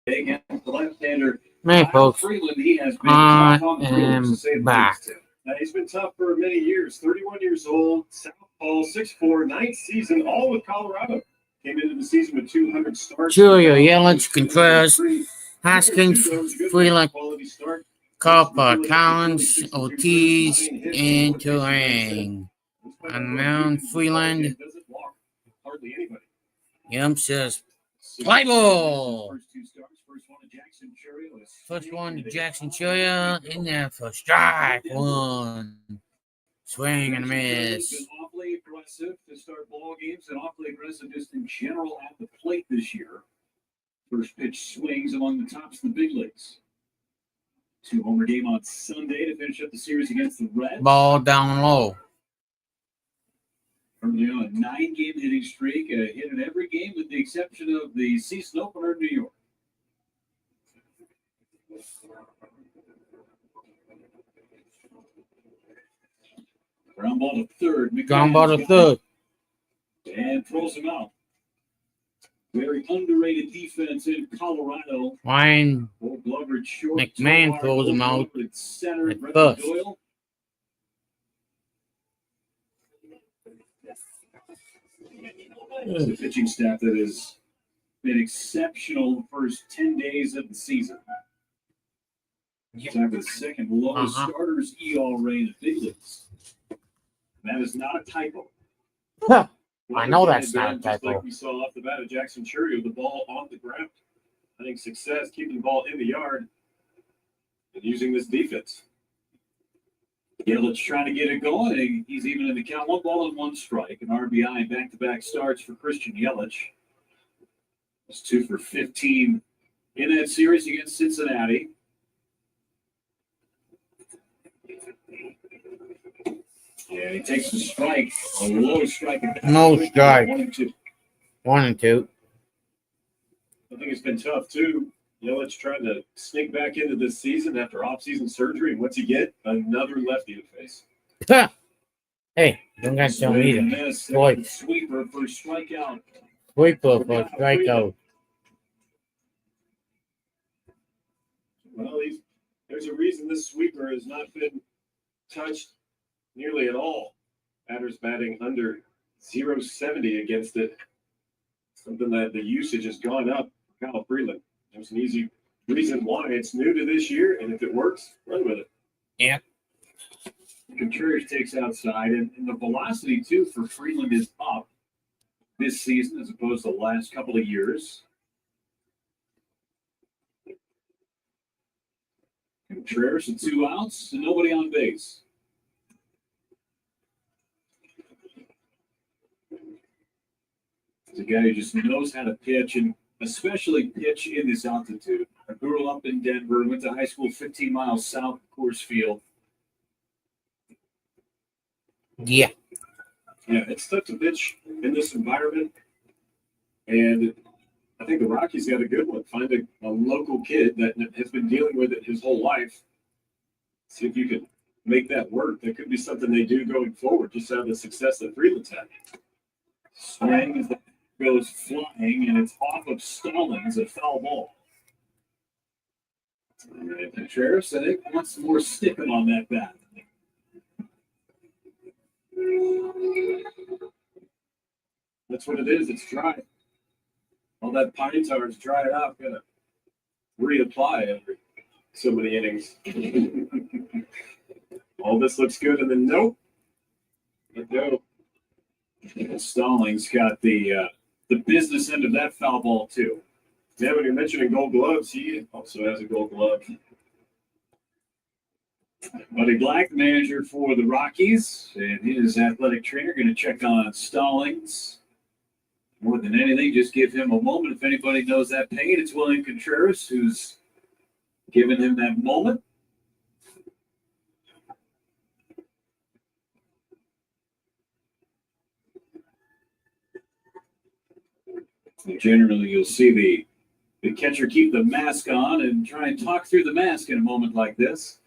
against the left-hander. Hey, folks. Freeland, he has been I tough on the Brewers, am to say the back. least. Now, he's been tough for many years. 31 years old, southpaw, 6'4", ninth season, all with Colorado. Came into the season with 200 starts. Julio, Yelich, Contreras, Haskins, Freeland, Copper, Collins, Ortiz, and Turang. On the mound, Freeland. Yum says, play ball. First one to Jackson Churia in there for strike one. Swing and a miss. Awfully aggressive to start ball games and awfully aggressive just in general at the plate this year. First pitch swings among the tops of the big leagues. 2-homer game on Sunday to finish up the series against the Reds. Ball down low. Currently on a 9-game hitting streak, hit in every game with the exception of the season opener in New York. Ground ball to third. Ground ball to third. And throws him out. Very underrated defense in Colorado. Ryan McMahon throws him out at first. The pitching staff that has been exceptional the first 10 days of the season. Time for the second lowest starters ERA in the big leagues. That is not a typo. Huh. I know that's not a typo. Like we saw off the bat of Jackson Churio, the ball on the ground. I think success keeping the ball in the yard and using this defense. Yelich trying to get it going. He's even in the count. 1-1 strike. An RBI back-to-back starts for Christian Yelich. It's 2 for 15 in that series against Cincinnati. Yeah, he takes a strike, a low strike. No strike. 1 and 2. 1 and 2. I think it's been tough, too. Yelich trying to sneak back into this season after off-season surgery. And what's he get? Another lefty to face. Hey, don't got to tell me either. Boy. Sweeper for strikeout. Sweeper for strikeout. Well, there's a reason this sweeper has not been touched nearly at all. Batter's batting under 0.70 against it. Something that the usage has gone up for Kyle Freeland. There's an easy reason why. It's new to this year, and if it works, run with it. Yeah. Contreras takes outside, and the velocity, too, for Freeland is up this season as opposed to the last couple of years. Contreras and 2 outs and nobody on base. He's a guy who just knows how to pitch, and especially pitch in this altitude. I grew up in Denver, went to high school 15 miles south of Coors Field. Yeah. Yeah, it's tough to pitch in this environment. And I think the Rockies got a good one. Find a local kid that has been dealing with it his whole life. See if you can make that work. That could be something they do going forward, just have the success that Freeland's had. Swing as the goes flying, and it's off of Stallings, a foul ball. All right, Contreras, I think, wants some more sticking on that bat. That's what it is. It's dry. All that pine tar is dried out. Got to reapply every so many innings. All this looks good, and then nope. Let go. Stallings got the business end of that foul ball, too. Yeah, when you're mentioning gold gloves, he also has a gold glove. Buddy Black, the manager for the Rockies, and his athletic trainer going to check on Stallings. More than anything, just give him a moment. If anybody knows that pain, it's William Contreras who's giving him that moment. Generally, you'll see the catcher keep the mask on and try and talk through the mask in a moment like this.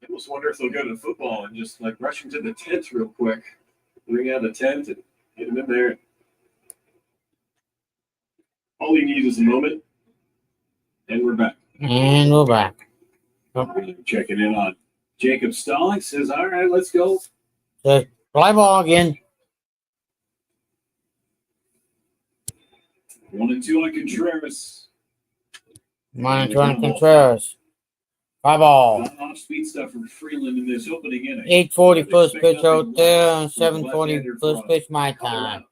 I almost wonder if they'll go to football and just like rush into the tent real quick, bring out the tent and get him in there. All he needs is a moment, And we're back. And we're back. Checking in on Jacob Stallings. Says, all right, let's go. So, fly ball again. 1-2 on Contreras. -1 Contreras. Fly ball. Off speed stuff from Freeland in this opening inning. 8:40 first pitch out there, and 7:40 first pitch my time.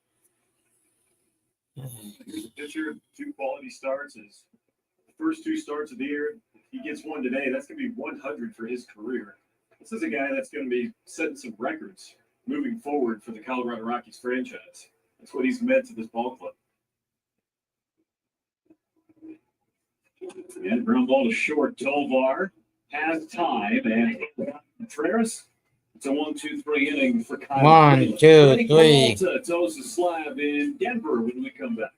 Pitcher, 2 quality starts. His first 2 starts of the year. He gets one today. That's going to be 100 for his career. This is a guy that's going to be setting some records moving forward for the Colorado Rockies franchise. That's what he's meant to this ball club. And ground ball to short. Tovar has time. And Contreras, it's a 1-2-3 inning for Kyle. 1, 2, 3. Toes the slab in Denver when we come back.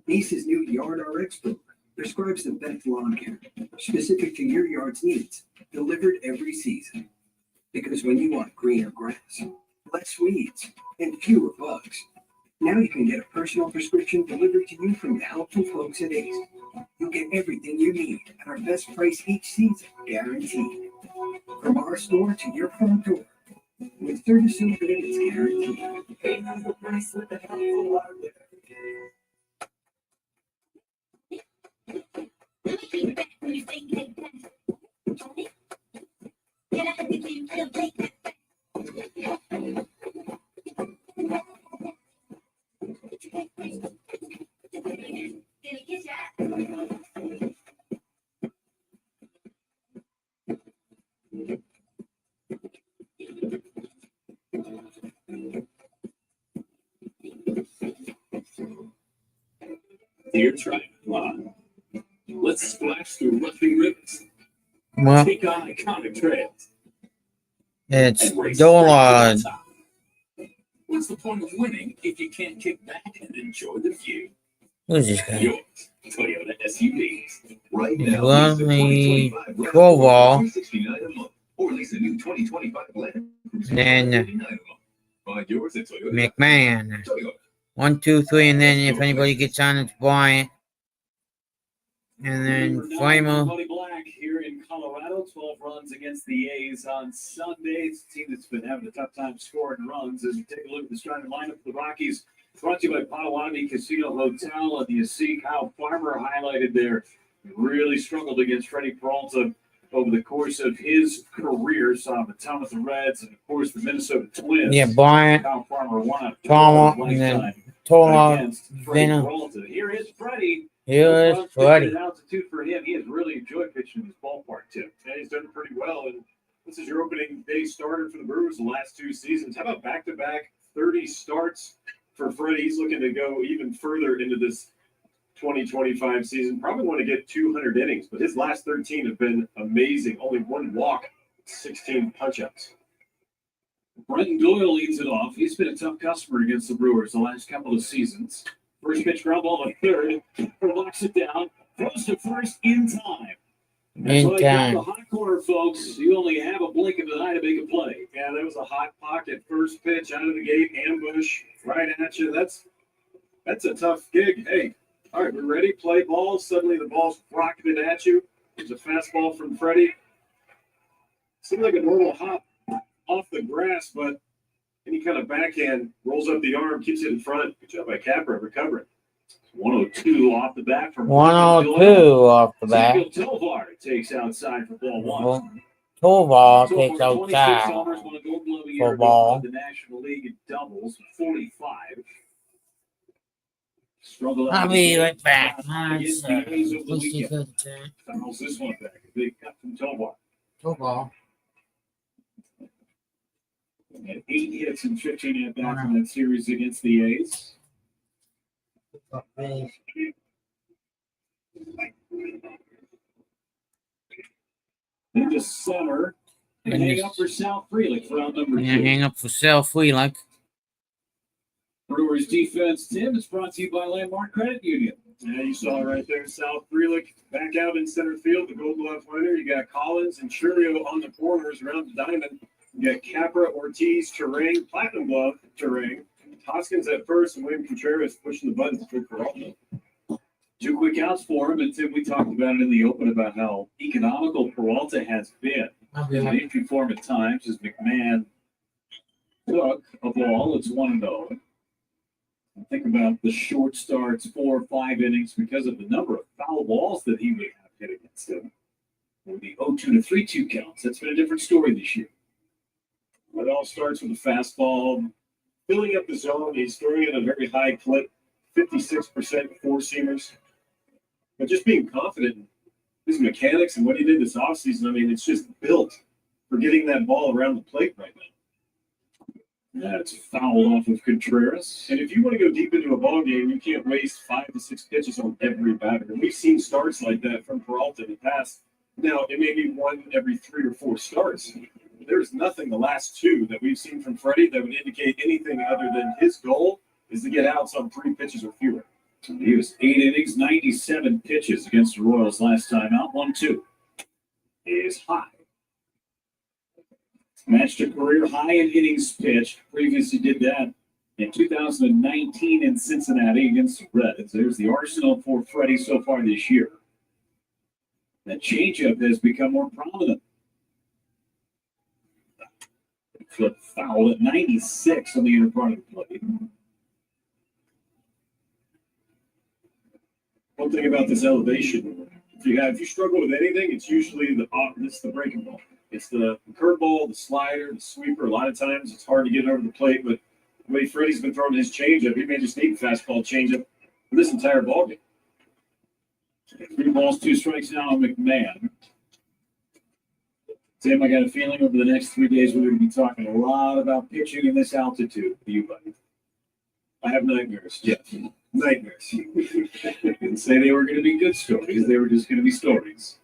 Ace's new Yard RX program prescribes the best lawn care, specific to your yard's needs, delivered every season. Because when you want greener grass, less weeds, and fewer bugs, now you can get a personal prescription delivered to you from the helpful folks at Ace. You'll get everything you need at our best price each season, guaranteed. From our store to your front door, with service so good it's guaranteed. Pay the price with the helpful Yard. Dear Triathlon, let's splash through rushing rivers. Well, Take on iconic trails. it's and race Dolan. straight to the top. What's the point of winning if you can't kick back and enjoy the view? Who's this guy? Yours, Toyota SUVs. Right He's now, got lease the me 2025 12 ball. $269 a month, or lease a new 2025 Land Cruiser for Then, $149 a month. Find yours at Toyota. McMahon. Toyota. 1, 2, 3, and then if anybody gets on, it's Bryant. And then Framer. Buddy Black here in Colorado, 12 runs against the A's on Sunday. It's a team that's been having a tough time scoring runs. As we take a look at the starting lineup for the Rockies, brought to you by Potawatomi Casino Hotel. And you see Kyle Farmer highlighted there. Really struggled against Freddie Peralta over the course of his career. Saw him a ton with the Reds and, of course, the Minnesota Twins. Yeah, Bryant, Kyle Farmer won a Palmer, and then Tola, against Freddie Vina. Peralta. Here is Freddie. Here's Freddie. An altitude for him. He has really enjoyed pitching in this ballpark, too. And he's done pretty well. And this is your opening day starter for the Brewers the last 2 seasons. How about back-to-back 30 starts for Freddie? He's looking to go even further into this 2025 season. Probably want to get 200 innings, but his last 13 have been amazing. Only 1 walk, 16 punch-outs. Brenton Doyle leads it off. He's been a tough customer against the Brewers the last couple of seasons. First pitch ground ball to third. Locks it down. Throws to first in time. In time. The hot corner, folks. You only have a blink of an eye to make a play. Yeah, that was a hot pocket. First pitch out of the gate. Ambush right at you. That's a tough gig. Hey, all right, we're ready. Play ball. Suddenly the ball's rocketed at you. There's a fastball from Freddie. Seemed like a normal hop off the grass, but any kind of backhand rolls up the arm, keeps it in front. Good job by Capra recovering. 102 off the bat from 102 off the bat. Tovar takes outside for ball 1. Tovar So takes far, 26 outside homers, won a Gold Glove a year for ago, ball. led the National League in doubles, 45. Struggle. I'll be right back. Against the A's over the What's the weekend. good Fouls this one back. A big cut from Tovar. Tovar. Had 8 hits and 15 at-bats in that series against the A's. Into center. And hang up for South Freelick for round number 2. Yeah, hang up for South Freelick. Brewers defense, Tim, is brought to you by Landmark Credit Union. Yeah, you saw it right there. South Freelick back out in center field, the Gold Glove winner. You got Collins and Churio on the corners around the diamond. You got Capra, Ortiz, Terrain, Platinum Glove, Terrain, Hoskins at first and William Contreras pushing the buttons for Peralta. 2 quick outs for him, and Tim, we talked about it in the open about how economical Peralta has been. In injury form at times as McMahon took a ball. It's 1-0. Think about the short starts, 4 or 5 innings because of the number of foul balls that he would have hit against him. With the 0-2 to 3-2 counts, that's been a different story this year. It all starts with a fastball, filling up the zone. He's throwing at a very high clip, 56% four-seamers. But just being confident in his mechanics and what he did this offseason, I mean, it's just built for getting that ball around the plate right now. That's fouled off of Contreras. And if you want to go deep into a ball game, you can't waste 5 to 6 pitches on every batter. And we've seen starts like that from Peralta in the past. Now, it may be 1 every 3 or 4 starts. There's nothing the last 2 that we've seen from Freddie that would indicate anything other than his goal is to get outs on 3 pitches or fewer. He was 8 innings, 97 pitches against the Royals last time out. 1-2 is high. Matched a career high in innings pitched. Previously did that in 2019 in Cincinnati against the Reds. There's the arsenal for Freddie so far this year. That changeup has become more prominent. Flip foul at 96 on the inner part of the plate. One thing about this elevation, if you struggle with anything, it's usually the breaking ball. It's the curveball, the slider, the sweeper. A lot of times it's hard to get over the plate, but the way Freddie's been throwing his changeup, he may just need a fastball changeup for this entire ballgame. 3 balls, 2 strikes now on McMahon. Tim, I got a feeling over the next 3 days we're going to be talking a lot about pitching in this altitude for you, buddy. I have nightmares, Jeff. Nightmares. Didn't say they were going to be good stories. They were just going to be stories.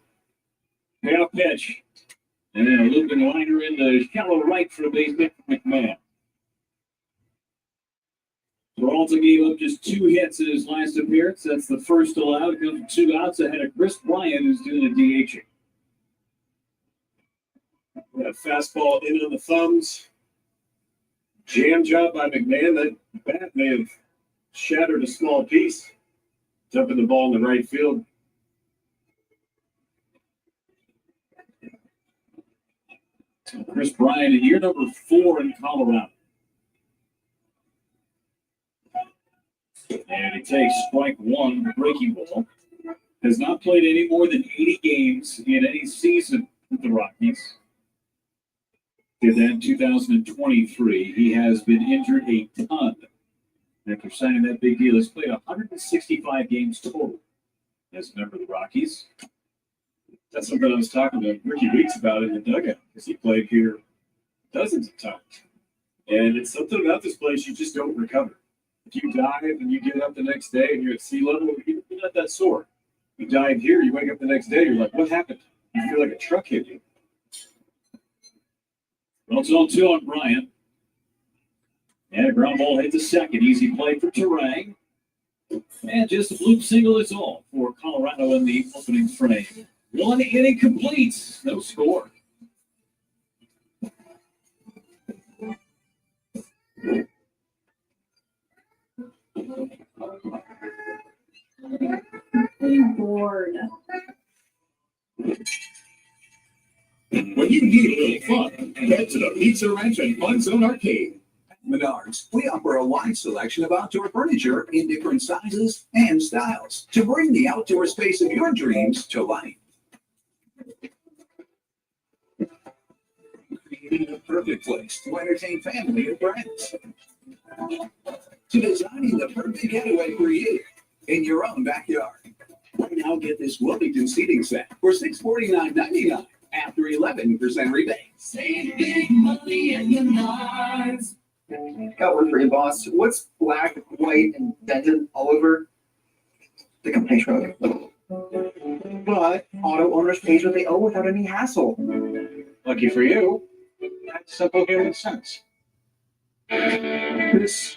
Now pitch. And then a looping liner in the shallow right for a base hit from McMahon. Peralta gave up just 2 hits in his last appearance. That's the first allowed. It comes from 2 outs ahead of Chris Bryant, who's doing a DHing. That fastball in on the thumbs. Jam job by McMahon. That bat may have shattered a small piece. Dumping the ball in the right field. Chris Bryant in year number 4 in Colorado. And he takes strike 1, the breaking ball. Has not played any more than 80 games in any season with the Rockies. Did that in 2023. He has been injured a ton. After signing that big deal, he's played 165 games total as a member of the Rockies. That's something I was talking to Ricky Weeks about in the dugout, because he played here dozens of times. And it's something about this place you just don't recover. If you dive and you get up the next day and you're at sea level, you're not that sore. You dive here, you wake up the next day, you're like, what happened? You feel like a truck hit you. Well, it's 0-2 on Bryant. And a ground ball hit to second. Easy play for Terang. And just a bloop single is all for Colorado in the opening frame. 1 inning complete. No score. I'm bored. When you need a little fun, head to the Pizza Ranch and Fun Zone Arcade. Menards, we offer a wide selection of outdoor furniture in different sizes and styles to bring the outdoor space of your dreams to life. Creating the perfect place to entertain family and friends. To designing the perfect getaway for you in your own backyard. Now get this Wilmington seating set for $649.99 after 11% rebate. Save big money at Menards. Got one for you, boss. What's black, white, and dented all over? The company truck. But auto owners pays what they owe without any hassle. Lucky for you, that's simple human sense. This is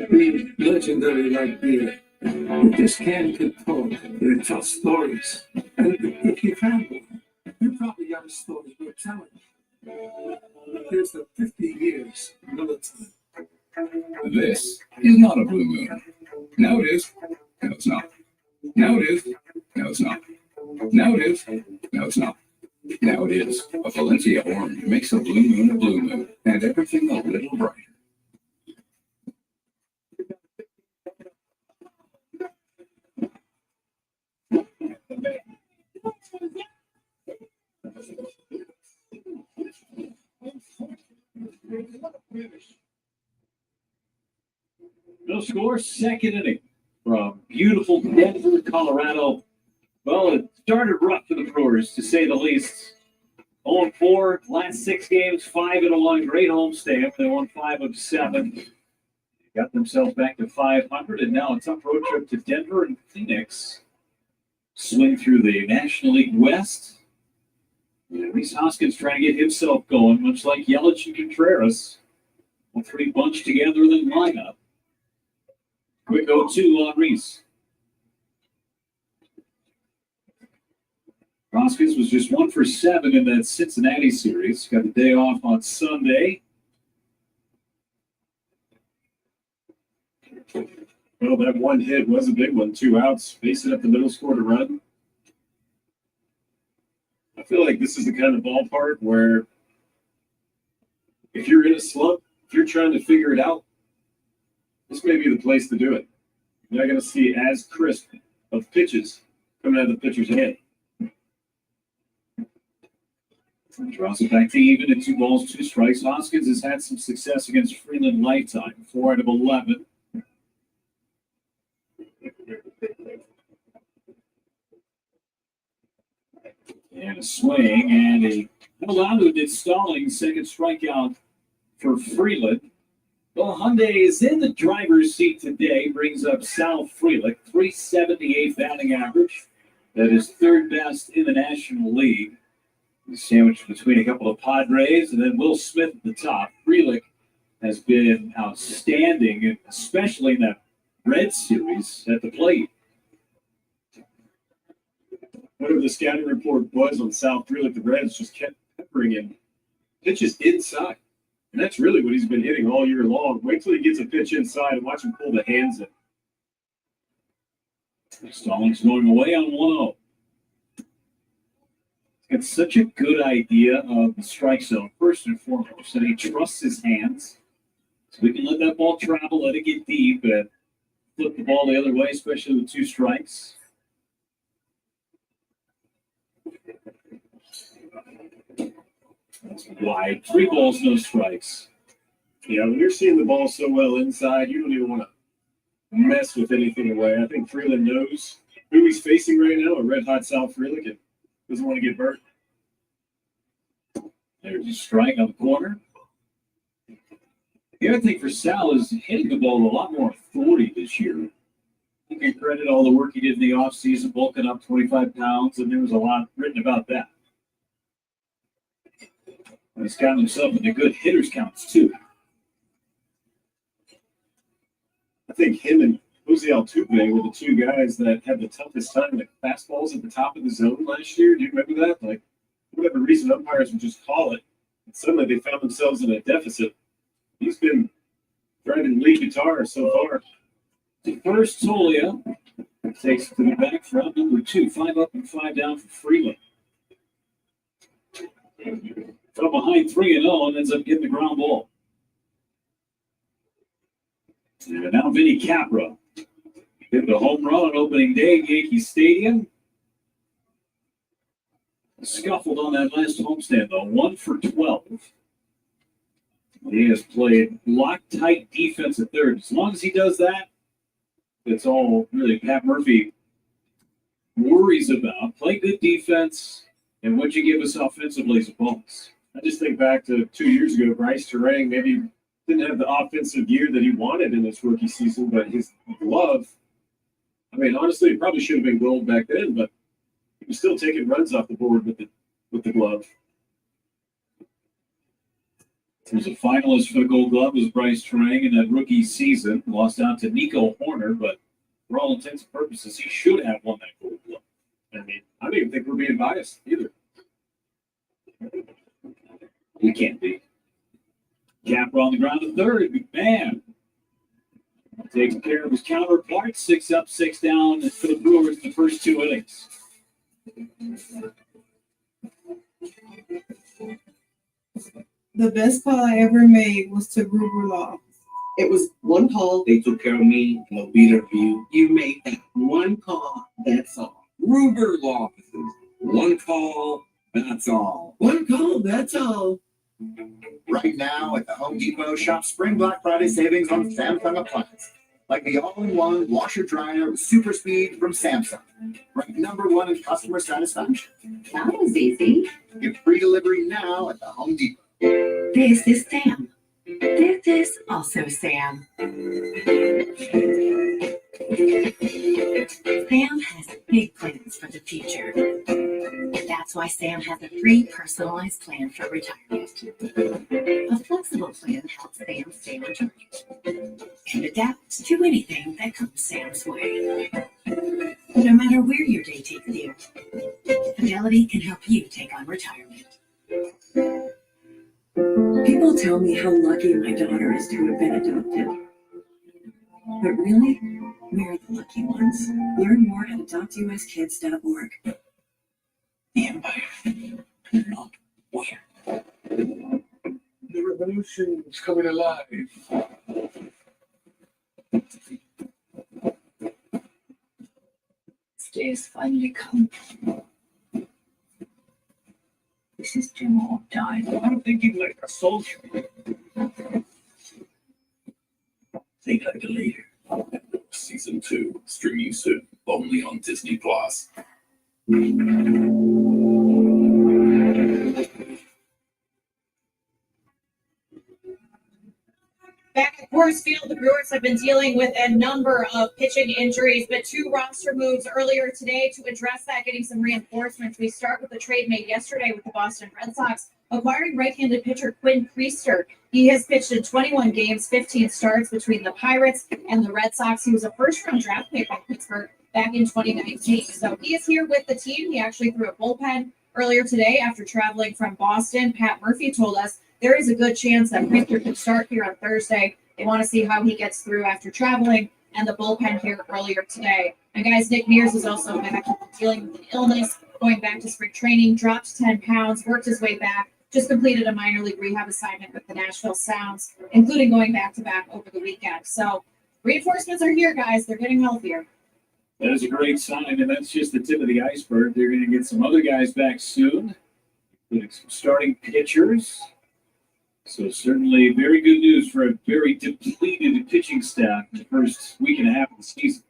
the legendary light beer. This can talk, it tells stories. And if you have one, you probably got a story worth telling. Here's the 50 years military. This is not a blue moon. Now it is. No, it's not. Now it is. No, it's not. Now it is. No, it's not. Now it is. A Valencia orange makes a blue moon, and everything a little brighter. No score, second inning from beautiful Denver, Colorado. Well, it started rough for the Brewers, to say the least. 0-4, last 6 games, 5-1, great homestand. They won 5 of 7. Got themselves back to 500, and now a tough road trip to Denver and Phoenix. Swing through the National League West. Rhys Hoskins trying to get himself going, much like Yelich and Contreras. All three bunched together in the lineup. Quick 0-2 on Rhys. Hoskins was just 1 for 7 in that Cincinnati series. Got the day off on Sunday. Well, that one hit was a big one. 2 outs, facing up the middle, scored a run. I feel like this is the kind of ballpark where if you're in a slump, if you're trying to figure it out, this may be the place to do it. You're not going to see as crisp of pitches coming out of the pitcher's hand. Draws it back to even at 2 balls, 2 strikes. Hoskins has had some success against Freeland lifetime, 4 out of 11. And a swing, and a Milano did stalling, second strikeout for Freeland. Well, Hyundai is in the driver's seat today, brings up Sal Frelick, 378 batting average. That is 3rd best in the National League. He's sandwiched between a couple of Padres, and then Will Smith at the top. Frelick has been outstanding, especially in that Red Series at the plate. Whatever the scouting report was on Sal Frelick, the Reds just kept peppering him pitches inside. And that's really what he's been hitting all year long. Wait till he gets a pitch inside and watch him pull the hands in. Stallings going away on 1-0. It's such a good idea of the strike zone, first and foremost, that he trusts his hands. So we can let that ball travel, let it get deep, and flip the ball the other way, especially with 2 strikes. That's wide. 3 balls, no strikes. Yeah, when you're seeing the ball so well inside, you don't even want to mess with anything away. I think Freeland knows who he's facing right now, a red-hot Sal Frelick, and doesn't want to get burnt. There's a strike on the corner. The other thing for Sal is hitting the ball with a lot more authority this year. You can credit all the work he did in the offseason, bulking up 25 pounds, and there was a lot written about that. And he's got himself into good hitters counts, too. I think him and Jose Altuve were the 2 guys that had the toughest time with fastballs at the top of the zone last year. Do you remember that? Like, for whatever reason, umpires would just call it. And suddenly they found themselves in a deficit. He's been driving lead guitar so far. The first Tolia takes it to the back for out number 2. 5 up and 5 down for Freeland. From behind 3-0 and ends up getting the ground ball. And now Vinny Capra hit the home run on opening day at Yankee Stadium. Scuffled on that last homestand, though. 1 for 12. He has played lock-tight defense at third. As long as he does that, that's all really Pat Murphy worries about. Play good defense, and what you give us offensively is a bonus. I just think back to 2 years ago, Bryce Terang maybe didn't have the offensive gear that he wanted in his rookie season, but his glove, I mean, honestly, it probably should have been gold back then, but he was still taking runs off the board with the glove. He was a finalist for the Gold Glove, was Bryce Terang in that rookie season. Lost out to Nico Horner, but for all intents and purposes, he should have won that Gold Glove. I mean, I don't even think we're being biased either. We can't be. Capra on the ground at third. McMahon Takes care of his counterpart, 6 up, 6 down for the Brewers in the first 2 innings. The best call I ever made was to Gruber Law. It was one call. They took care of me. No beater for you. You made that one call. That's all. Gruber Law Offices. One call. That's all. One call. That's all. Right now at the Home Depot, shop Spring Black Friday savings on Samsung appliances. Like the all-in-one washer dryer with super speed from Samsung. Ranked #1 in customer satisfaction. That was easy. Get free delivery now at the Home Depot. This is Sam. This is also Sam. Sam has big plans for the future. That's why Sam has a free personalized plan for retirement. A flexible plan helps Sam stay on target and adapt to anything that comes Sam's way. No matter where your day takes you, Fidelity can help you take on retirement. People tell me how lucky my daughter is to have been adopted. But really, we're the lucky ones. Learn more at adoptuskids.org. The Empire. Not where. The revolution is coming alive. This day has finally come. This is Jim all died. I'm thinking like a soldier. Think like a leader. Season 2, streaming soon, only on Disney Plus. Back at Coors Field, the Brewers have been dealing with a number of pitching injuries, but 2 roster moves earlier today to address that, getting some reinforcements. We start with the trade made yesterday with the Boston Red Sox, acquiring right-handed pitcher Quinn Priester. He has pitched in 21 games, 15 starts between the Pirates and the Red Sox. He was a first-round draft pick by Pittsburgh back in 2019. So he is here with the team. He actually threw a bullpen earlier today after traveling from Boston. Pat Murphy told us there is a good chance that Priester can start here on Thursday. They want to see how he gets through after traveling and the bullpen here earlier today. And guys, Nick Mears is also back dealing with an illness, going back to spring training, dropped 10 pounds, worked his way back, just completed a minor league rehab assignment with the Nashville Sounds, including going back-to-back over the weekend. So reinforcements are here, guys. They're getting healthier. That is a great sign, and that's just the tip of the iceberg. They're going to get some other guys back soon, including some starting pitchers. So certainly very good news for a very depleted pitching staff in the first week and a half of the season.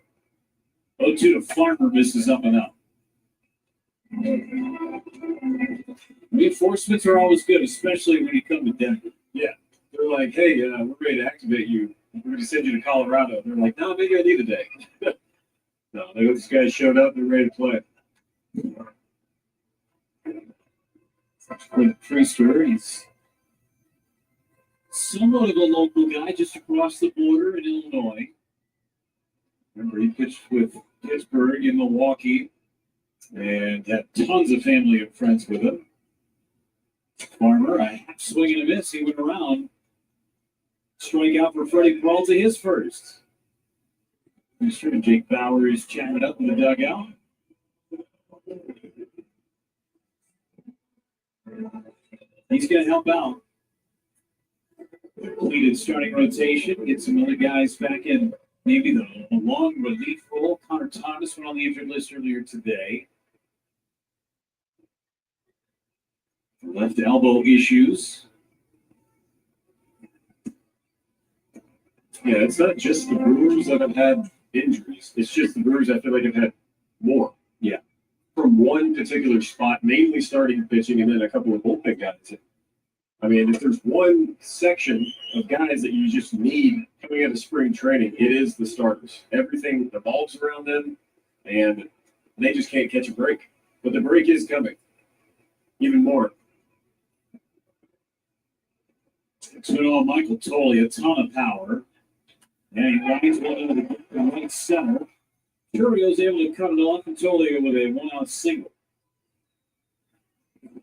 0-2 to Farmer, misses up and up. Reinforcements are always good, especially when you come to Denver. Yeah, they're like, hey, we're ready to activate you. We're going to send you to Colorado. They're like, no, maybe I need a day. No, these guys showed up. They're ready to play. Quinn Priester, he's somewhat of a local guy just across the border in Illinois. Remember, he pitched with Pittsburgh in Milwaukee and had tons of family and friends with him. Farmer, a half swing and a miss. He went around. Strike out for Freddie Peralta, his first. Mr. and Jake Bauer is chatting up in the dugout. He's going to help out. Completed starting rotation. Get some other guys back in. Maybe the long relief role. Connor Thomas went on the injured list earlier today. Left elbow issues. Yeah, it's not just the Brewers that have had injuries. It's just the Brewers I feel like have had more. Yeah. From one particular spot, mainly starting pitching and then a couple of bullpen guys. I mean, if there's one section of guys that you just need coming out of spring training, it is the starters. Everything revolves around them, and they just can't catch a break. But the break is coming. Even more. So on Michael Tolley, a ton of power. And he lines one into the right center. Churrio's able to cut it off, and Tolley with a one-out single.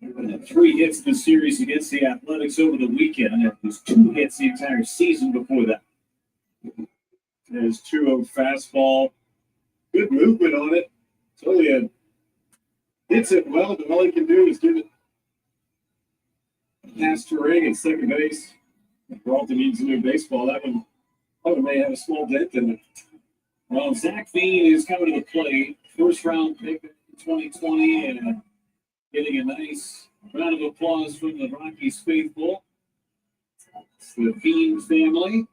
And 3 hits in the series against the Athletics over the weekend. And it was 2 hits the entire season before that. His 2-0 fastball. Good movement on it. Totally hits it well, but all he can do is give it past Turing at second base. Peralta needs a new baseball. That one may have a small dent in it. Well, Zach Veen is coming to the plate. First round pick in 2020 and getting a nice round of applause from the Rockies faithful. It's the Veen family.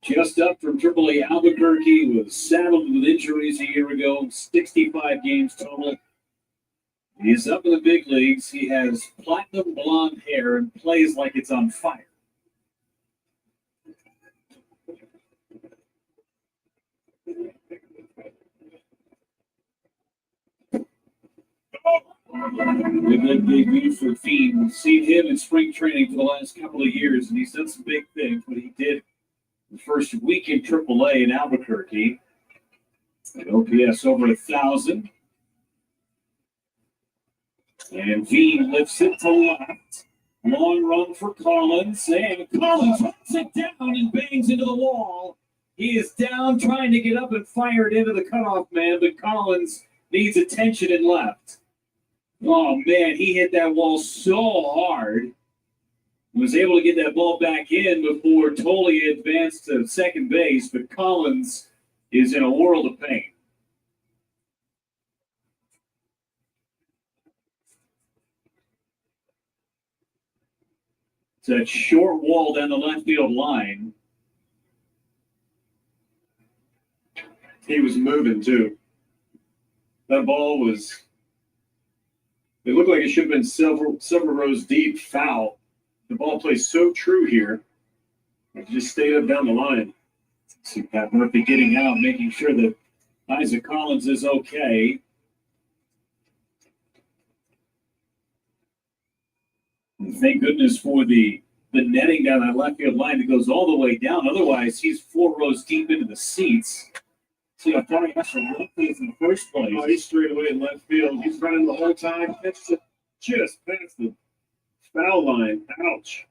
Just up from AAA Albuquerque, was saddled with injuries a year ago, 65 games total. He's up in the big leagues. He has platinum blonde hair and plays like it's on fire. Good debut for Fiend. We've seen him in spring training for the last couple of years, and he's done some big things, but he did the first week in AAA in Albuquerque. OPS over 1,000. And Veen lifts it to left. Long run for Collins. And Collins runs it down and bangs into the wall. He is down trying to get up and fire it into the cutoff man, but Collins needs attention and left. Oh, man, he hit that wall so hard. Was able to get that ball back in before Tolley advanced to second base, but Collins is in a world of pain. It's that short wall down the left field line. He was moving, too. That ball was... It looked like it should have been several rows deep, foul. The ball plays so true here. It just stayed up down the line. See Pat Murphy getting out, making sure that Isaac Collins is okay. And thank goodness for the netting down that left field line that goes all the way down. Otherwise, he's 4 rows deep into the seats. See how far he has to run these in the first place. Oh, he's straight away in left field. He's running the whole time. Catches it just past the foul line. Ouch.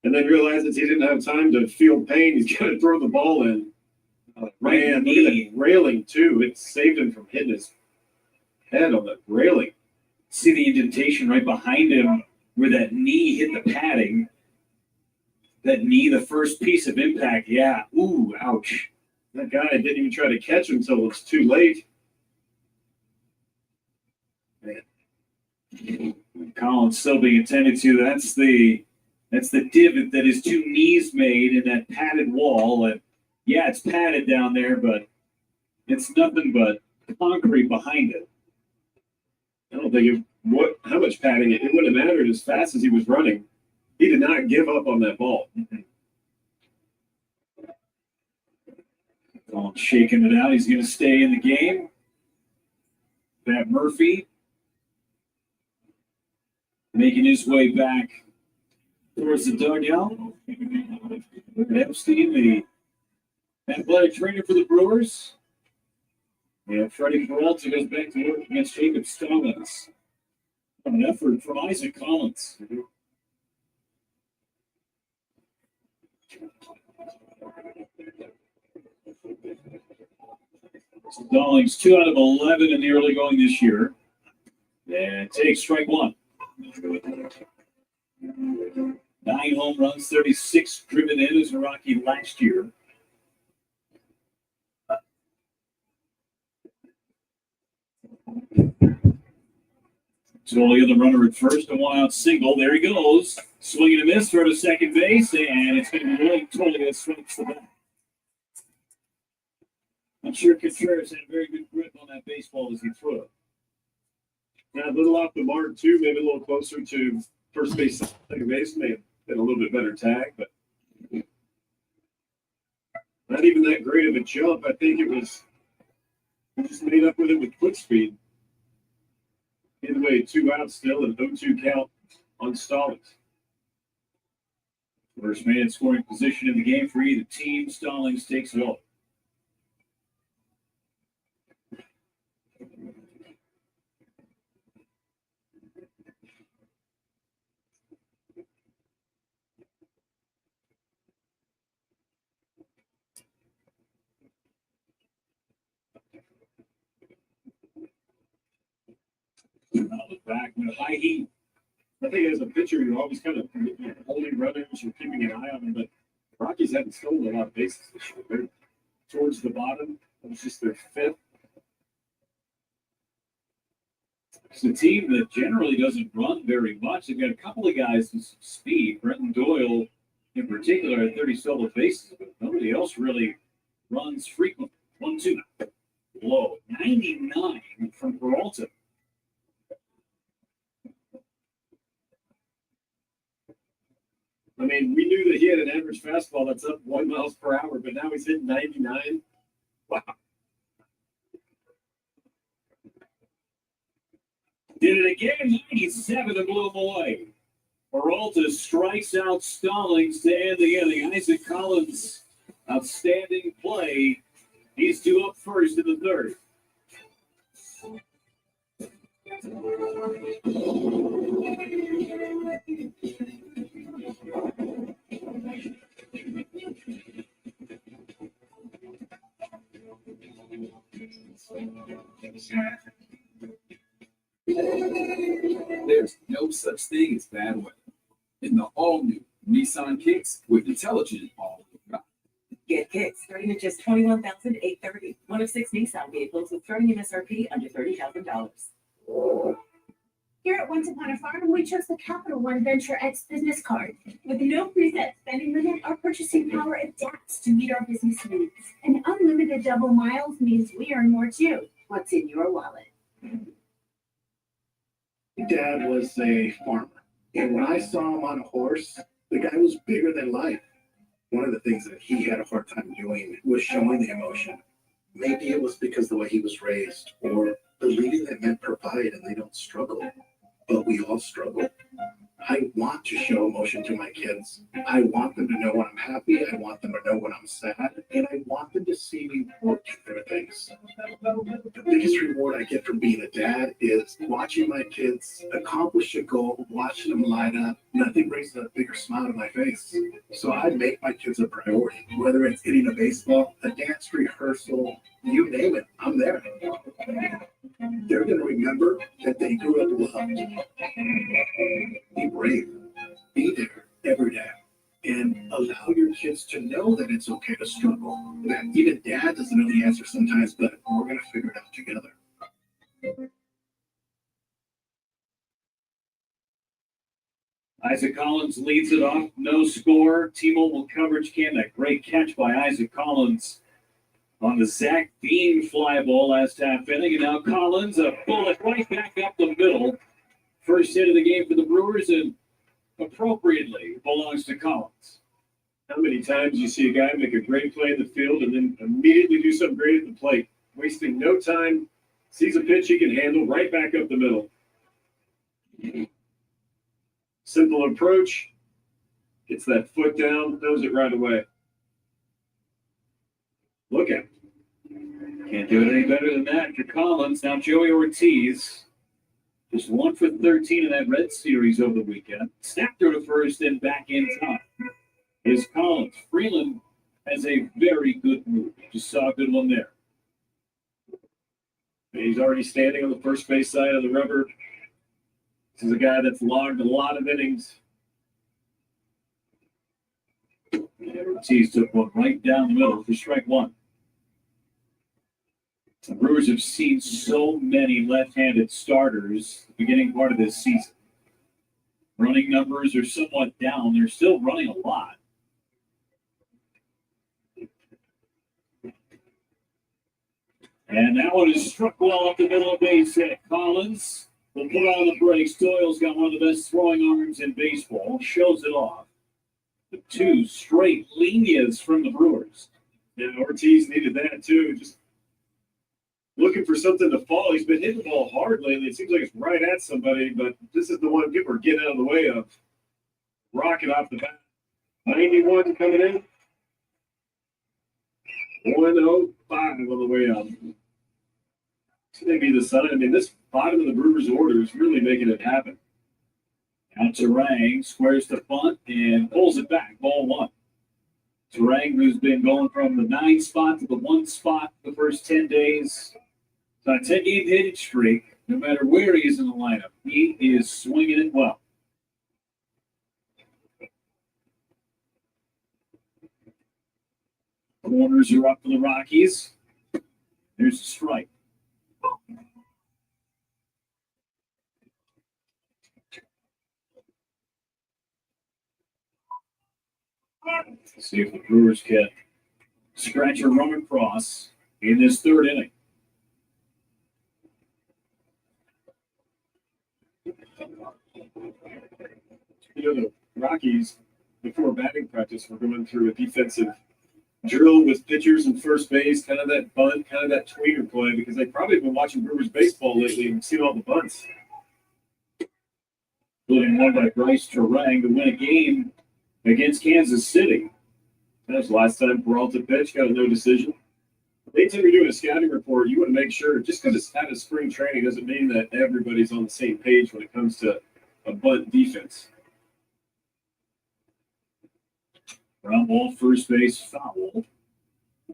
And then realizes he didn't have time to feel pain. He's got to throw the ball in. Man, look at that railing, too. It saved him from hitting his head on the railing. See the indentation right behind him where that knee hit the padding. That knee, the first piece of impact. Yeah. Ooh, ouch. That guy didn't even try to catch him until it's too late. Man. Collins still being attended to. That's the divot that his 2 knees made in that padded wall. And yeah, it's padded down there, but it's nothing but concrete behind it. I don't think how much padding it wouldn't have mattered as fast as he was running. He did not give up on that ball. Collins shaking it out. He's going to stay in the game. Pat Murphy making his way back towards the dugout. Epstein, the athletic trainer for the Brewers. And Freddie Peralta goes back to work against Jacob Stallings. An effort from Isaac Collins. Stallings 2 out of 11 in the early going this year. And takes strike 1. 9 home runs, 36 driven in as a Rocky last year. Totally on the runner at first, a 1-out single. There he goes. Swinging a miss, throw to second base, and it's going to be really totally that strikes the bat. I'm sure Contreras had a very good grip on that baseball as he threw it. Yeah, a little off the mark, too. Maybe a little closer to first base, second base. May have been a little bit better tag, but not even that great of a jump. I think it was just made up with it with quick speed. Either way, 2 outs still and 0-2 count on Stallings. First man in scoring position in the game for either team. Stallings takes it over. out the back with high heat. I think as a pitcher, you're always kind of holding runners, you're keeping an eye on them, but the Rockies haven't stolen a lot of bases this year. They're towards the bottom. It was just their fifth. It's a team that generally doesn't run very much. They've got a couple of guys with some speed. Brenton Doyle, in particular, had 30 solo bases, but nobody else really runs frequently. 1-2. Low. 99 from Peralta. I mean, we knew that he had an average fastball that's up 1 mile per hour, but now he's hitting 99. Wow. Did it again, 97 and blew him away. Peralta strikes out Stallings to end the inning. Isaac Collins, outstanding play. He's due up first in the third. There's no such thing as bad weather. In the all-new Nissan Kicks with intelligent all-wheel drive. Get kicks starting at just $21,830. One of 6 Nissan vehicles with starting MSRP under $30,000. Here at Once Upon a Farm, we chose the Capital One Venture X business card. With no preset spending limit, our purchasing power adapts to meet our business needs. And unlimited double miles means we earn more too. What's in your wallet? Dad was a farmer, and when I saw him on a horse, the guy was bigger than life. One of the things that he had a hard time doing was showing the emotion. Maybe it was because the way he was raised, or believing that men provide and they don't struggle. But we all struggle. I want to show emotion to my kids. I want them to know when I'm happy. I want them to know when I'm sad. And I want them to see me working through things. The biggest reward I get from being a dad is watching my kids accomplish a goal, watching them light up. Nothing brings a bigger smile to my face. So I make my kids a priority, whether it's hitting a baseball, a dance rehearsal, you name it, I'm there. They're going to remember that they grew up loved. Be brave. Be there every day. And allow your kids to know that it's okay to struggle. That even dad doesn't know the answer sometimes, but we're going to figure it out together. Isaac Collins leads it off. No score. T-Mobile coverage cam. That great catch by Isaac Collins on the Zach Dean fly ball last half inning. And now Collins, a bullet right back up the middle. First hit of the game for the Brewers, and appropriately belongs to Collins. How many times you see a guy make a great play in the field and then immediately do something great at the plate, wasting no time, sees a pitch he can handle right back up the middle. Simple approach, gets that foot down, knows it right away. Look at him. Can't do it any better than that for Collins. Now Joey Ortiz, just 1 for 13 in that Red Series over the weekend. Snapped her to first and back in time. Is Collins. Freeland has a very good move. Just saw a good one there. He's already standing on the first base side of the rubber. This is a guy that's logged a lot of innings. And Ortiz took one right down the middle for strike one. The Brewers have seen so many left-handed starters the beginning part of this season. Running numbers are somewhat down. They're still running a lot. And that one is struck well up the middle of base hit. Collins will put on the brakes. Doyle's got one of the best throwing arms in baseball. Shows it off. The 2 straight líneas from the Brewers. And Ortiz needed that too. Just looking for something to fall. He's been hitting the ball hard lately. It seems like it's right at somebody, but this is the one people are getting out of the way of. Rocket off the bat. 91 coming in. 105 on the way up. This may be the sign. I mean, this bottom of the Brewers order is really making it happen. Out to Rang, squares the bunt and pulls it back. Ball 1. Turang, who's been going from the 9 spot to the 1 spot the first 10 days. It's on a 10-game hitting streak. No matter where he is in the lineup, he is swinging it well. Corners are up for the Rockies. There's a strike. Let's see if the Brewers can scratch a run across in this third inning. You know, the Rockies, before batting practice, were going through a defensive drill with pitchers and first base, kind of that bunt, kind of that tweener play, because they've probably been watching Brewers baseball lately and seen all the bunts. Including one by Bryce Terang to win a game against Kansas City. That was the last time Peralta pitched, got a no decision. Anytime you're doing a scouting report, you want to make sure, just because it's out of spring training doesn't mean that everybody's on the same page when it comes to a bunt defense. Ground ball, first base, foul.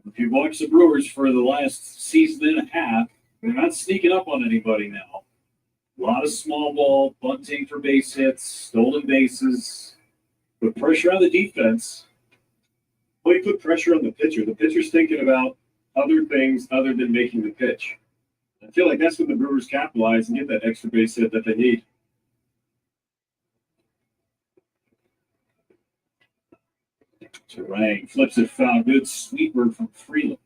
If you watch the Brewers for the last season and a half, they're not sneaking up on anybody now. A lot of small ball, bunting for base hits, stolen bases. Put pressure on the defense. Well, you put pressure on the pitcher. The pitcher's thinking about other things other than making the pitch. I feel like that's when the Brewers capitalize and get that extra base hit that they need. Terang flips it foul. Good sweeper from Freeland.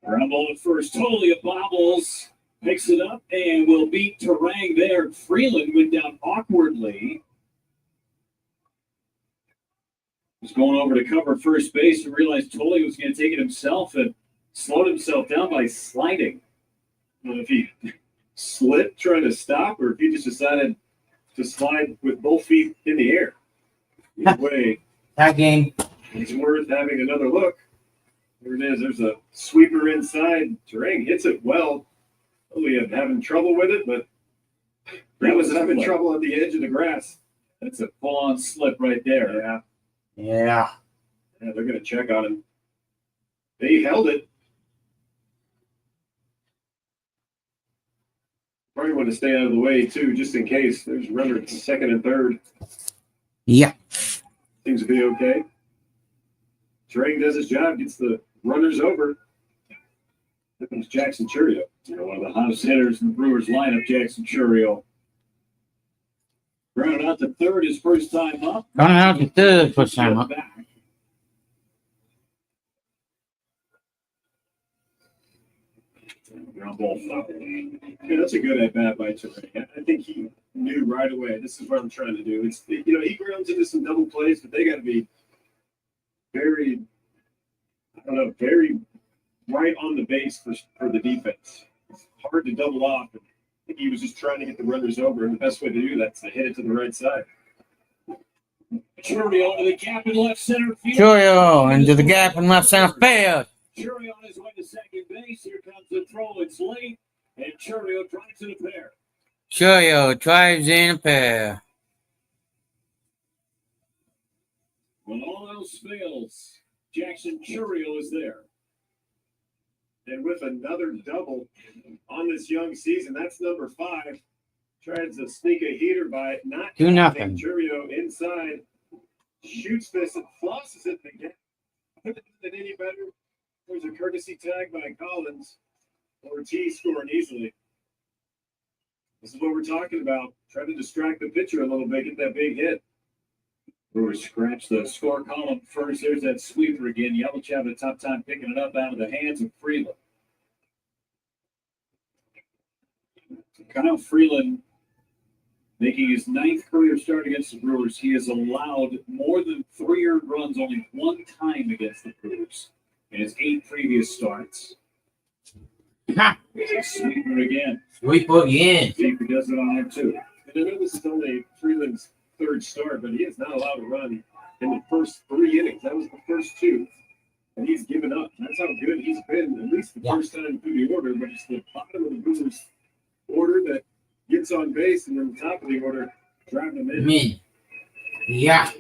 Ground ball at first. Totally bobbles. Picks it up and will beat Terang there. Freeland went down awkwardly. Was going over to cover first base and realized Tolley was going to take it himself and slowed himself down by sliding. I don't know if he slipped trying to stop or if he just decided to slide with both feet in the air. Either way, that game. It's worth having another look. There it is. There's a sweeper inside. Terang hits it well. Probably having trouble with it, but that was having trouble at the edge of the grass. That's a full-on slip right there. Yeah. They're going to check on him. They held it. Probably want to stay out of the way, too, just in case. There's a runner at second and third. Yeah. Seems to be okay. Terang does his job, gets the runners over. Here comes Jackson Churio. One of the hottest hitters in the Brewers lineup, Jackson Churio. Grounded out to third his first time up. Going out to third first time up. Ground ball foul. Yeah, that's a good at bat by Terang. I think he knew right away. This is what I'm trying to do. It's he grounds into some double plays, but they got to be very right on the base for the defense. It's hard to double off. I think he was just trying to get the runners over, and the best way to do that is to hit it to the right side. Churio to the gap in left center field. Churio into the gap in left center field. Churio on his way to second base. Here comes the throw. It's late, and Churio drives in a pair. Churio drives in a pair. When all else fails, Jackson Churio is there. And with another double on this young season, that's number 5. Tries to sneak a heater by not 2-0. Churio inside, shoots this and flosses it again. Couldn't have done any better. There's a courtesy tag by Collins. Ortiz scoring easily. This is what we're talking about. Trying to distract the pitcher a little bit, get that big hit. Brewers scratch the score column first. There's that sweeper again. Yelich having a tough time picking it up out of the hands of Freeland. Kyle Freeland making his 9th career start against the Brewers. He has allowed more than 3 earned runs only one time against the Brewers in his 8 previous starts. Sweeper again. Sweeper again. Sweeper does it on him too. And I know this is only Freeland's 3rd start, but he is not allowed to run in the first 3 innings. That was the first 2. And he's given up. That's how good he's been, at least the first time through the order, but it's the bottom of the Brewers order that gets on base, and then the top of the order driving them in. Me. Yeah.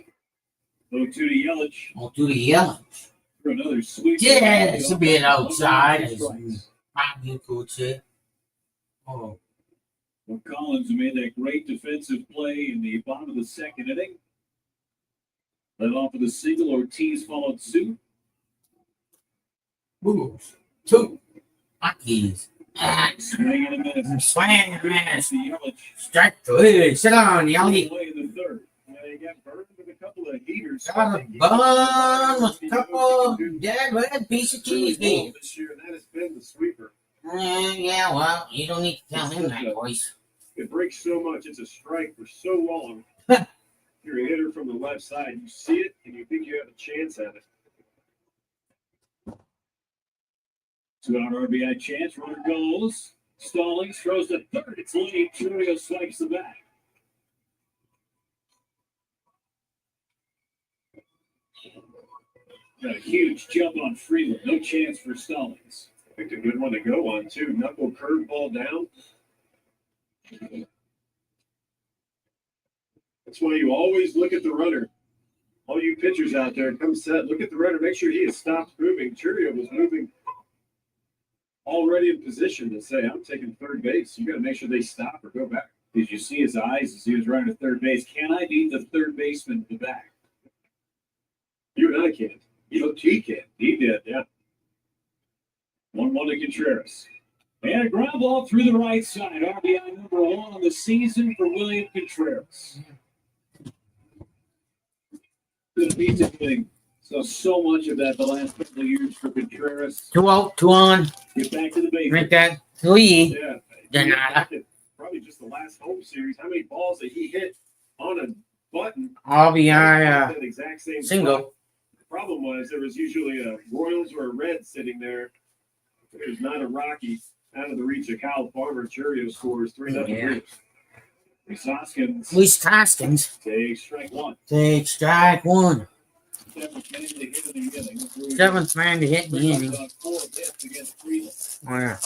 0-2 to Yelich. 0-2 to Yelich. For another sweep. Yeah, it's a bit outside, as you could say. Oh. Well, Collins made that great defensive play in the bottom of the second inning. Led off with a single. Ortiz followed suit. Brewers. 2. Rockies. Swing and a miss. Swing and a miss. Yelich. Strike 3. Sit down, Yelich. Play in the third. They got burned with a couple of heaters. Got a bun with a couple of dead red piece of cheese here. This year, and that has been the sweeper. Yeah, well, you don't need to tell him that, boys. It breaks so much. It's a strike for so long. You're a hitter from the left side. You see it, and you think you have a chance at it. 2-out RBI chance. Runner goes. Stallings throws to third. It's late. Churio swipes the bat. Got a huge jump on Freeland. No chance for Stallings. Picked a good one to go on, too. Knuckle curveball down. That's why you always look at the runner. All you pitchers out there, come set, look at the runner, make sure he has stopped moving. Churio was moving already in position to say, I'm taking third base. You got to make sure they stop or go back. Did you see his eyes as he was running to third base? Can I beat the third baseman in the back? You and I can't. He can. He did, yeah. 1-1 to Contreras. And a ground ball through the right side. RBI number 1 on the season for William Contreras. Good pizza thing. So much of that the last couple of years for Contreras. 2 out, 2 on. Get back to the base. Drink that 3. Yeah. Denada. Probably just the last home series. How many balls that he hit on a button? RBI that exact same single. spot. The problem was there was usually a Royals or a Red sitting there. There's not a Rocky out of the reach of Kyle Farmer. Churio scores 3-0. Rhys Hoskins. Rhys Hoskins. Takes strike 1. Take strike 1. 7th man to hit in the inning. 7th man to hit in the inning. 4 hits against Freeland. Oh, yeah.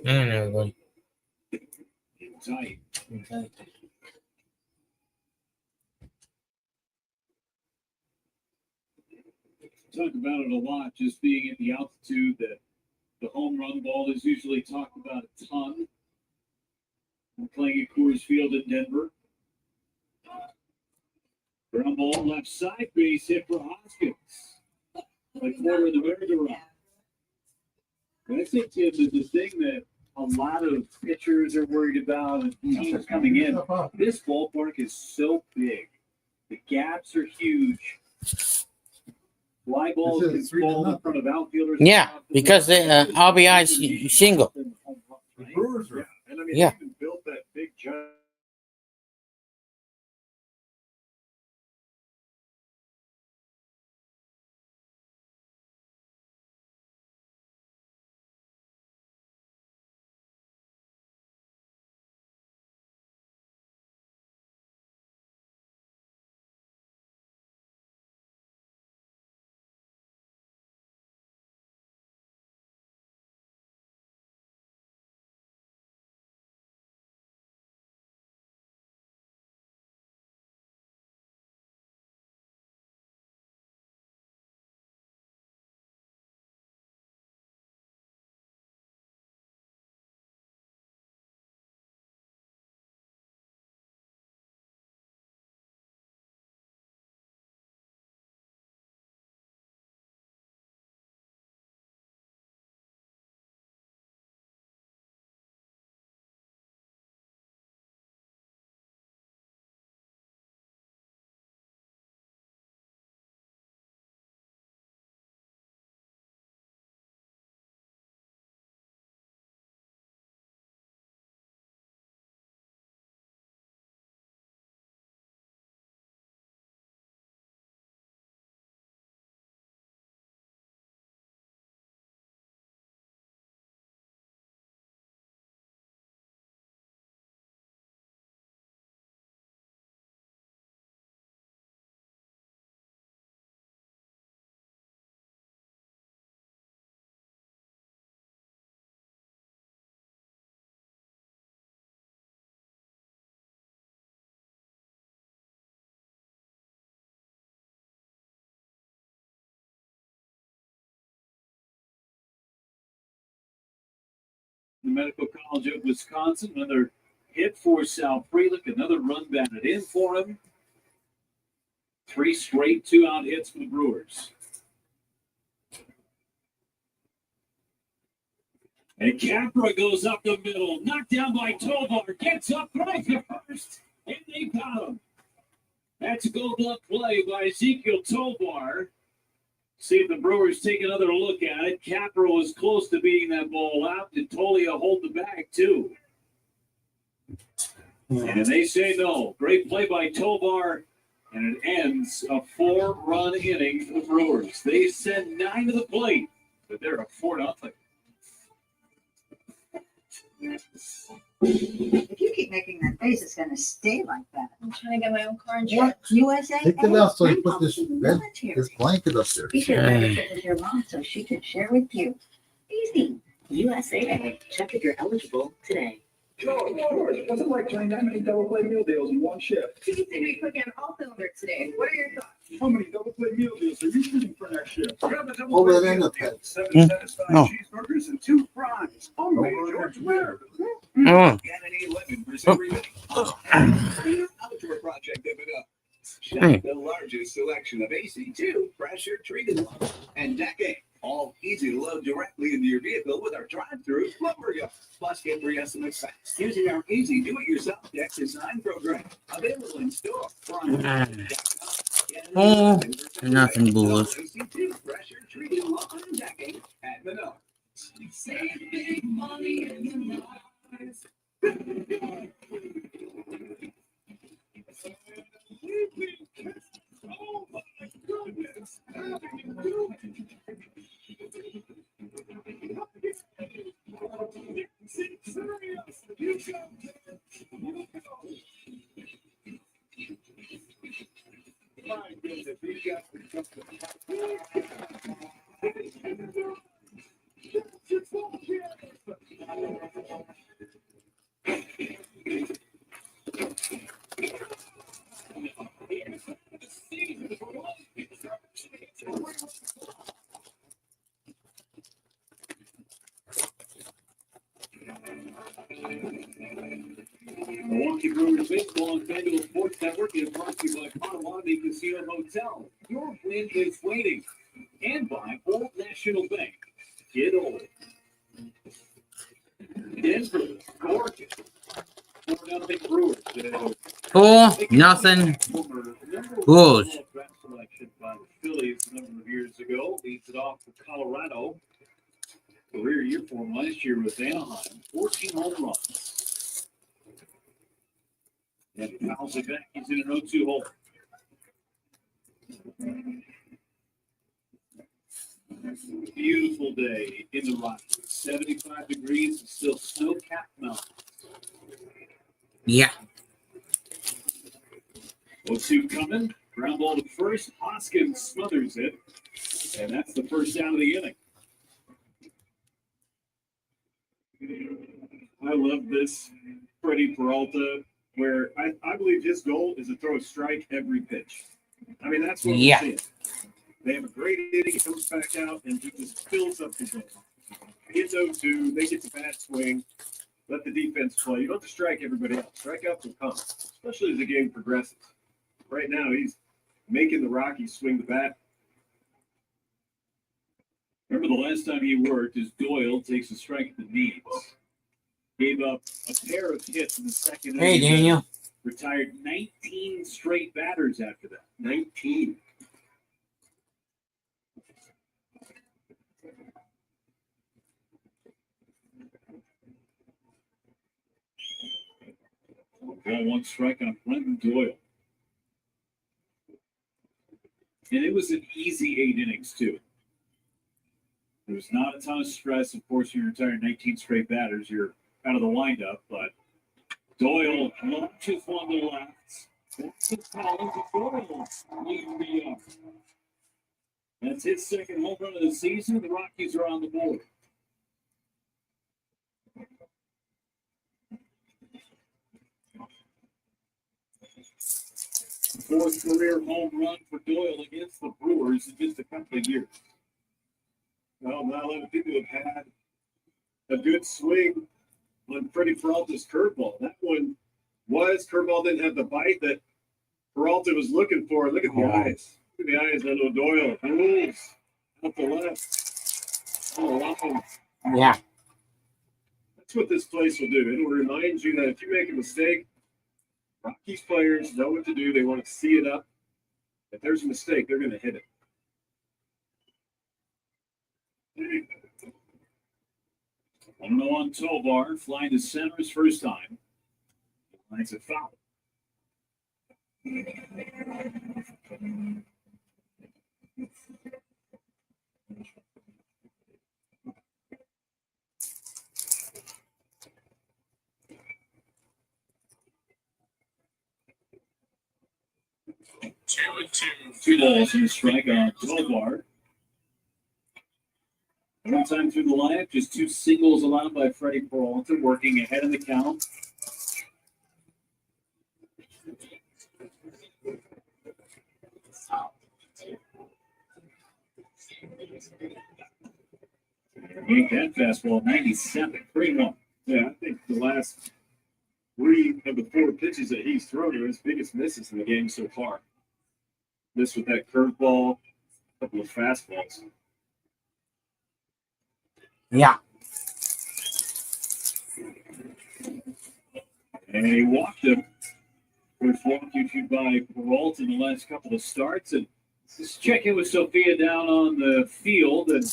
And everybody. Tight. Okay. Talk about it a lot, just being at the altitude that the home run ball is usually talked about a ton. We're playing at Coors Field in Denver. Ground ball left side, base hit for Hoskins. Like corner of the merry-go-round. And I think, Tim, the thing that a lot of pitchers are worried about and teams coming in, this ballpark is so big. The gaps are huge. Fly balls can fall in front of outfielders. Yeah, because the RBI single. The Brewers are, and I mean, Yeah. they even built that big giant the Medical College of Wisconsin. Another hit for Sal Frelick. Another run batted in for him. 3 straight 2-out hits for the Brewers. And Capra goes up the middle, knocked down by Tovar, gets up, throws to first, and they got him. That's a gold glove play by Ezekiel Tovar. See if the Brewers take another look at it. Capra was close to beating that ball out. Did Tolia hold the bag, too? And they say no. Great play by Tovar, and it ends a 4-run inning for the Brewers. They send 9 to the plate, but they're up 4-0. If you keep making that face, it's going to stay like that. I'm trying to get my own car insurance. What? USA? Take it out so you put Grandpa's this in the bed, military. this blanket up there. You should have never sit with your mom so she could share with you. Easy. USAA. Check if you're eligible today. George, what's it like trying that many double play meal deals in one shift? You seem to be cooking on all cylinders today. What are your thoughts? How many double play meal deals are you shooting for next shift? Grab a double Over play there in meal the deal. pet. 7 satisfying No. cheeseburgers and 2 fries. Homemade George Ware. Oh. Get an 11 for every minute. Outdoor project of it up. Shop the largest selection of AC2 pressure treated lumber and decking. All easy to load directly into your vehicle with our drive-through lumber yard. Plus, get free estimates fast using our easy do-it-yourself deck design program. Available in store. Oh, nothing bullish. AC2 pressure treated lumber and decking at Menards. Save big money in your lives. Oh my goodness. Milwaukee Brewers baseball on FanDuel Sports Network is brought to you by Potawatomi Casino Hotel. Your win is waiting. And by Old National Bank. Get old. Denver, Oregon. 4-0 Brewers. 4-0 Brewers. Draft selection by the Phillies a number of years ago. Leads it off for Colorado. Career year for him last year with Anaheim. 14 home runs. And he fouls it back. He's in an 0-2 hole. Beautiful day in the Rockies. 75 degrees and still snow-capped mountains. Yeah. 0-2 coming. Ground ball to first. Hoskins smothers it. And that's the first out of the inning. I love this Freddie Peralta, where I believe his goal is to throw a strike every pitch. I mean, that's what we're seeing. They have a great inning, he comes back out, and he just fills up the game. Hits 0-2, they get the bat swing, let the defense play. You don't have to strike everybody else. Strikeouts will come, especially as the game progresses. Right now, he's making the Rockies swing the bat. Remember the last time he worked is Doyle takes a strike at the knees. Gave up a pair of hits in the second Hey, inning. Daniel. Retired 19 straight batters after that. 19. Ball 1 strike on Brenton Doyle. And it was an easy 8 innings, too. There was not a ton of stress. Of course, you retired 19 straight batters. You're out of the windup, but Doyle launches one to left. That's the Collins. Doyle leads me up. That's his second home run of the season. The Rockies are on the board. Fourth career home run for Doyle against the Brewers in just a couple of years. Well, not a lot of people have had a good swing on Freddie Peralta's curveball. That one was curveball, didn't have the bite that Peralta was looking for. Look at the eyes. Look at the eyes on O'Doyle. Moves out the left. Oh, wow. Yeah. That's what this place will do. It'll remind you that if you make a mistake, Rockies players know what to do. They want to see it up. If there's a mistake, they're going to hit it. On Tovar, flying to center his first time. Lines it foul. Two balls and a strike on Tovar. One time through the lineup, just 2 singles allowed by Freddie Peralta, working ahead of the count. Yank that fastball, 97, 3-1. Yeah, I think the last 3 of the 4 pitches that he's thrown are his biggest misses in the game so far. This with that curveball, a couple of fastballs. Yeah. And he walked him. First walk issued by Peralta in the last couple of starts. And let's check in with Sophia down on the field. And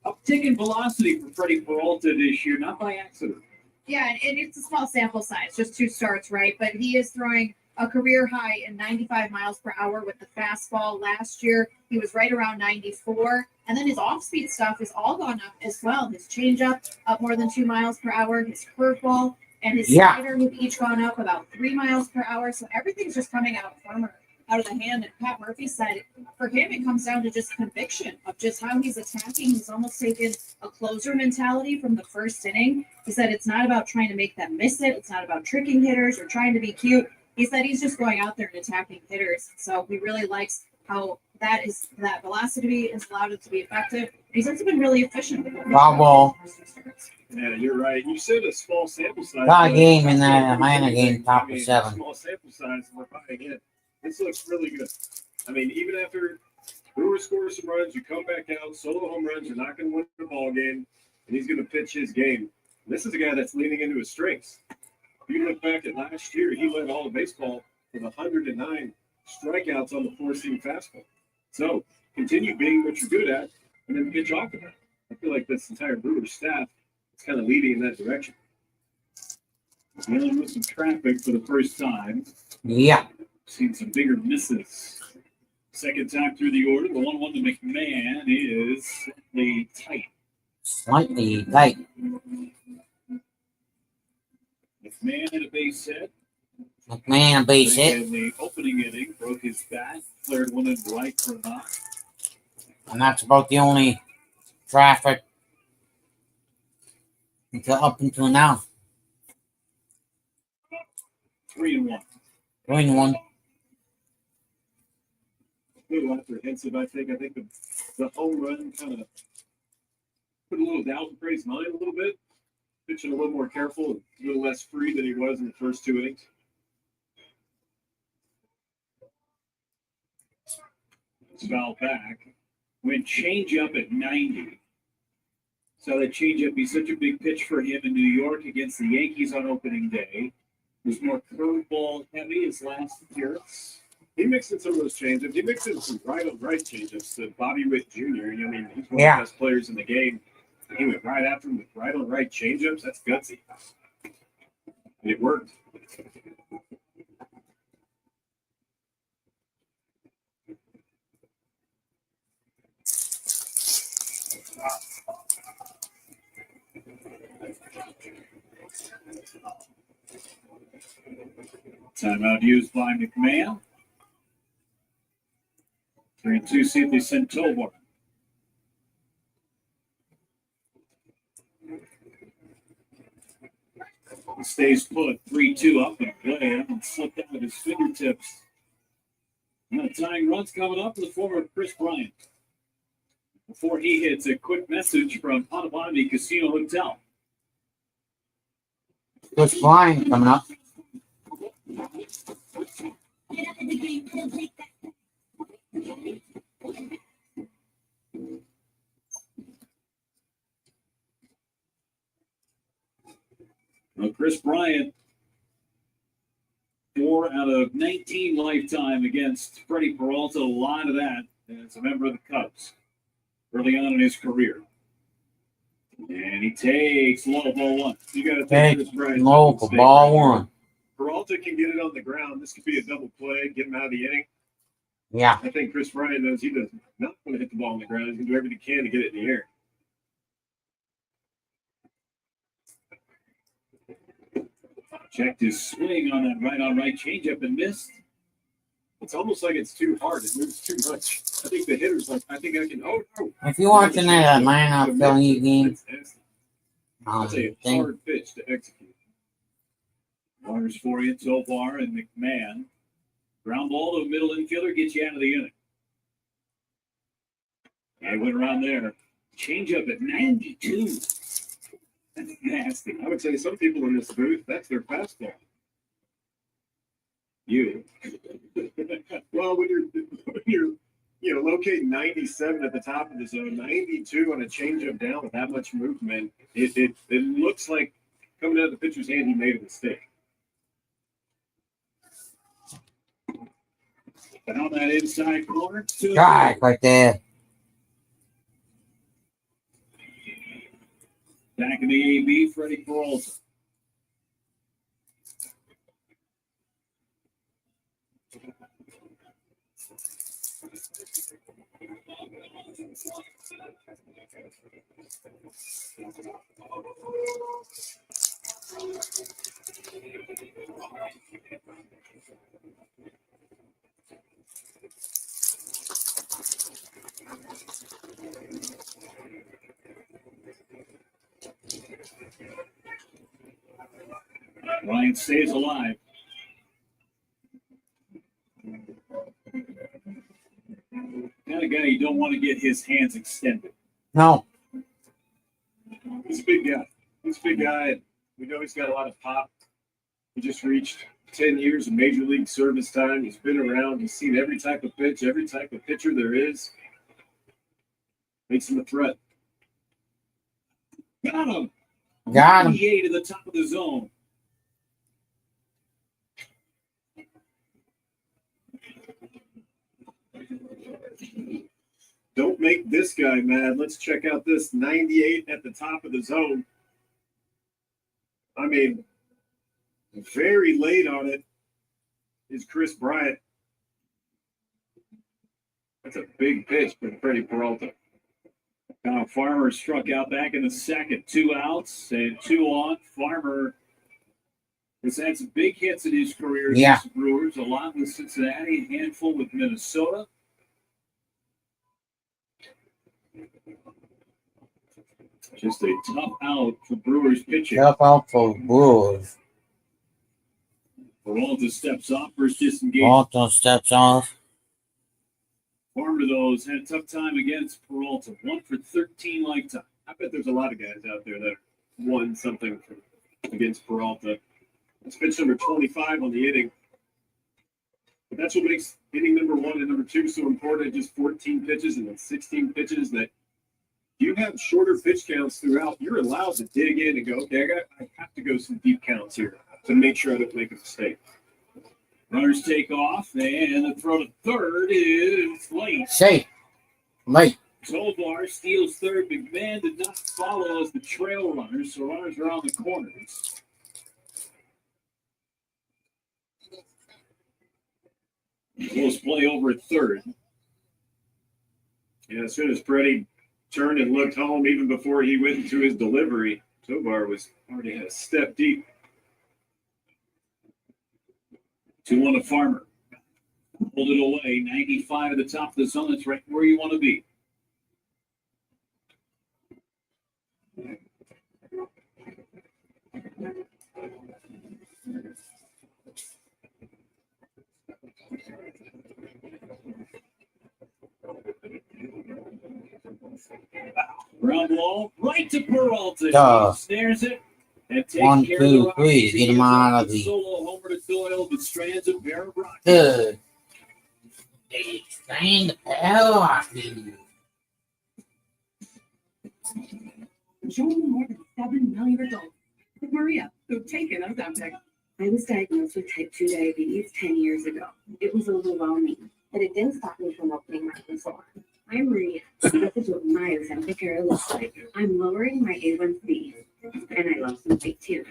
uptick in velocity for Freddie Peralta this year, not by accident. Yeah, and it's a small sample size, just 2 starts, right? But he is throwing a career high in 95 miles per hour with the fastball. Last year, he was right around 94. And then his off-speed stuff has all gone up as well. His changeup up more than 2 miles per hour. His curveball and his slider have each gone up about 3 miles per hour. So everything's just coming out firmer out of the hand. And Pat Murphy said for him, it comes down to just conviction of just how he's attacking. He's almost taken a closer mentality from the first inning. He said it's not about trying to make them miss it. It's not about tricking hitters or trying to be cute. He said he's just going out there and attacking hitters. So he really likes how that velocity has allowed it to be effective. He's also been really efficient with it. Bravo. Yeah, you're right. You said a small sample size. Got a game in that Atlanta game, top of 7. Small sample size, we're buying in. This looks really good. I mean, even after Brewers score some runs, you come back out, solo home runs, you're not going to win the ball game, and he's going to pitch his game. This is a guy that's leaning into his strengths. If you look back at last year, he led all of baseball with 109 strikeouts on the 4-seam fastball. So continue being what you're good at, and then pitch off of that. I feel like this entire Brewers staff is kind of leading in that direction. Dealing with some traffic for the first time. Yeah. Seen some bigger misses. Second time through the order, the 1-1 to McMahon is slightly tight. Slightly tight. McMahon at a base hit. McMahon a base hit. In the opening inning, broke his bat, flared one in right for a knock. And that's about the only traffic up until now. 3-1. 3-1. A little apprehensive, I think. I think the home run kind of put a little doubt in Freddie's mind a little bit. Pitching a little more careful, a little less free than he was in the first 2 innings. Foul back. Went change up at 90. So that change up be such a big pitch for him in New York against the Yankees on opening day. It was more curveball heavy his last appearance. He mixed in some of those changeups. He mixed in some right-on-right changeups to Bobby Witt Jr. I mean, he's one of the best players in the game. He went right after him with right-on-right changeups. That's gutsy. And it worked. Timeout used by McMahon. 3-2, see if they send Tovar. He stays put, 3-2 up and play and slipped out of his fingertips. Now tying runs coming up in the form of Chris Bryant. Before he hits, a quick message from Potawatomi Casino Hotel. Chris Bryant coming up. Well, Chris Bryant, 4 out of 19 lifetime against Freddie Peralta. A lot of that as a member of the Cubs early on in his career. And he takes low ball one. You got to take Chris Bryant. Low for ball one. Peralta can get it on the ground. This could be a double play, get him out of the inning. Yeah. I think Chris Bryant knows he does not want to hit the ball on the ground. He's going to do everything he can to get it in the air. Checked his swing on that right changeup and missed. It's almost like it's too hard. It moves too much. I think the hitter's like, I think I can. Oh, no. If you're watching that lineup Philly game, It's a hard pitch to execute. Runners for you so far, and McMahon. Ground ball to a middle infielder, gets you out of the inning. I went around there. Change up at 92. That's nasty. I would say some people in this booth, that's their fastball. You. Well, when you're locating 97 at the top of the zone, 92 on a changeup down with that much movement, it looks like coming out of the pitcher's hand, he made a mistake. Down that inside corner. Strike right there. Back in the AB, Freddie Peralta. Ryan stays alive. Kind of guy you don't want to get his hands extended. No. He's a big guy. He's a big guy. We know he's got a lot of pop. He just reached 10 years of major league service time. He's been around. He's seen every type of pitch, every type of pitcher there is. Makes him a threat. Got him. Got him. 28 to the top of the zone. Don't make this guy mad. Let's check out this 98 at the top of the zone. I mean, very late on it is Chris Bryant. That's a big pitch for Freddie Peralta. Now Farmer struck out back in the second. 2 outs and 2 on. Farmer has had some big hits in his career against the Brewers. A lot with Cincinnati, a handful with Minnesota. Just a tough out for Brewers pitching. Tough out for Brewers. Peralta steps off, first disengage. Peralta steps off. Farmer, though, has had a tough time against Peralta. 1 for 13 lifetime. I bet there's a lot of guys out there that won something against Peralta. It's pitch number 25 on the inning. But that's what makes inning number 1 and number 2 so important. Just 14 pitches and then 16 pitches that you have shorter pitch counts throughout. You're allowed to dig in and go, okay, I have to go some deep counts here to make sure I don't make a mistake. Runners take off, and the throw to third is late. Safe. Late. Tovar steals third. McMahon did not follow as the trail runners, so runners are on the corners. Close play over at third. Yeah, as soon as Freddie turned and looked home, even before he went into his delivery, Tovar was already had a step deep. 2-1 to Farmer. Hold it away. 95 at the top of the zone. That's right where you want to be. Ground ball right to Peralta. He snares it. And take 1, care of the 2, Rockies. 3. Get him out of The here. solo homer to Doyle, but strands a pair of Rockies. Good. They strained the hell out of you. Join more than 7 million adults with Maria, who've taken Ozempic. I was diagnosed with type 2 diabetes 10 years ago. It was overwhelming, but it didn't stop me from opening my own salon. I'm Maria. This is what my Ozempic era looks like. I'm lowering my A1C, and I lost some weight too.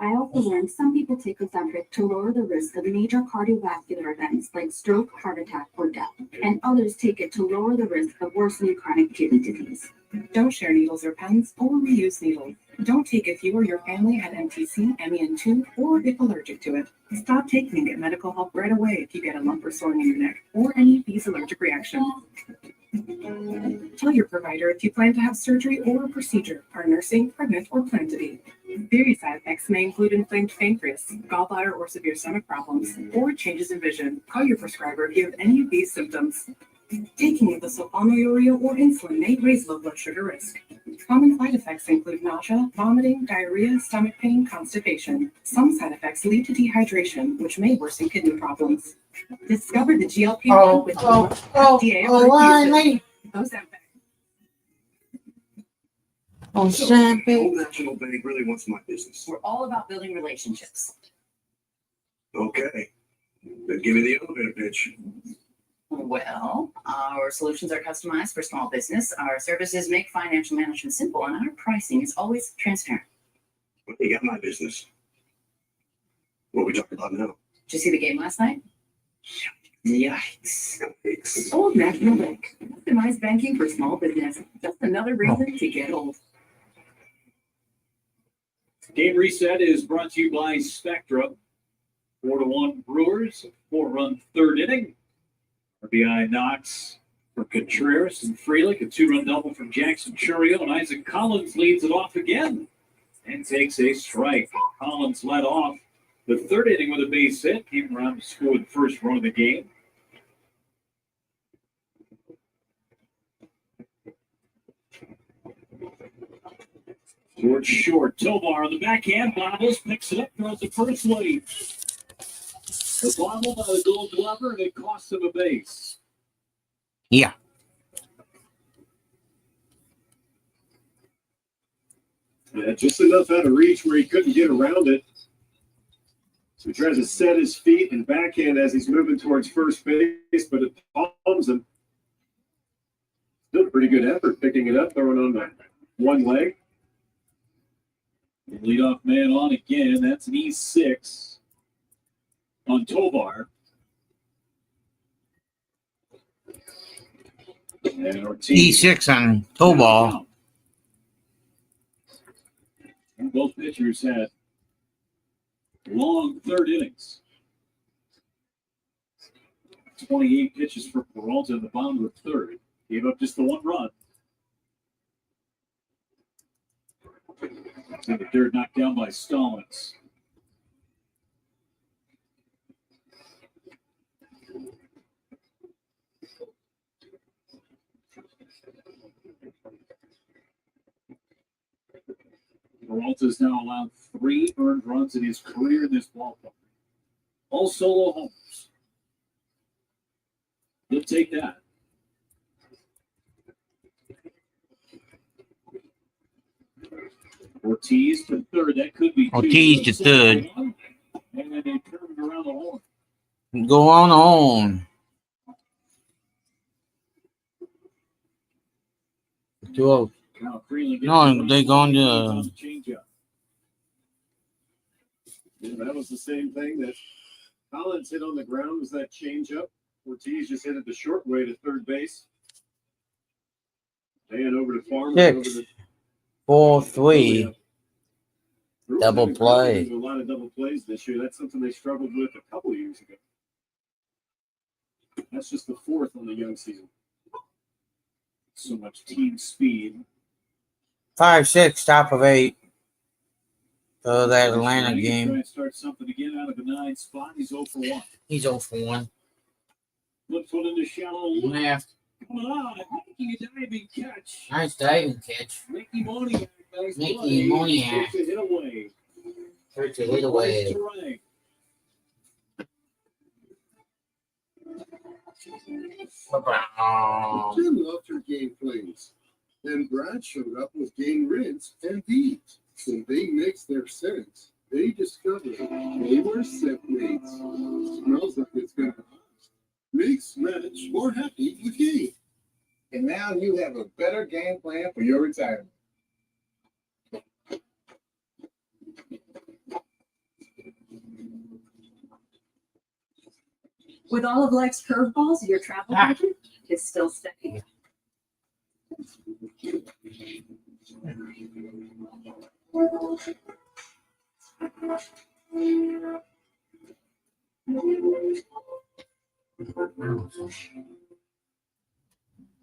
I also learned some people take Ozempic to lower the risk of major cardiovascular events like stroke, heart attack, or death, and others take it to lower the risk of worsening chronic kidney disease. Don't share needles or pens, only use needles. Don't take if you or your family had MTC, MEN2, or if allergic to it. Stop taking and get medical help right away if you get a lump or swelling in your neck, or any of these allergic reactions. Tell your provider if you plan to have surgery or a procedure, are nursing, pregnant, or plan to be. Serious side effects may include inflamed pancreas, gallbladder or severe stomach problems, or changes in vision. Call your prescriber if you have any of these symptoms. Taking of the sulfonylurea or insulin may raise low blood sugar risk. Common side effects include nausea, vomiting, diarrhea, stomach pain, constipation. Some side effects lead to dehydration, which may worsen kidney problems. Discover the GLP-1 with Riley. Ozempic. Ozempic. Old National Bank really wants my business. We're all about building relationships. Okay. Then give me the elevator pitch. Well, our solutions are customized for small business. Our services make financial management simple, and our pricing is always transparent. Well, you got my business. What are we talking about now? Did you see the game last night? Yikes. Yikes. Old National Bank. Customized banking for small business. Just another reason to get old. Game reset is brought to you by Spectra. 4-1 Brewers, 4-run third inning. RBI knocks for Contreras and Frelick, a 2-run double from Jackson Churio, and Isaac Collins leads it off again and takes a strike. Collins led off the third inning with a base hit, came around to score the first run of the game. Towards short, Tovar on the backhand, bobbles, picks it up, throws it first lane. The bobble by the Gold Glover, and it costs him a base. Yeah. Yeah, just enough out of reach where he couldn't get around it. So he tries to set his feet and backhand as he's moving towards first base, but it palms him. Still a pretty good effort picking it up, throwing on the one leg. The leadoff man on again. That's an E6 on Tovar. And Ortiz. E6 on Tobal. Both pitchers had long third innings. 28 pitches for Peralta in the bottom of the third. Gave up just the one run. So the third knocked down by Stallings. Peralta has now allowed 3 earned runs in his career in this ballpark. All solo homers. He'll take that. Ortiz to third. That could be Ortiz to third. And then they turn it around the horn. Go on. 2-0. No, they're going to. Yeah, that was the same thing that Collins hit on the ground, was that changeup. Ortiz just hit it the short way to third base. And over to Farmer. 6, 4, 3. Double play. A lot of double plays this year. That's something they struggled with a couple of years ago. That's just the 4th on the young season. So much team speed. 5-6, top of 8. For that Atlanta Try game. and start something again out of a 9 spot. He's 0 for 1. He's 0 for 1. Flips one into shallow left. Left. Coming on, making a diving catch. Nice diving catch. Ricky Moniak Mickey Moniak. Takes a hit away. Takes a hit away. To right. Jim loved her game plays. Then Brad showed up with game rinse and beads. When they mixed their scents, they discovered they were scent mates. Smells like it's gonna last. Mix, match, or happy with game. And now you have a better game plan for your retirement. With all of life's curveballs, your travel budget is still steady.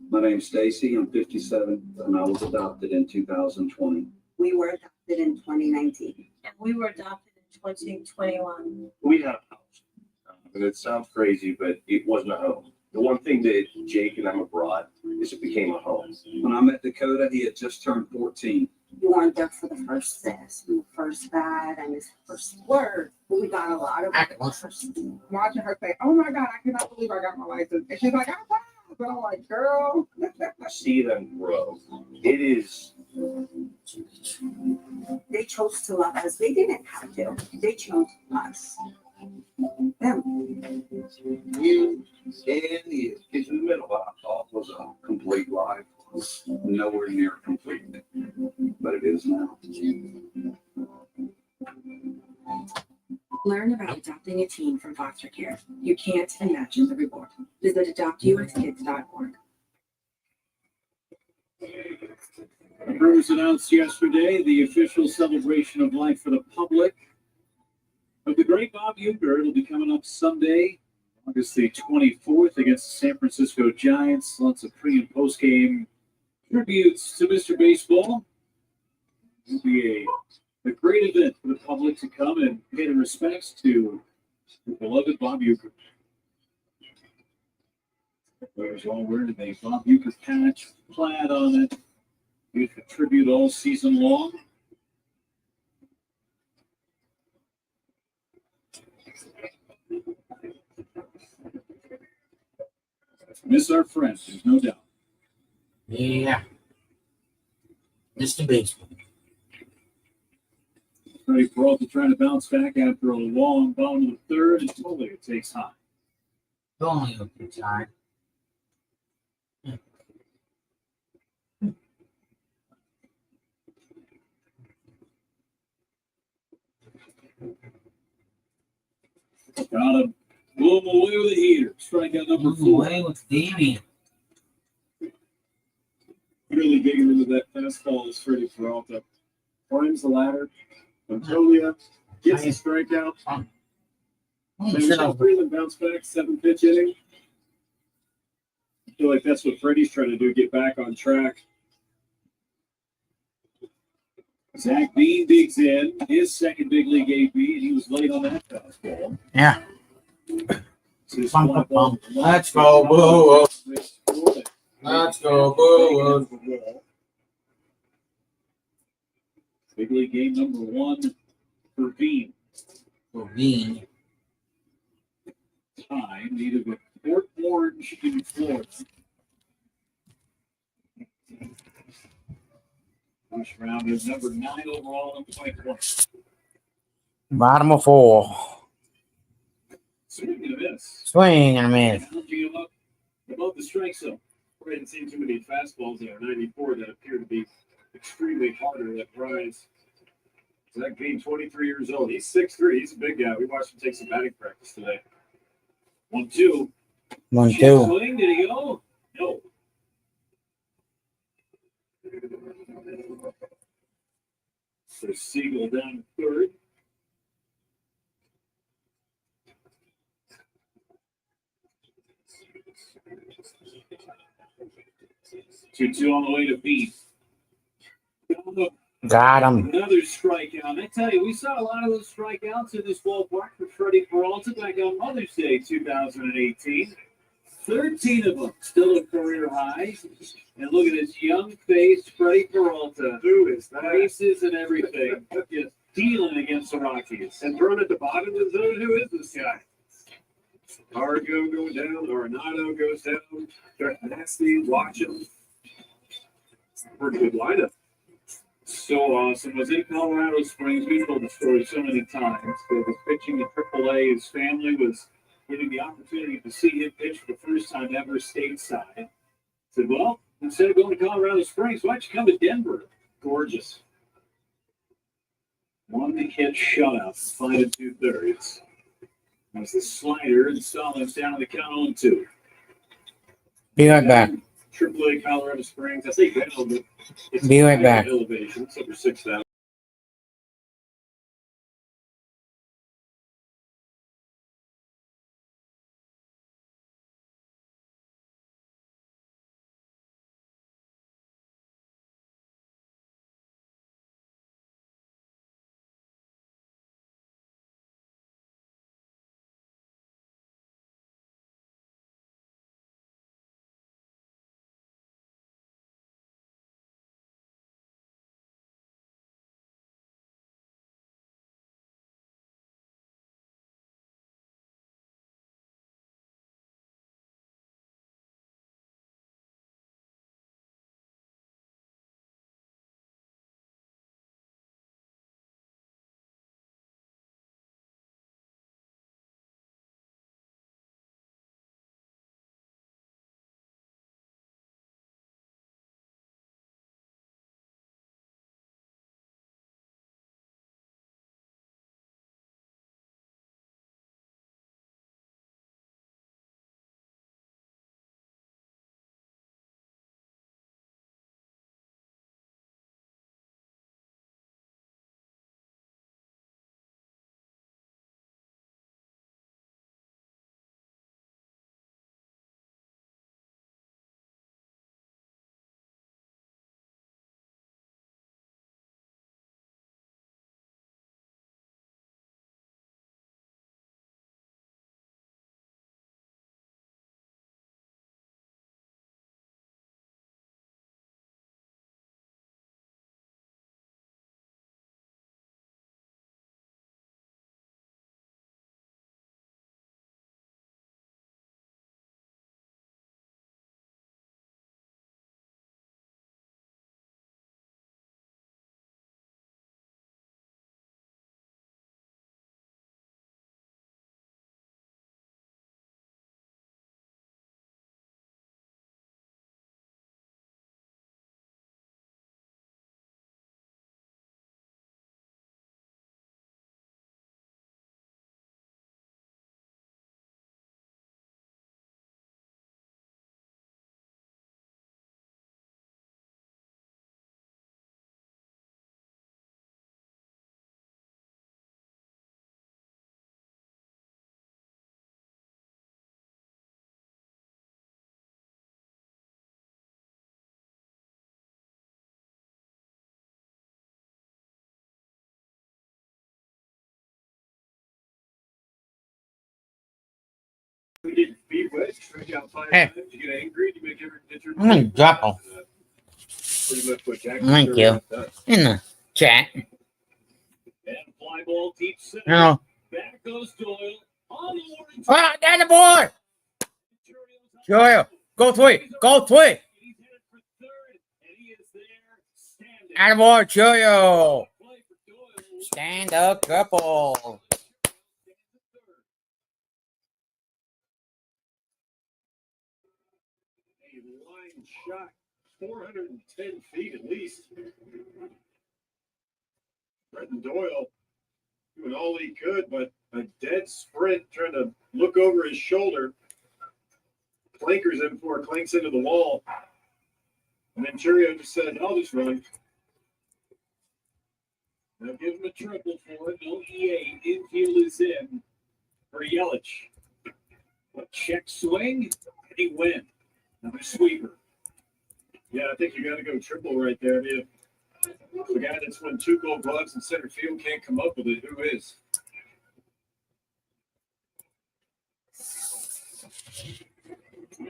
My name's Stacy. I'm 57, and I was adopted in 2020. We were adopted in 2019. And we were adopted in 2021. We had a house. And it sounds crazy, but it wasn't a home. The one thing that Jake and Emma brought is it became a home. When I met Dakota, he had just turned 14. You weren't there for the first sis, and the first bad, and his first word. But we got a lot of watching her say, "Oh my God, I cannot believe I got my license," and she's like, "I'm proud." But I'm like, "Girl." See them grow. It is. They chose to love us. They didn't have to. They chose us. Them. You and you. It's in the middle. What I thought was a complete life was Nowhere near complete, but it is now. Learn about adopting a teen from foster care. You can't imagine the reward. Visit adoptuskids.org. The Brewers announced yesterday the official celebration of life for the public of the great Bob Uecker. It'll be coming up Sunday, August the 24th, against the San Francisco Giants. Lots of pre- and post-game tributes to Mr. Baseball. It'll be a great event for the public to come and pay their respects to the beloved Bob Uecker. Players all wearing a Bob Uecker patch, plaid on it. You can tribute all season long. Miss our friend, there's no doubt. Yeah. Mr. Baseball. Freddie Peralta trying to bounce back after a long bottom of the third, and totally it takes high. Only a good time. Got him. Blew him away with a heater. Strikeout number 4. Away with Davey. Really digging into that fastball is Freddie Peralta. Climbs the ladder. Antonia gets a strikeout. Freeland bounce back, 7-pitch inning. I feel like that's what Freddie's trying to do, get back on track. Zach Bean digs in his second big league AB, and he was late on that fastball. Yeah. Let's go, Boo. Let's go, Boo. Big league game number 1 for Bean. Time needed with Fort Orange in Florida. First round is number 9 overall in 2020. Bottom of 4. Swing and a miss. Swing and a miss. Challenging him up above the strike zone. We hadn't seen too many fastballs in our 94 that appear to be extremely harder that rise. Zach Bean, 23 years old. He's 6'3". He's a big guy. We watched him take some batting practice today. 1-2. 1-2. Swing, did he go? No. So Siegel down third. Two on the way to Bean. Got him. Another strikeout. I tell you, we saw a lot of those strikeouts in this ballpark for Freddie Peralta back on Mother's Day 2018. 13 of them still a career high. And look at his young face, Freddie Peralta. Who is that? Faces and everything. Just dealing against the Rockies. And thrown at the bottom of the zone. Who is this guy? Argo going down. Arenado goes down. They're nasty. Watch him. Pretty good lineup. So awesome. Was in Colorado Springs. We told the story so many times. He was pitching at AAA. His family was getting the opportunity to see him pitch for the first time ever stateside. Said, well, instead of going to Colorado Springs, why don't you come to Denver? Gorgeous. One hit shutout, 5 2/3. That's the slider, and Stallings down on the count on 2. Be right back. AAA Colorado Springs. I think that it's Be right back. Elevation. It's over 6,000. We did beat Wedge, strike out 5 Hey. times. You get angry, you make every pitcher. I'm gonna drop him. Pretty much what Jack Thank you. does. In the chat. And fly ball deep center. No. Back goes Doyle. On the orange. Oh, that's the boy. Joel, go three. Go three. Attaboy, Joel. Stand up couple. A line shot, 410 feet at least. Brenton Doyle doing all he could, but a dead sprint trying to look over his shoulder. Clankers in before it clanks into the wall. And then Churio just said, I'll just run. They'll give him a triple for it. No EA. Infield is in for Yelich. A check swing, and he went. Another sweeper. Yeah, I think you got to go triple right there. I mean, if the guy that's won 2 gold gloves in center field can't come up with it, who is?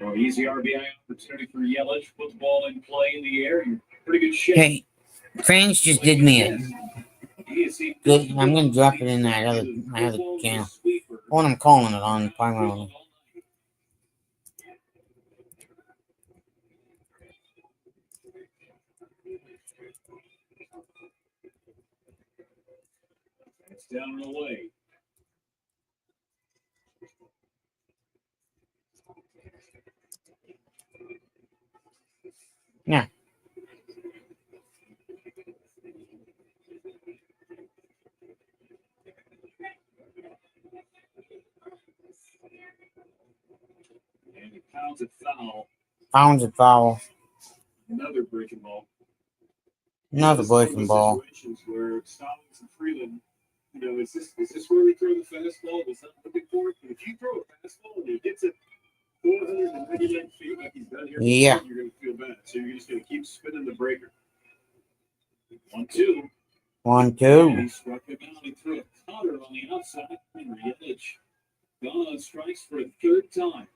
Well, easy RBI opportunity for Yelich. Put the ball in play in the air. You're pretty good shape. Hey, fans just did me a good. I'm gonna drop it in that other channel. What I'm calling it on primarily. It's down and away. Yeah. And he pounds it foul. Pounds it foul. Another breaking ball. Another breaking ball. Situations where Stallings and Freeland, is this where we throw the fastball? Was that looking for it? If you throw a fastball and he gets it 499 feet like he's done here, Yeah. You're going to feel bad. So you're just going to keep spinning the breaker. 1-2. 1-2. And he struck it down. He threw a cutter on the outside. And Yelich gone on strikes for a third time.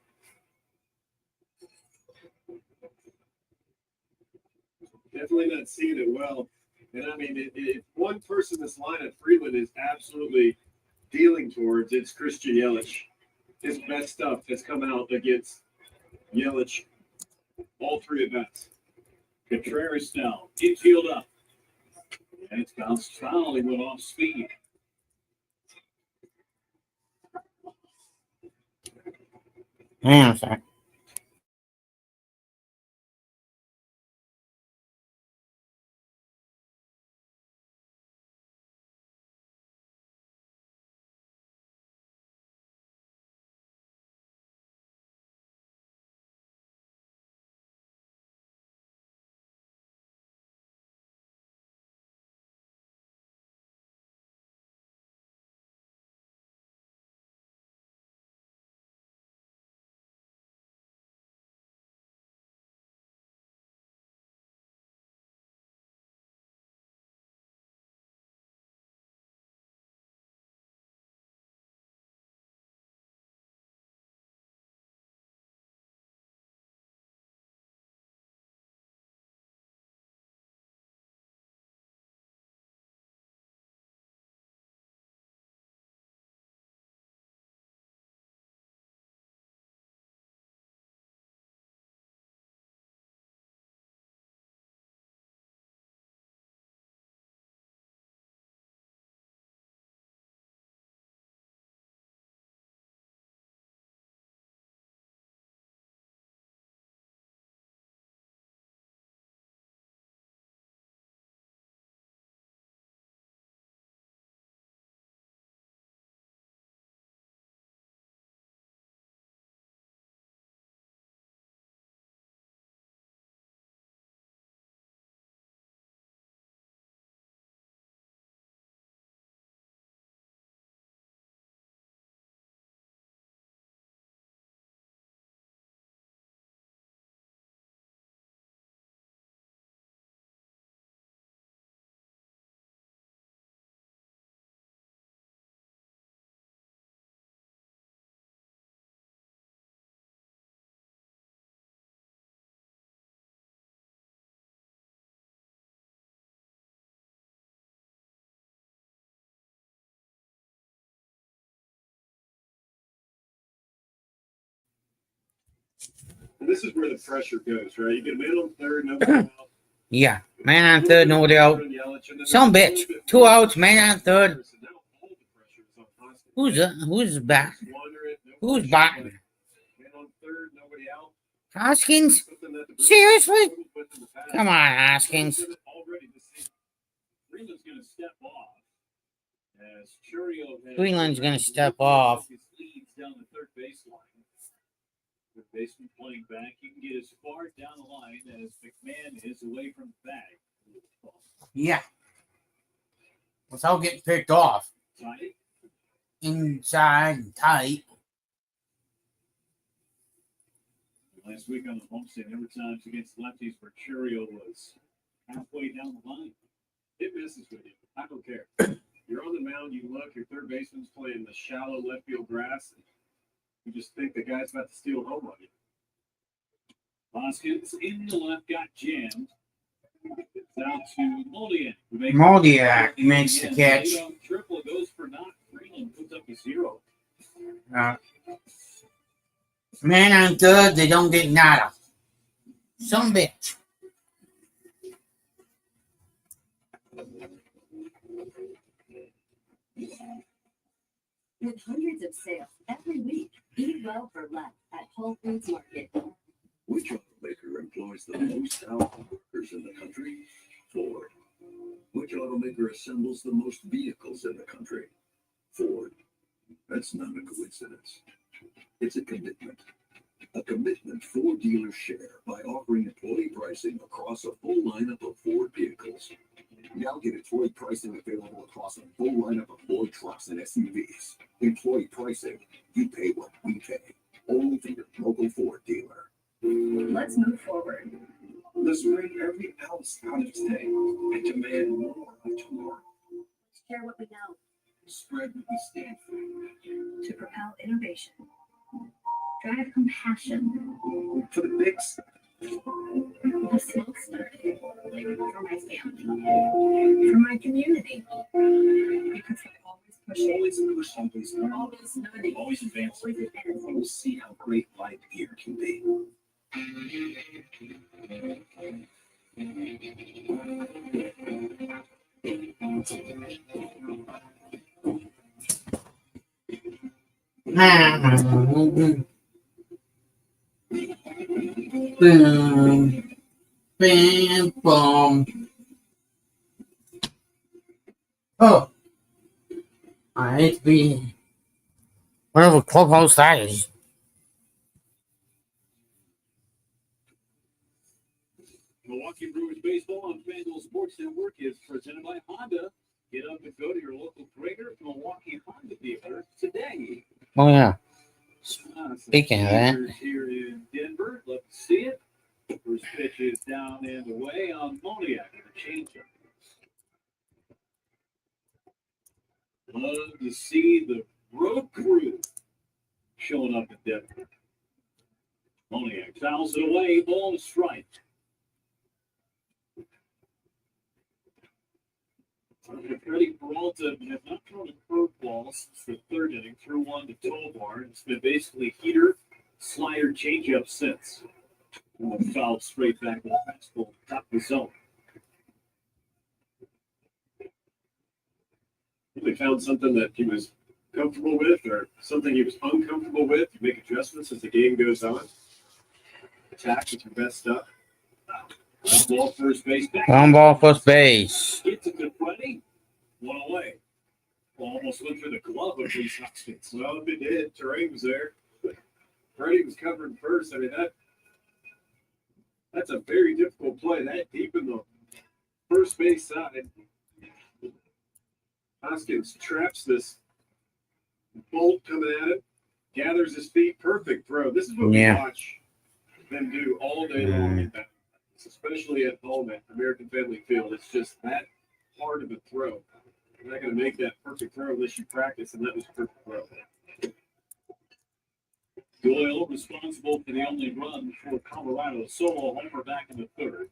Definitely not seeing it well. And I mean, if one person this lineup, Freeland, is absolutely dealing towards, it's Christian Yelich. His best stuff has come out against Yelich all three at bats. Contreras now, infield up. And it's bounced foul. He went off speed. Hang on a sec. This is where the pressure goes, right? You get a man on third, nobody out. Yeah. Man on third, nobody out. Some bitch. 2 outs, man on third. Who's back? Who's batting? Man on third, nobody out. Hoskins? Seriously? Come on, Hoskins. Freeland's going to step off. As Churio has Greenland's going to step off. his leads down the third baseline. The baseman playing back. You can get as far down the line as McMahon is away from the bag. Yeah. Without getting picked off. Tight. Inside and tight. Last week on the homestand, every time against lefties where Churio was halfway down the line. It messes with you. I don't care. You're on the mound, you look, your third baseman's playing the shallow left field grass, and you just think the guy's about to steal home on you. Hoskins in the left got jammed. It's down to Moliak. Modiak makes the catch. Triple goes for not. Freeland puts up a 0. Man, I'm good. They don't get nada. Some bitch. With hundreds of sales every week, eat well for less at Whole Foods Market. Which automaker employs the most hourly workers in the country? Ford. Which automaker assembles the most vehicles in the country? Ford. That's not a coincidence. It's a commitment. A commitment Ford dealers share by offering employee pricing across a full lineup of Ford vehicles. Now get employee pricing available across a full lineup of Ford trucks and SUVs. Employee pricing, you pay what we pay. Only from your local Ford dealer. Let's move forward. Let's bring every ounce out of today and demand more of tomorrow. Share what we know Spread what we stand for. to propel innovation. Drive compassion. For the big stuff. The small stuff. For my family. For my community. Because I always push. Always learning. Always advancing. We'll see how great life here can be. Boom. Bam, boom. Oh. I hate to be whatever clubhouse that is. Milwaukee Brewers baseball on FanDuel Sports Network is presented by Honda. Get up and go to your local Prager Milwaukee Honda dealer today. Oh, yeah. Speaking of that. Here in Denver, love to see it. First pitch is down and away on Moniak, the changeup. Love to see the road crew showing up in Denver. Moniak fouls it away, ball and strike. Freddie Peralta has not thrown a curveball since the third inning, threw one to Tovar. It's been basically heater, slider, changeup since. Fouled straight back to the fastball, top of the zone. They found something that he was comfortable with or something he was uncomfortable with. You make adjustments as the game goes on. Attack with your best stuff. Ground ball first base back. Ground ball first base. Gets it to Freddie. One away. Ball almost went through the glove of Reese Hoskins. Well, if it did, terrain was there. But Freddie was covering first. I mean, that's a very difficult play. That deep in the first base side. Hoskins traps this bolt coming at him, gathers his feet, perfect throw. This is what we watch them do all day long, especially at home at American Family Field. It's just that hard of a throw. You're not going to make that perfect throw unless you practice, and that was a perfect throw. Doyle responsible for the only run for Colorado. Solo homer back in the third.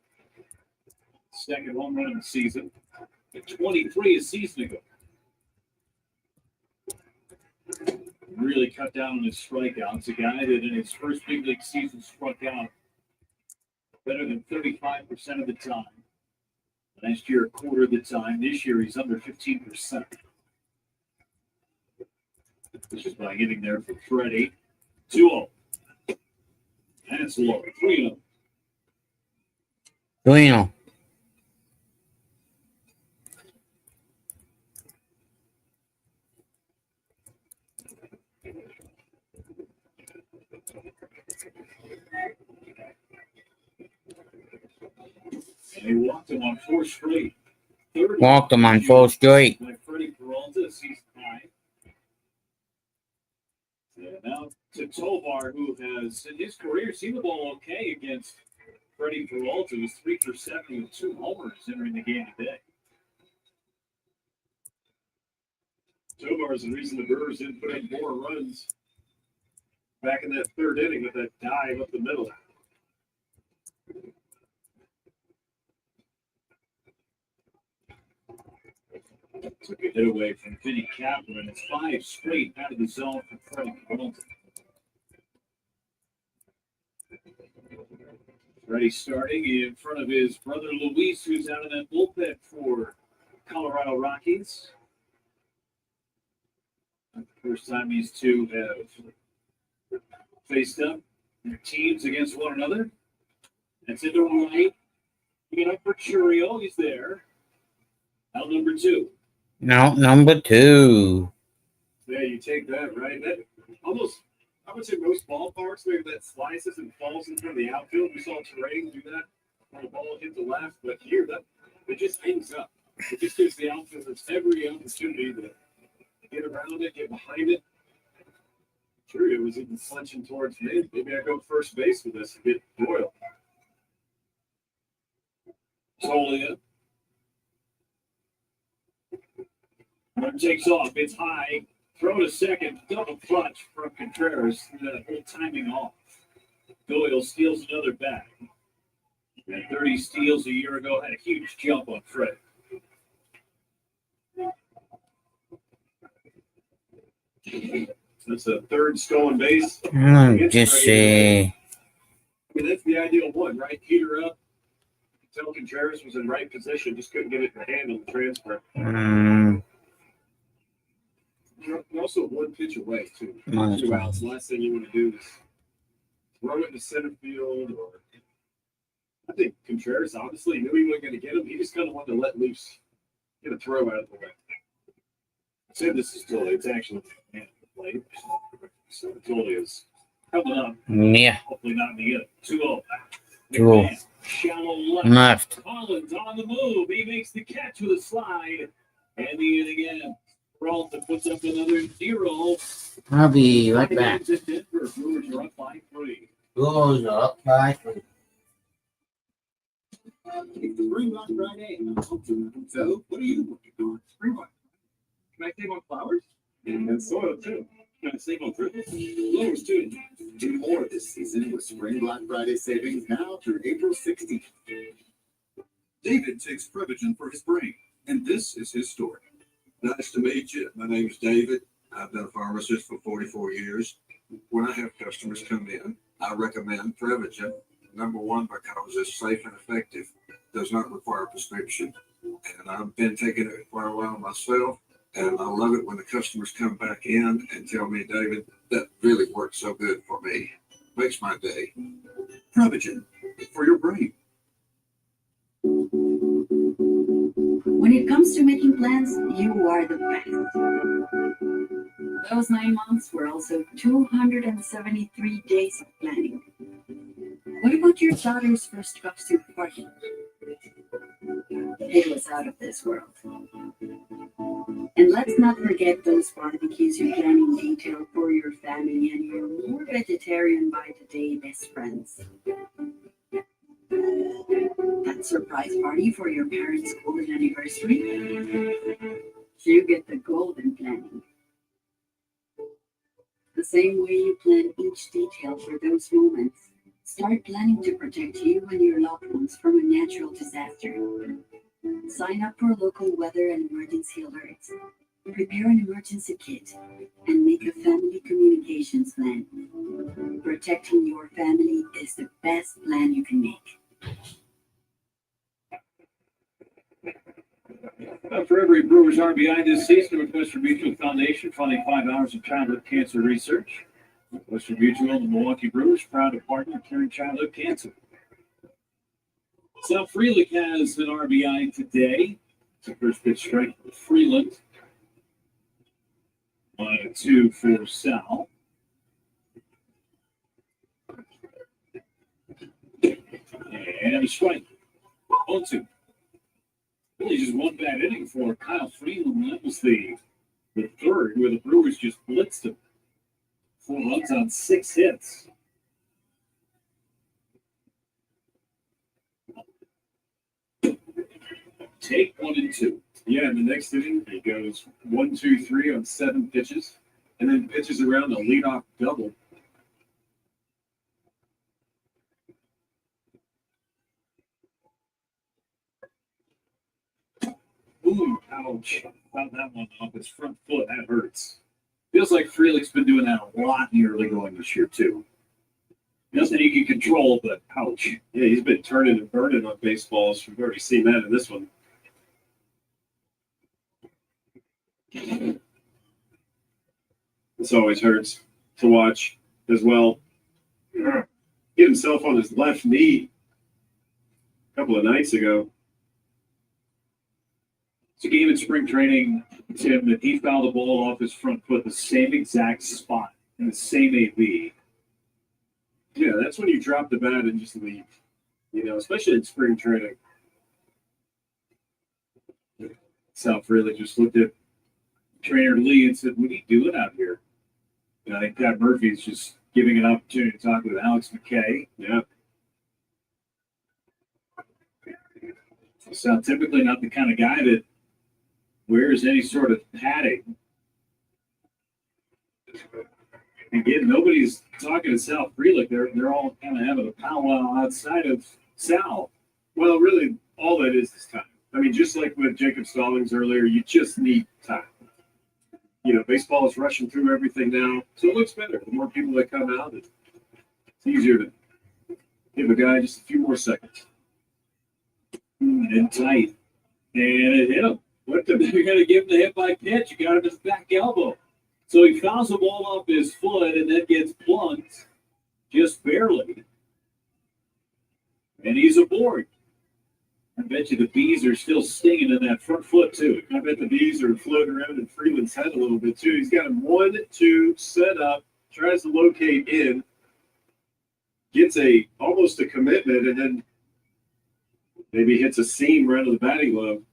Second home run of the season. 23 a season ago. Really cut down on his strikeouts. A guy that in his first big league season struck out better than 35% of the time. Last year, a quarter of the time. This year, he's under 15%. This is by getting there for Freddie. 2-0. And it's low. 3-0. 3-0. They walked him on 4 straight. Walked him on 4 straight. By Freddie Peralta, season high. And now to Tovar, who has, in his career, seen the ball okay against Freddie Peralta, who's 3 for 7 with 2 homers entering the game today. Tovar is the reason the Brewers didn't put in more runs back in that third inning with that dive up the middle. Took a hit away from Vinny Capper, and it's 5 straight out of the zone for Freddie Carlton. Freddie starting in front of his brother Luis, who's out in that bullpen for Colorado Rockies. First time these two have faced up their teams against one another. That's into right. Looking up for Churio. He's there. Out number 2. No, number 2. Yeah, you take that, right? That almost, I would say most ballparks, maybe that slices and falls in front of the outfield. We saw Terrain do that when the ball hit the left, but here, that it just hangs up. It just gives the outfielders every opportunity to get around it, get behind it. Sure, it was even flinching towards me. Maybe I go first base with this and get Doyle. Tolia. Run takes off. It's high. Throw to second. Double clutch from Contreras. The whole timing off. Doyle steals another bat. Had 30 steals a year ago. Had a huge jump on Fred. That's a third stolen base. Just say. I mean, that's the ideal one, right? Heater up. Until Contreras was in right position, just couldn't get it in the hand on the transfer. You're also one pitch away, too. 2 outs. Last thing you want to do is throw it into center field. Or I think Contreras obviously knew he wasn't going to get him. He just kind of wanted to let loose, get a throw out of the way. I said this is Tully. It's actually late. So Tully is coming up. Yeah. Hopefully not in the end. 2-0. 2-0. Shallow Left. Collins on the move. He makes the catch with a slide. And the end again. Peralta puts up another 0. I'll be right back. Brewers are up by 3. Brewers are up by 3. It's Spring Black Friday. So, what are you working on? Spring Black. Can I save on flowers? And soil, too. Can I save on dribbles? Blowers, too. Do more this season with Spring Black Friday savings now through April 16th. David takes Prevagen for his brain, and this is his story. Nice to meet you. My name is David. I've been a pharmacist for 44 years. When I have customers come in, I recommend Prevagen. Number 1, because it's safe and effective, does not require a prescription. And I've been taking it for a while myself, and I love it when the customers come back in and tell me, David, that really worked so good for me. Makes my day. Prevagen, for your brain. When it comes to making plans, you are the best. Those 9 months were also 273 days of planning. What about your daughter's first costume party? It was out of this world. And let's not forget those barbecues you plan in detail for your family and your more vegetarian by the day best friends. That surprise party for your parents' golden anniversary? You get the golden planning. The same way you plan each detail for those moments, start planning to protect you and your loved ones from a natural disaster. Sign up for local weather and emergency alerts. Prepare an emergency kit and make a family communications plan. Protecting your family is the best plan you can make. For every Brewers RBI this season, with Western Mutual Foundation funding 5 hours of childhood cancer research. Western Mutual and the Milwaukee Brewers proud to partner curing childhood cancer. Sal Frelick has an RBI today. It's a first pitch strike for Freeland. 1-2 for Sal. And a strike. 0-2. Really just one bad inning for Kyle Freeland. That was the third where the Brewers just blitzed him. 4 runs on 6 hits. Take 1-2. Yeah, in the next inning, he goes 1-2-3 on 7 pitches, and then pitches around a leadoff double. Boom, Ouch. Found that one off his front foot. That hurts. Feels like Freelick's been doing that a lot in the early going this year, too. Nothing he can control, but ouch. Yeah, he's been turning and burning on baseballs. We've already seen that in this one. This always hurts to watch as well. Hit himself on his left knee a couple of nights ago. It's a game in spring training, Tim, that he fouled the ball off his front foot, the same exact spot, in the same AB. Yeah, that's when you drop the bat and just leave. You know, especially in spring training. South really just looked at trainer Lee and said, "What are you doing out here?" And I think Pat Murphy's just giving an opportunity to talk with Alex McKay. Yeah. So typically not the kind of guy that wears any sort of padding. Again, nobody's talking to Sal Freelick. They're all kind of having a powwow outside of Sal. Well, really, all that is time. I mean, just like with Jacob Stallings earlier, you just need time. You know, baseball is rushing through everything now, so it looks better. The more people that come out, it's easier to give a guy just a few more seconds. And tight. And it hit him. You're going to give him the hit by pitch. You got him his back elbow. So he fouls the ball off his foot and then gets plunked just barely. And he's aboard. I bet you the bees are still stinging in that front foot, too. I bet the bees are floating around in Freeland's head a little bit, too. He's got him 1-2 set up, tries to locate in, gets almost a commitment, and then maybe hits a seam right on the batting glove.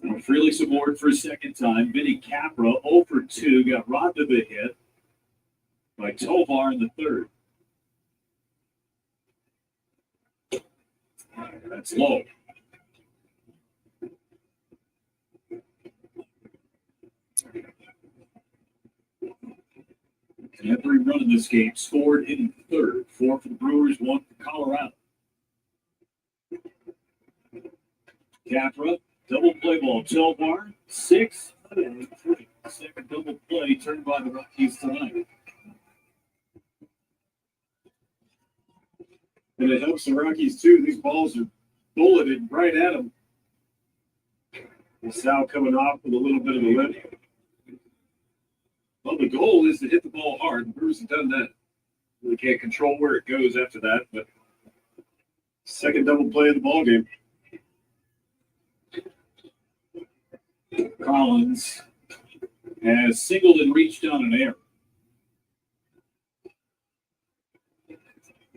Now Freelick's aboard for a second time. Vinny Capra, 0 for 2, got robbed of a hit by Tovar in the third. That's low. Every run in this game scored in the third. 4 for the Brewers, 1 for Colorado. Capra, double play ball. Tovar, 6 and 3. Second double play turned by the Rockies tonight. And it helps the Rockies, too. These balls are bulleted right at them. And Sal coming off with a little bit of a lift. Well, the goal is to hit the ball hard. The Brewers have done that. They can't control where it goes after that, but second double play of the ball game. Collins has singled and reached on an error.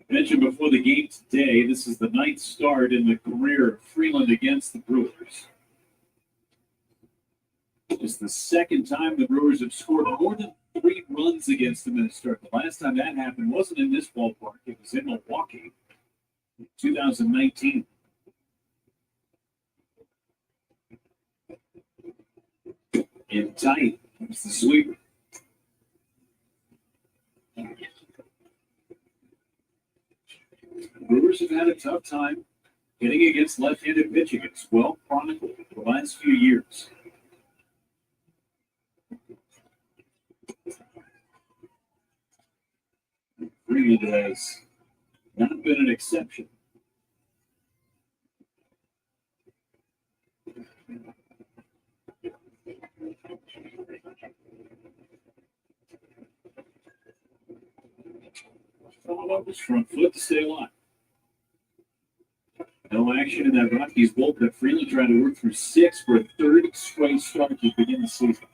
Mentioned before the game today, this is the 9th start in the career of Freeland against the Brewers. It's the second time the Brewers have scored more than 3 runs against them in a start. The last time that happened wasn't in this ballpark. It was in Milwaukee in 2019. In tight. It's the sweeper. The Brewers have had a tough time hitting against left-handed pitching. It's well chronicled for the last few years. Freeland has not been an exception. Follow up his front foot to stay alive. No action in that Rockies bullpen. Freeland trying to work through 6 for a third straight start to begin the season.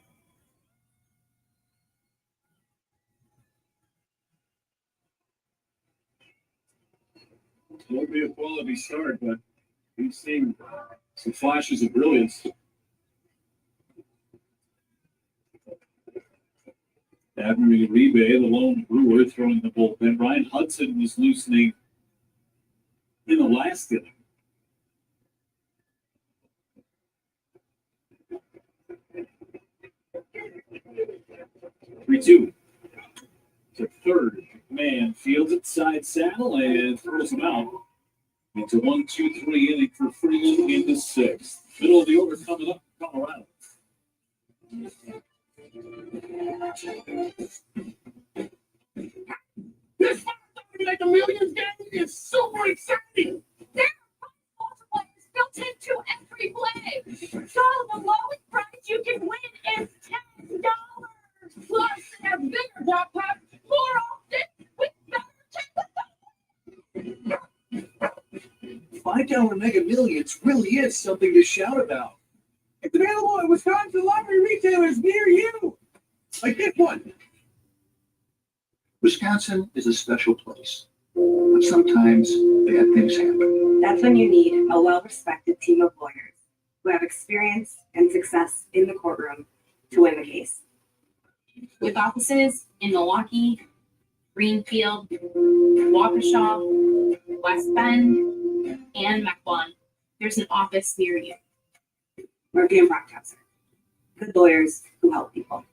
Won't be a quality start, but we've seen some flashes of brilliance. Admiral Uribe, the lone Brewer, throwing the bullpen. Ryan Hudson was loosening in the last inning. 3-2. To third. Man fields it, side saddle, and throws him out. It's a 1-2-3 inning for Freeland in the sixth. Middle of the order coming up, Colorado. This like a millions game is super exciting. There are multipliers built into every play. So the lowest price you can win is $10. Plus, they have bigger jackpots more often with better $5 Mega Millions really is something to shout about. It's available at Wisconsin lottery retailers near you. Like this one. Wisconsin is a special place, but sometimes bad things happen. That's when you need a well-respected team of lawyers who have experience and success in the courtroom to win the case. With offices in Milwaukee, Greenfield, Waukesha, West Bend, and Mequon, there's an office near you. Murphy and Brockhauser. Good lawyers who help people.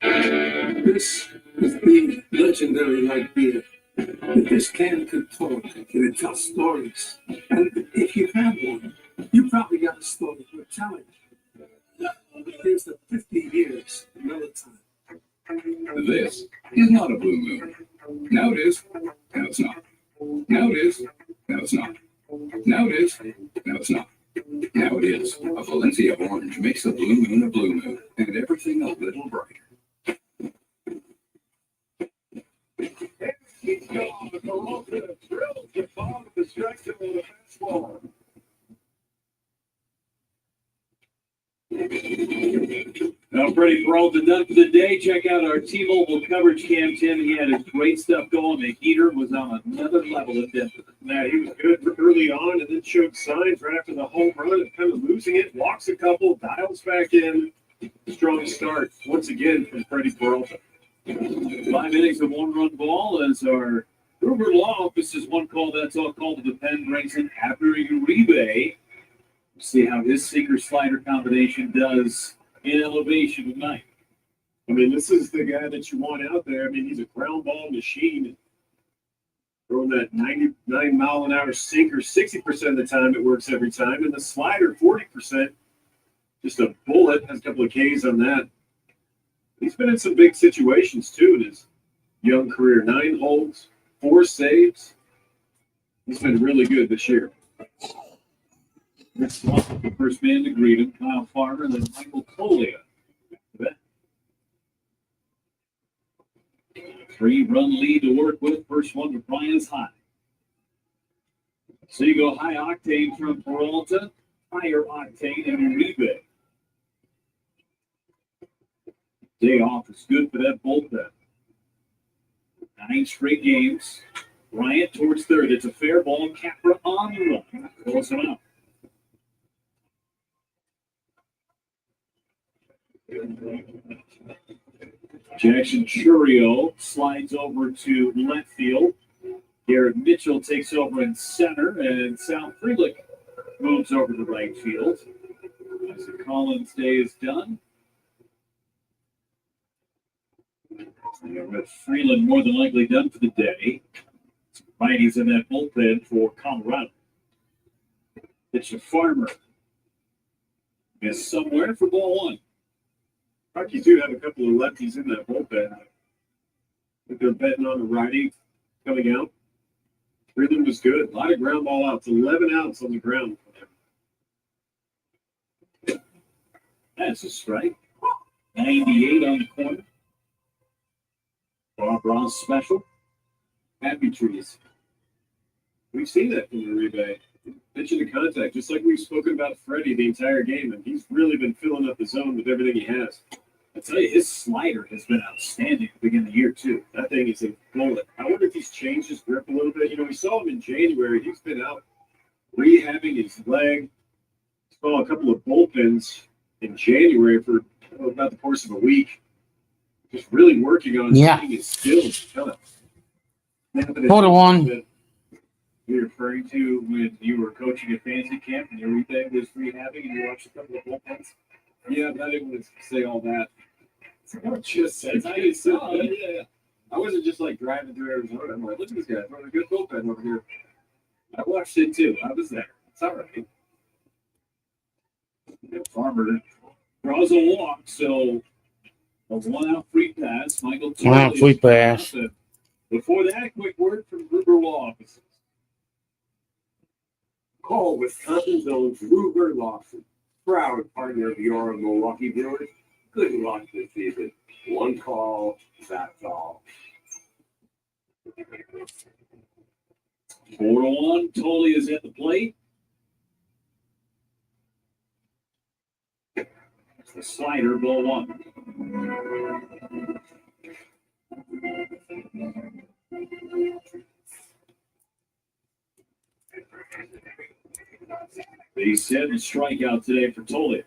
This is the legendary light beer. This can could talk and it tells stories. And if you've had one, you probably got a story worth telling. Here's the 50 years of Military. This is not a blue moon. Now it is. Now it's not. Now it is. Now it's not. Now it is. Now it's not. Now it is. A Valencia orange makes the blue moon a blue moon and everything a little brighter. Keeps going. The Peralta drills the ball with the strike zone with a fastball. Now, Freddie Peralta done for the day. Check out our T-Mobile coverage cam, Tim. He had his great stuff going. The heater was on another level at Denver. Now, he was good early on and then showed signs right after the home run of kind of losing it. Walks a couple, dials back in. Strong start once again from Freddie Peralta. 5 innings of 1-run ball as our Gruber Law Office is one call. That's all called to the pen. Brings in Abner Uribe. See how his sinker slider combination does in elevation tonight. I mean, this is the guy that you want out there. I mean, he's a ground ball machine. Throwing that 99 mile an hour sinker 60% of the time, it works every time. And the slider 40%. Just a bullet. Has a couple of Ks on that. He's been in some big situations too in his young career. 9 holds, 4 saves. He's been really good this year. Next one, the first man to greet him, Kyle Farmer, then Michael Colia. 3-run lead to work with. First one to Brian's high. So you go high octane from Peralta, higher octane in Uribe. Day off is good for that bullpen. 9 straight games. Bryant towards third. It's a fair ball. Capra on the run. Close enough. Jackson Churio slides over to left field. Garrett Mitchell takes over in center, and Sal Freeland moves over to right field. As the Collins day is done. With Freeland more than likely done for the day. Righties in that bullpen for Colorado. It's a Farmer. Is somewhere for ball 1. Rockies do have a couple of lefties in that bullpen. I think they're betting on the righty coming out. Freeland was good. A lot of ground ball outs. 11 outs on the ground. That's a strike. 98 on the corner. Bob Ross special. Happy trees. We've seen that from Uribe. Pitching to contact, just like we've spoken about Freddie the entire game, and he's really been filling up the zone with everything he has. I tell you, his slider has been outstanding at the beginning of the year, too. That thing is a bullet. I wonder if he's changed his grip a little bit. You know, we saw him in January. He's been out rehabbing his leg. Saw a couple of bullpens in January for about the course of a week. Just really working on getting his skills. Hold on. You're referring to when you were coaching at fantasy camp and everything was rehabbing and you watched a couple of bullpens? Yeah, but I didn't want to say all that. That's how you saw it. Yeah. I wasn't just like driving through Arizona. I'm like, look at this guy throwing a good bullpen over here. I watched it too. I was there. It's all right. The Farmer draws a walk, so a 1-out free pass. Michael Wow, free pass. Before that, a quick word from Gruber Law Offices. Call Wisconsin's own Gruber Lawson, proud partner of your Milwaukee Brewers. Good luck this season. One call, that's all. 4-1. Tolley is at the plate. It's the slider, ball 1. Base hit and strikeout today for Tolley.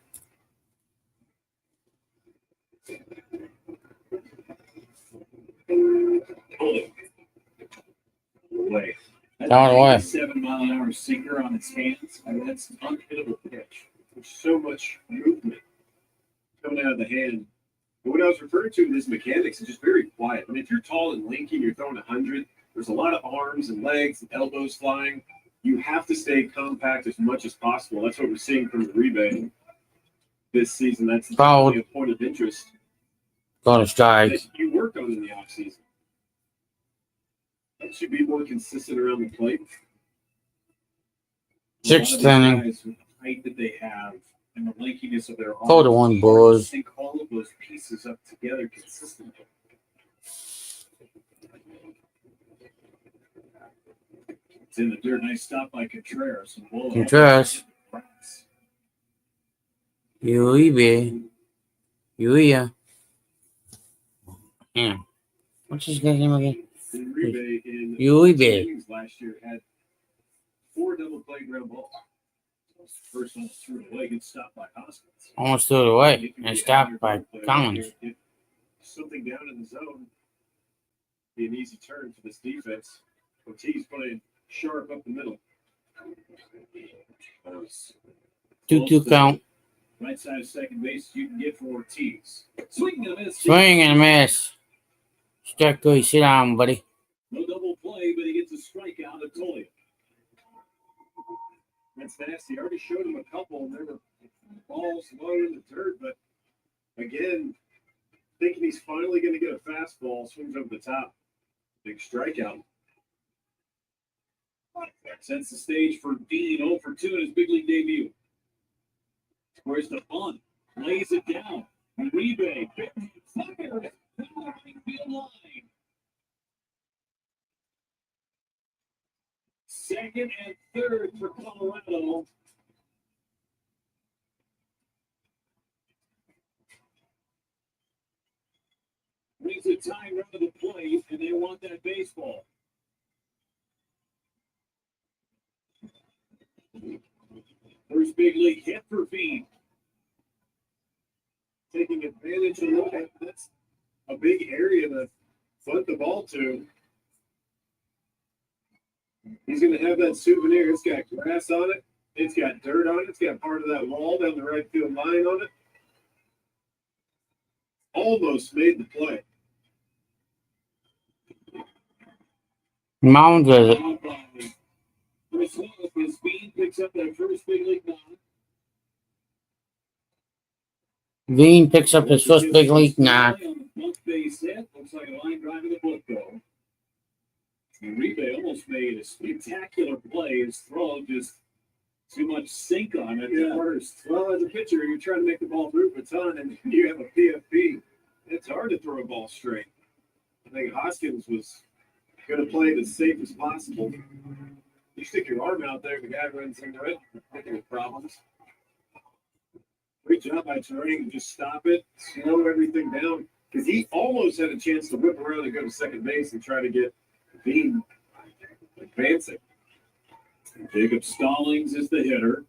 Away. That's Down away. 7-mile-an-hour sinker on its hands. I mean, that's an unhittable pitch. There's so much movement coming out of the hand. And what I was referring to in his mechanics is just very quiet. I mean, if you're tall and lanky and you're throwing 100, there's a lot of arms and legs and elbows flying. You have to stay compact as much as possible. That's what we're seeing from the Uribe this season. That's definitely a point of interest Going to strike. that you work on in the offseason. That should be more consistent around the plate. Sixth A lot of inning. these guys with the height that they have and the lankiness of their arms. 4-1 it's hard to Bulls. sync all of those pieces up together consistently. It's in the dirt. Nice stop by Contreras. Contreras. Uribe. Uria. Yeah. What's his guy's name again? Uribe in Uribe. innings last year had 4 double play ground balls. First one threw it away, gets stopped by Hoskins. Almost threw it away and stopped by Collins. If something down in the zone, be an easy turn for this defense. Ortiz playing sharp up the middle. 2-2 count. Right side of second base, you can get for Ortiz. Swing and a miss. Swing and a miss. Strike 3. Sit down, buddy. No double play, but he gets a strikeout at Tolley. That's nasty. I already showed him a couple, and there were balls low in the dirt, but again, thinking he's finally going to get a fastball, swings over the top. Big strikeout. That sets the stage for Dean 0 for 2 in his big league debut. Squares the bunt, lays it down. Uribe, fire, field line. Second and third for Colorado. Brings the time run to the plate, and they want that baseball. First big league hit for Vean. Taking advantage of that. That's a big area to foot the ball to. He's going to have that souvenir. It's got grass on it. It's got dirt on it. It's got part of that wall down the right field line on it. Almost made the play. Mound with it. Chris Hook, his speed picks up that first big league knock. Vean picks up his first big league knock. Book base hit. Looks like a line drive in the book, though. Uribe almost made a spectacular play. His throw just too much sink on it at first. Well, as a pitcher, you're trying to make the ball move a ton, and you have a PFP. It's hard to throw a ball straight. I think Hoskins was going to play it as safe as possible. You stick your arm out there, the guy runs into it. I think with problems. Great job by Turing to just stop it, slow everything down, because he almost had a chance to whip around and go to second base and try to get Vean advancing. Jacob Stallings is the hitter.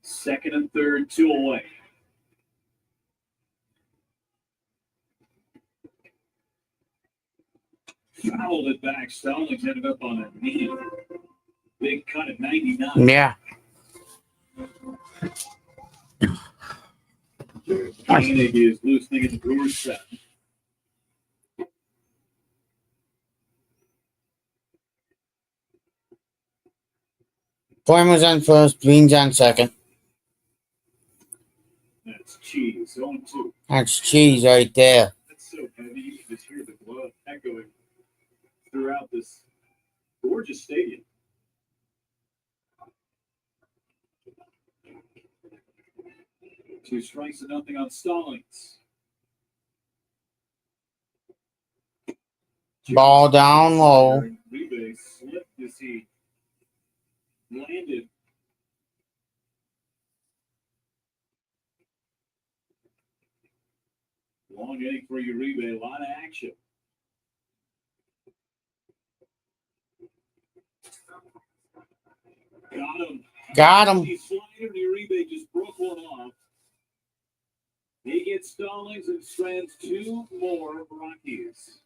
Second and third, 2 away. Fouled it back. Stallings ended up on a knee. Big cut at 99. Yeah. Koenig is loosening at the Brewers set. Farmer's on first, Green's on second. That's cheese. 0-2. That's cheese right there. That's so heavy. You can just hear the blood echoing throughout this gorgeous stadium. Two strikes to nothing on Stallings. Ball down low. Rebay slipped as he landed. Long inning for Uribe, a lot of action. Got him. Got him. He slider, Uribe just broke one off. He gets Stallings and strands two more Rockies.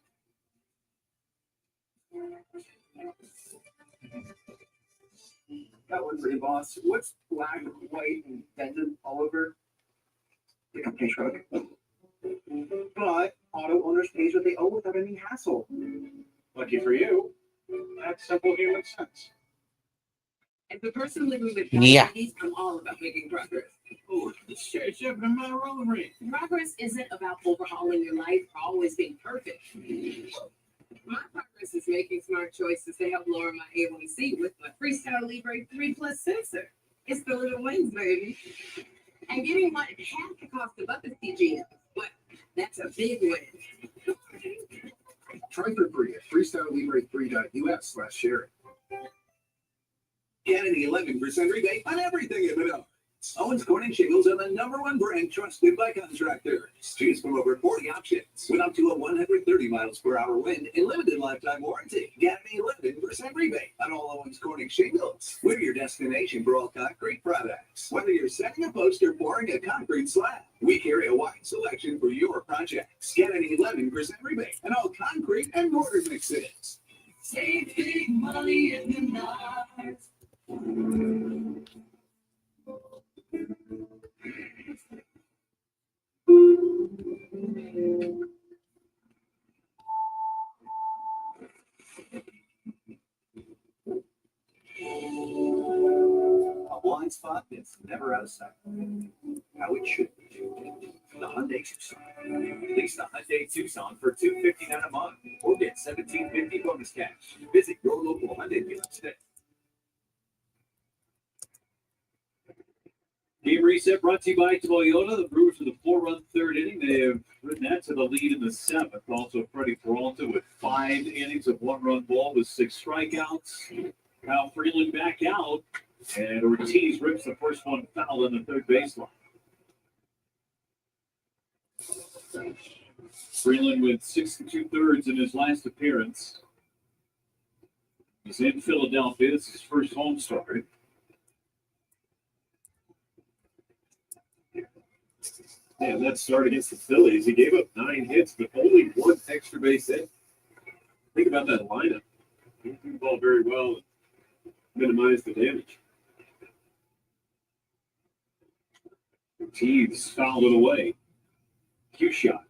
That one's a boss. What's black, white, and bended all over? The company truck. But auto owners pays what they owe without any hassle. Lucky for you. That's simple human sense. As a person living with Yeah. diabetes, I'm all about making progress. Oh, the sheriff's up in my rolling ring. Progress isn't about overhauling your life or always being perfect. My progress is making smart choices to help lower my A1C with my Freestyle Libre 3 Plus sensor. It's the little wings, baby. And getting one at half the cost of other CGMs. But that's a big win. Try for free at freestylelibre3.us/share. Get an 11% rebate on everything at Menards. Owens Corning Shingles are the #1 brand trusted by contractors. Choose from over 40 options with up to a 130 miles per hour wind and limited lifetime warranty. Get an 11% rebate on all Owens Corning Shingles. We're your destination for all concrete products. Whether you're setting a post or pouring a concrete slab, we carry a wide selection for your projects. Get an 11% rebate on all concrete and mortar mixes. Save big money in the night. A blind spot that's never out of sight. How it should be. The Hyundai Tucson. Lease the Hyundai Tucson for $259 a month or get $1,750 bonus cash. Visit your local Hyundai dealer today. Game reset brought to you by Toyota. The Brewers with a 4-run third inning. They have ridden that to the lead in the 7th. Also, Freddie Peralta with 5 innings of 1-run ball with 6 strikeouts. Kyle Freeland back out, and Ortiz rips the first one foul on the third baseline. Freeland with 6 2/3 in his last appearance. He's in Philadelphia. This is his first home start. Yeah, that start against the Phillies, he gave up 9 hits, but only 1 extra base hit. Think about that lineup. He threw the ball very well and minimized the damage. Ortiz fouled it away. Cue shot.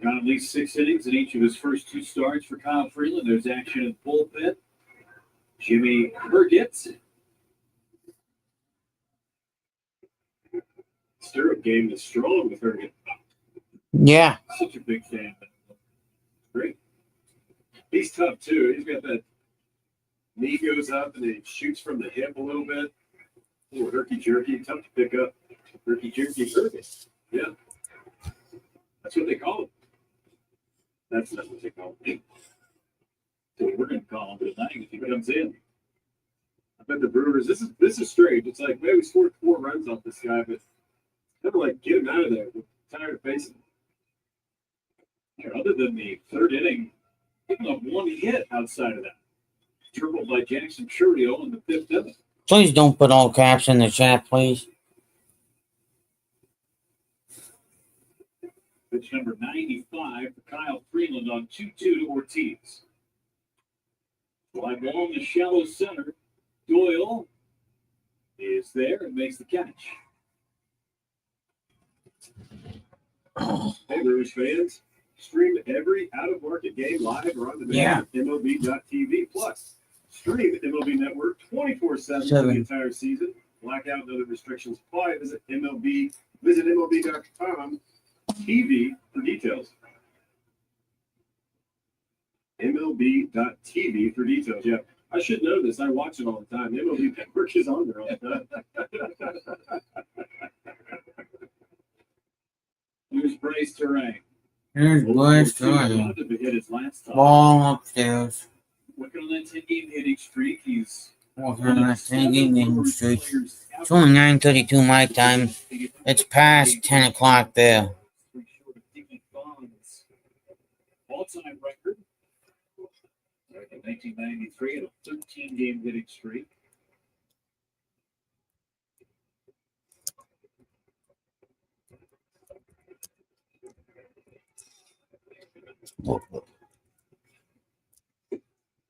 Got at least 6 innings in each of his first 2 starts for Kyle Freeland. There's action in the bullpen. Jimmy Herget. Stirrup game is strong with Herget. Yeah. Such a big fan. Great. He's tough too. He's got that knee goes up and he shoots from the hip a little bit. A little herky jerky, tough to pick up. Herky jerky Herget. Yeah. That's what they call him. That's not what they call him. So we're going to call him tonight if he comes in. I bet the Brewers, this is strange. It's like, man, we scored 4 runs off this guy, but never like get him out of there. We're tired of facing him. Here, other than the 3rd inning, giving up 1 hit outside of that. Tripled by Jackson Churio in the 5th inning. Please don't put all caps in the chat, please. Pitch number 95 for Kyle Freeland on 2-2 to Ortiz. Fly ball in the shallow center. Doyle is there and makes the catch. Hey, Brewers fans. Stream every out-of-market game live or on demand at MLB.TV. Plus, Stream MLB Network 24/7 for the entire season. Blackout and other restrictions apply. Visit MLB.com TV for details. MLB.TV for details. Yeah, I should know this. I watch it all the time. MLB Network is on there all the time. Here's Bryce Terrain. Here's Bryce Terrain. Ball upstairs. Working on that 10-game hitting streak. He's walking on that 10-game hitting streak. It's only 9:32 my time. It's past 10 o'clock there. All-time record. Back in 1993 and a 13-game hitting streak.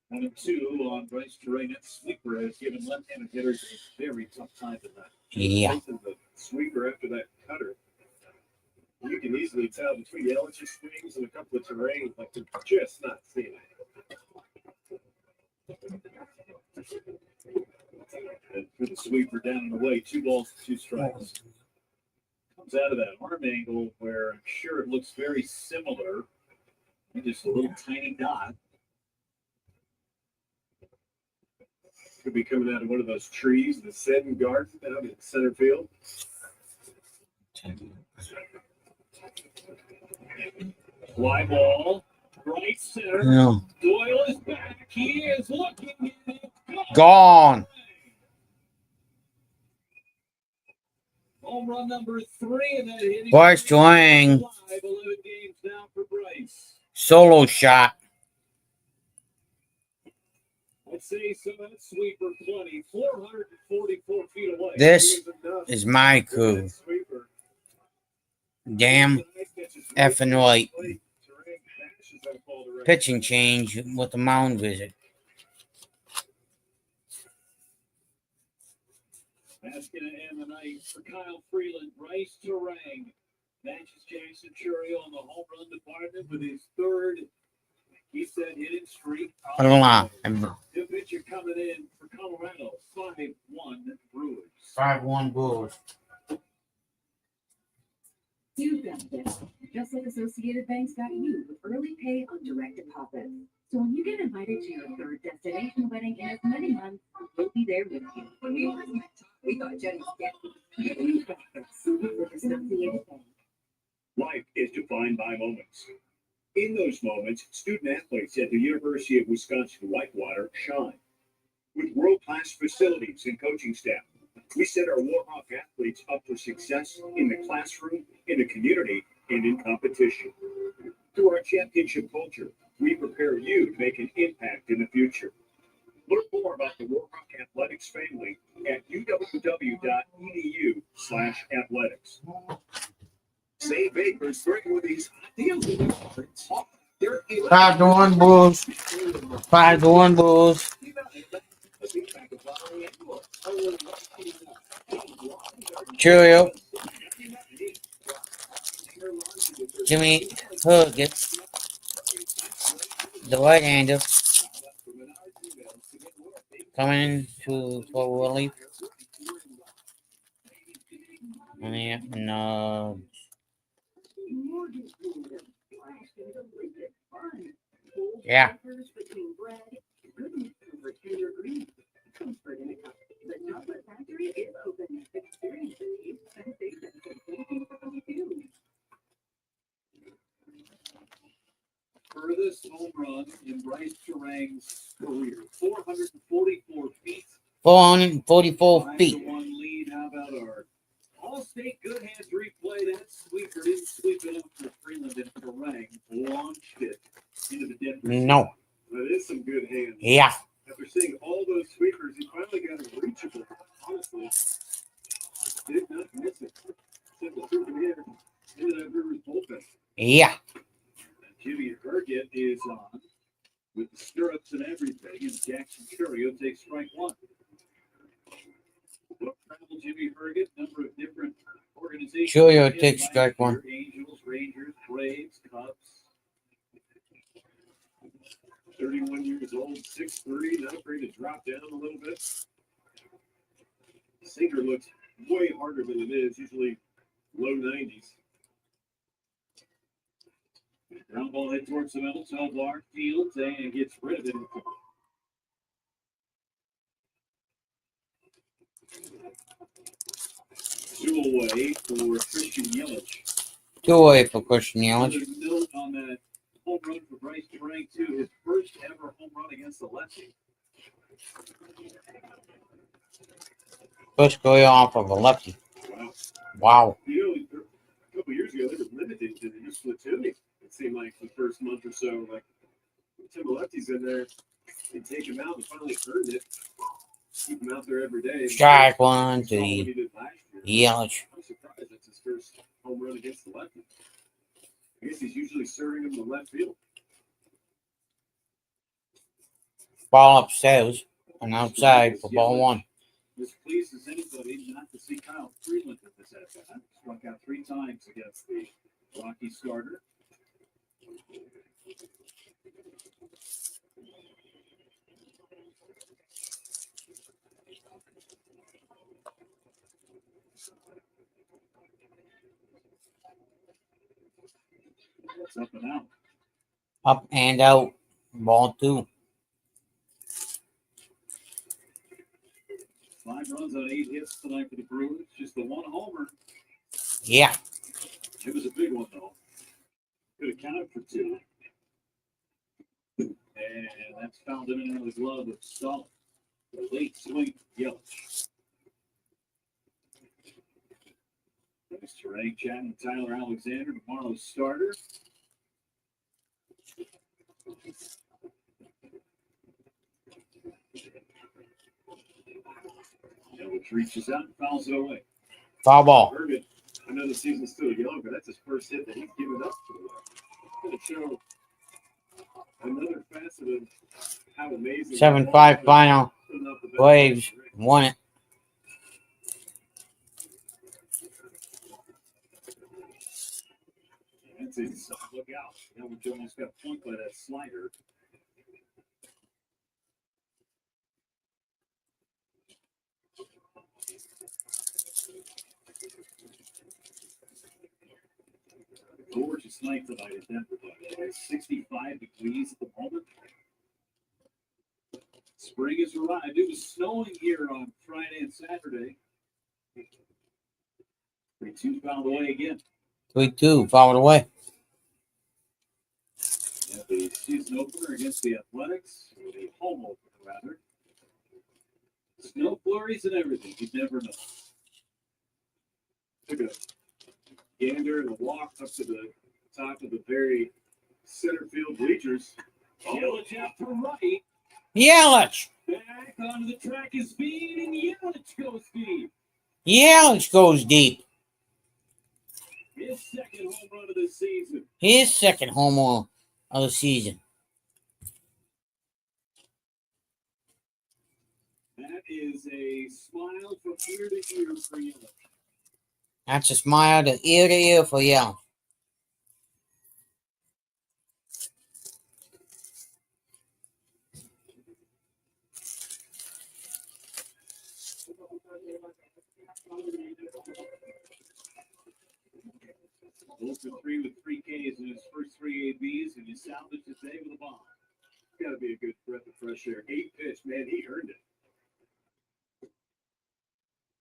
One and two on Bryce Terrain. That sweeper has given left-handed hitters a very tough time tonight. Yeah. The sweeper after that cutter. You can easily tell between the elegy swings and a couple of Terrains, like they're just not seeing it. And for the sweeper down and away, 2 balls, 2 strikes. Comes out of that arm angle where I'm sure it looks very similar. Just a little tiny dot. Could be coming out of one of those trees, the Seddon Garden out in center field. Fly ball, right center. No. Doyle is back. He is looking at it. Gone. Home run number 3 in that hitting. Bryce Terrain. 11 games now for Bryce. Solo shot. I'd say so. That sweeper 20, 444 feet away. This is my crew. Damn effing right. Pitching change with the mound visit. Basket to end the night for Kyle Freeland. Bryce Terrain matches Jackson Churio on the home run department with his 3rd. He said hitting streak. The pitcher coming in for Colorado, 5-1 Brewers. 5-1 Brewers. You've got this, just like Associated Bank's got you with early pay on direct deposit. So when you get invited to your 3rd destination wedding in as many months, we'll be there with you. When we first met, we thought Jenny was getting you've got this with Associated Bank. Life is defined by moments. In those moments, student athletes at the University of Wisconsin-Whitewater shine. With world-class facilities and coaching staff, we set our Warhawk athletes up for success in the classroom, in the community, and in competition. Through our championship culture, we prepare you to make an impact in the future. Learn more about the Warhawk Athletics family at uw.edu/athletics. Save Bakers bring with these deals. 5-1 Bulls. 5-1 Bulls. Cheerio. Jimmy Hogan. The right-hander. Coming to for relief. No. Yeah. Furthest home run in Bryce Terrain's career, 444 feet. 444 feet. 5-1 lead. How about our All-State Good Hands replay? That sweeper didn't sweep it up for Freeland, and Terrain launched it into the dead. No. That is some good hands. Yeah. After seeing all those sweepers, he finally got it reachable. Honestly, did not miss it. Sent the souvenir into that Brewers bullpen. Yeah. Jimmy Herget is on with the stirrups and everything, and Jackson Churio takes strike 1. Travel Jimmy Herget, number of different organizations. Churio takes strike 1. Angels, Rangers, Braves, Cubs. 31 years old, 6'3", not afraid to drop down a little bit. Sinker looks way harder than it is, usually low 90s. Ground ball hit towards the middle. Tovar fields and gets rid of it. 2 away for Christian Yelich. 2 away for Christian Yelich. Another note on that home run for Bryce Turang, too. His first ever home run against the lefty. First go off of a lefty. Wow. Wow. You know, a couple years ago, they were limited to the platooning. It seemed like the first month or so, like, Tim lefties in there, they take him out and finally earned it. Keep him out there every day. Strike one to Yelich. I'm surprised that's his first home run against the lefty. I guess he's usually serving him to left field. Ball upstairs and outside for ball 1. As pleased as anybody not to see Kyle Freeland with this at bat. Struck out 3 times against the Rockies starter. It's up and out. Up and out. Ball 2. 5 runs on 8 hits tonight for the Brewers. Just the 1 homer. Yeah. It was a big one, though. Could have counted for 2. And that's fouled in under the glove of Stahl. The late swing, Yelich. Nice Turang chatting with Tyler Alexander, tomorrow's starter. Yelich reaches out and fouls it away. Foul ball. Bergen, I know the season's still young, but that's his first hit that he's given up to the show. Another facet of how amazing. 7-5 final. Braves won it. That's a look out. That almost got punked by that slider. Gorgeous night tonight in Denver, by the way. 65 degrees at the moment. Spring has arrived. It was snowing here on Friday and Saturday. 3-2 fouled away again. 3-2 fouled away. Yeah, the season opener against the Athletics, or the home opener rather. Snow flurries and everything. You'd never know. Took a gander and a walk up to the top of the very center field bleachers. Yelich out to right. Yelich. Back onto the track is speed, and Yelich goes deep. Yelich goes deep. His second home run of the season. His second home run of the season. That is a smile from ear to ear for Yelich. That's a smile to ear for Yelich. Goes for 3 with 3 Ks in his first 3 ABs, and he salvaged his day with a bomb. Got to be a good breath of fresh air. 8 pitch, man, he earned it.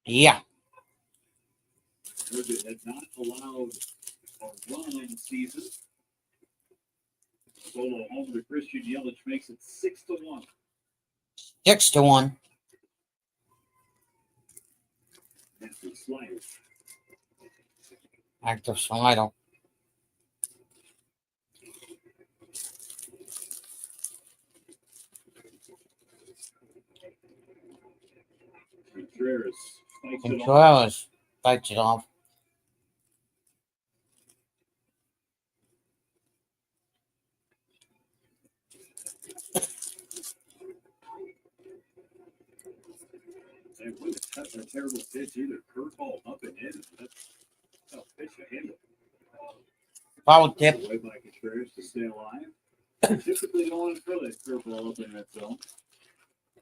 Yeah. Urban had not allowed a run in the season. Solo home to Christian Yelich makes it 6-1. 6-1. After sliders. Active slider. Contreras fights it off. They wouldn't have touched a terrible pitch either. Curveball up and in. That's a tough pitch to handle. Foul tip. Away by Contreras to stay alive. Typically don't want to throw that curveball up in that zone.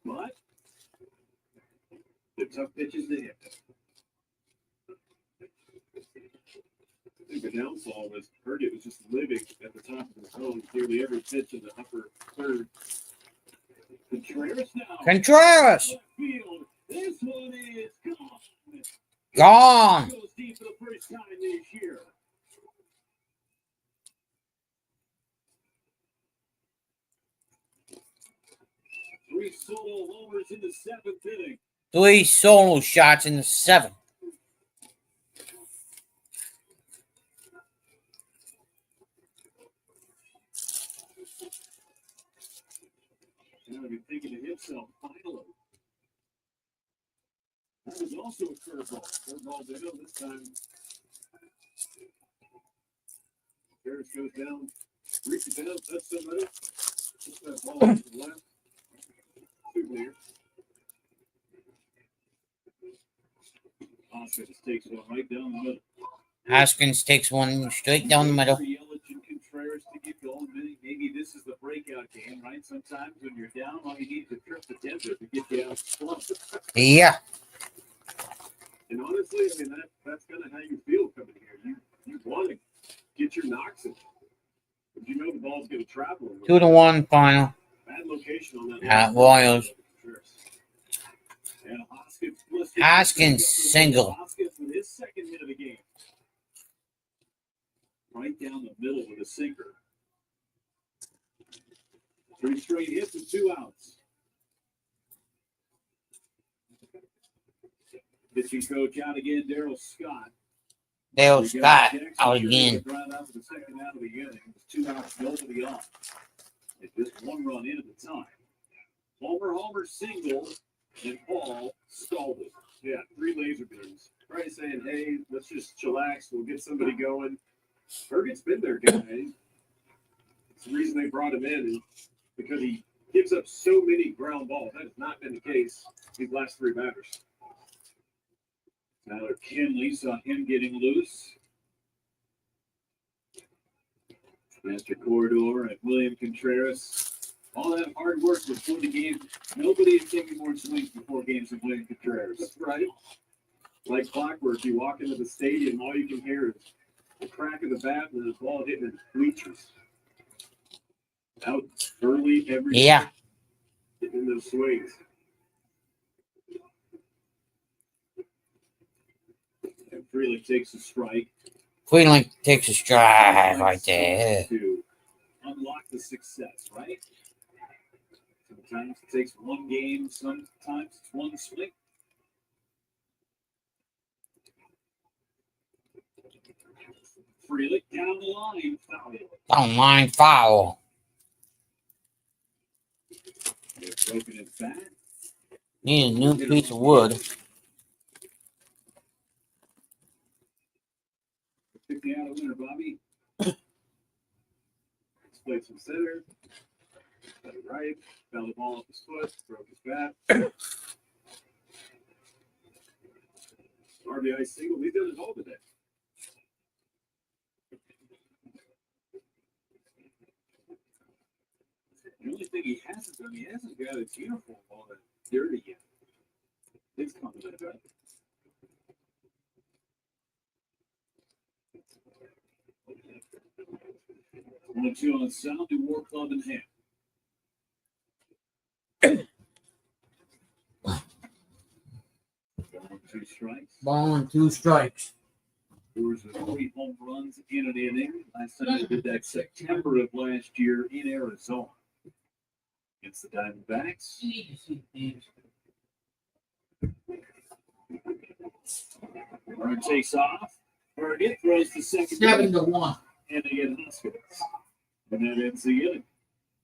But the tough pitches to hit. I think the downfall was Herget was just living at the top of the zone, nearly every pitch in the upper third. Contreras now. Contreras! Field. This one is gone. Gone. Goes deep for the first time this year. Three solo homers in the seventh inning. 3 solo shots in the 7th. Now he's thinking to himself, finally. That was also a curveball. Curveball down this time. Harris goes down, reaches down, touches somebody. Just that ball to the left. Two there. Hoskins takes one right down the middle. Hoskins takes one straight down the middle. Yelich and Contreras to get going. Maybe this is the breakout game, right? Sometimes when you're down, all you need is a trip to Denver to get you out of the slump. Yeah. And honestly, I mean, that's kind of how you feel coming here. You want to get your knocks in. But you know the ball's going to travel. 2-1 final. Bad location on that. At Royals. And Hoskins single. Hoskins with his second hit of the game. Right down the middle with a sinker. 3 straight hits and 2 outs. Pitching coach out again, Darryl Scott. Dale Scott out again. Right out for the second out of the inning. It was 2 outs, nobody on. It's just 1 run in at the time. Homer single, and Paul stalled it. Yeah, 3 laser beams. Probably saying, hey, let's just chillax. We'll get somebody going. Herget's been their guy. It's the reason they brought him in is because he gives up so many ground balls. That has not been the case these last 3 batters. Tyler Kinley saw him getting loose. Master Corridor and William Contreras. All that hard work before the game. Nobody is taking more swings before games than William Contreras, right? Like clockwork, you walk into the stadium, all you can hear is the crack of the bat and the ball hitting the bleachers. Out early every Yeah. getting those swings. And Freeland takes a strike. Freeland takes a strike right there. To unlock the success, right? Sometimes it takes 1 game, sometimes it's 1 swing. Freeland down the line, foul. Down line foul. They're broken it back. Need a new piece of wood. Pick me out a winner, Bobby. Let's play some center. Got it right. Fell the ball off his foot. Broke his bat. RBI single. He's done it all today. The only thing he hasn't done, he hasn't got his uniform all that dirty yet. It's coming back. 1-2 on South to War Club in hand. Two strikes. Ball and 2 strikes. Brewers with 3 home runs in an inning. Last time they did that September of last year in Arizona against the Diamondbacks. Run takes off. Herget throws the second. 7-1. And they get Hoskins. And that ends the inning.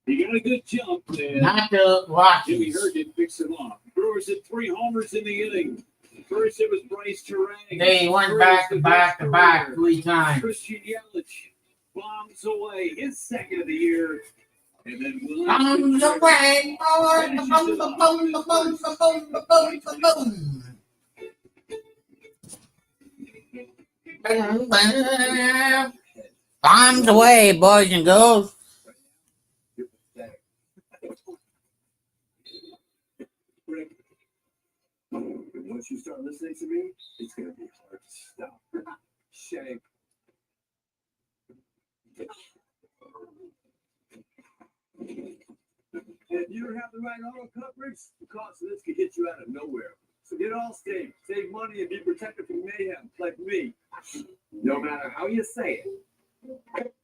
He got a good jump. And Not the Rockies. Jimmy Herget picks him off. Brewers had 3 homers in the inning. First, it was Bryce Terang. They went back to back to back 3 times. Christian Yelich bombs away his second of the year. And then Bombs away. Bombs away, boys and girls. And once you start listening to me, it's going to be hard to stop. Shame. If you don't have the right auto coverage, the cost of this could hit you out of nowhere. So get Allstate, save money, and be protected from mayhem like me. No matter how you say it.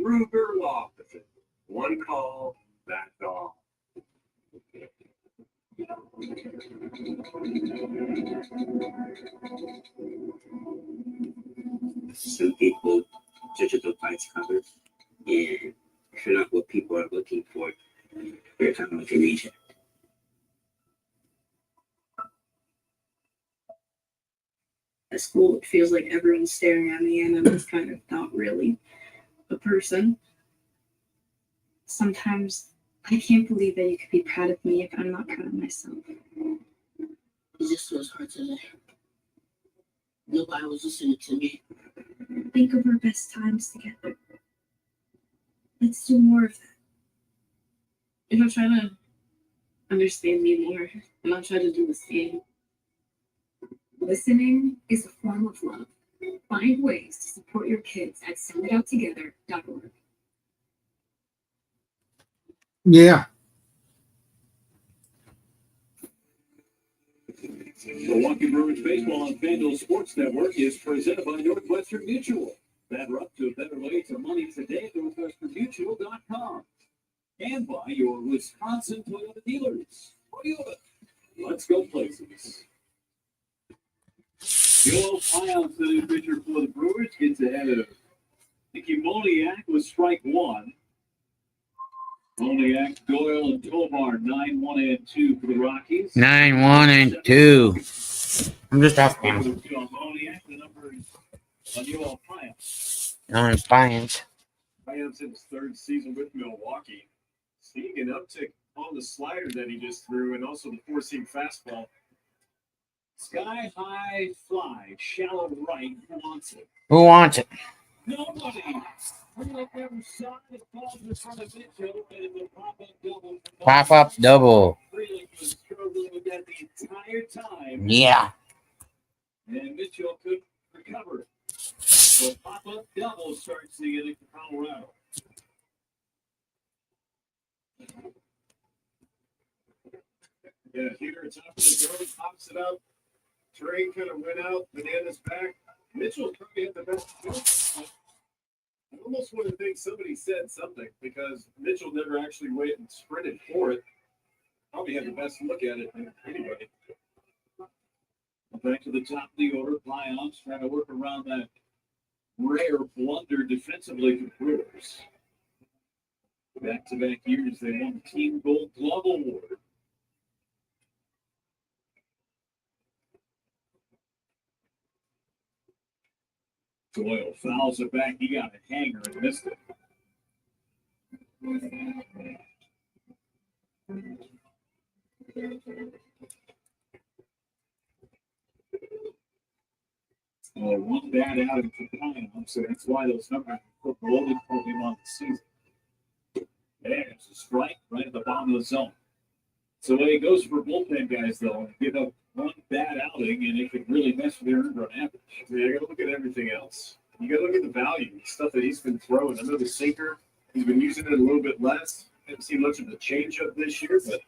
Ruger Law Offices. One call, that's all. Some people judge the price cover and figure out what people are looking for every time I can reach it. At school, it feels like everyone's staring at me, and I'm just kind of not really a person. Sometimes I can't believe that you could be proud of me if I'm not proud of myself. It just was hard today. Nobody was listening to me. Think of our best times together. Let's do more of that. If I try to understand me more, and I'll try to do the same. Listening is a form of love. Find ways to support your kids at senditouttogether.org. Yeah. Milwaukee Brewers baseball on FanDuel Sports Network is presented by Northwestern Mutual. Better up to a better way to money today at northwesternmutual.com. And by your Wisconsin Toyota dealers. Toyota. Let's go places. Joel Pions, the new pitcher for the Brewers, gets ahead of Nicky Moniak with strike one. Moniak, Doyle, and Tovar, 9-1 and 2 for the Rockies. 9-1 and 2. I'm just off him. Moniak, the numbers on Joel Pions. On Pions. Pions in his third season with Milwaukee. Seeing an uptick on the slider that he just threw, and also the four-seam fastball. Sky high fly, shallow right. Who wants it? Who wants it? Nobody. Pop-up double. Yeah. And Mitchell could recover. So pop-up double starts the inning for Colorado. Yeah, here it's up to the zone, pops it up. Trey kind of went out, Bananas back. Mitchell probably had the best field. I almost want to think somebody said something because Mitchell never actually went and sprinted for it. Probably had the best look at it than anybody. Back to the top of the order, Pions trying to work around that rare blunder defensively for Brewers. Back-to-back years, they won the Team Gold Glove Award. Doyle fouls it back. He got a hanger and missed it. One bad outing for Pions, so that's why those numbers were loaded for him on the season. There's a strike right at the bottom of the zone. So when he goes for bullpen guys, though, give up one bad outing, and it could really mess with their earned run average. Yeah, you got to look at everything else. You got to look at the value, stuff that he's been throwing. I know the sinker, he's been using it a little bit less. Haven't seen much of the changeup this year, but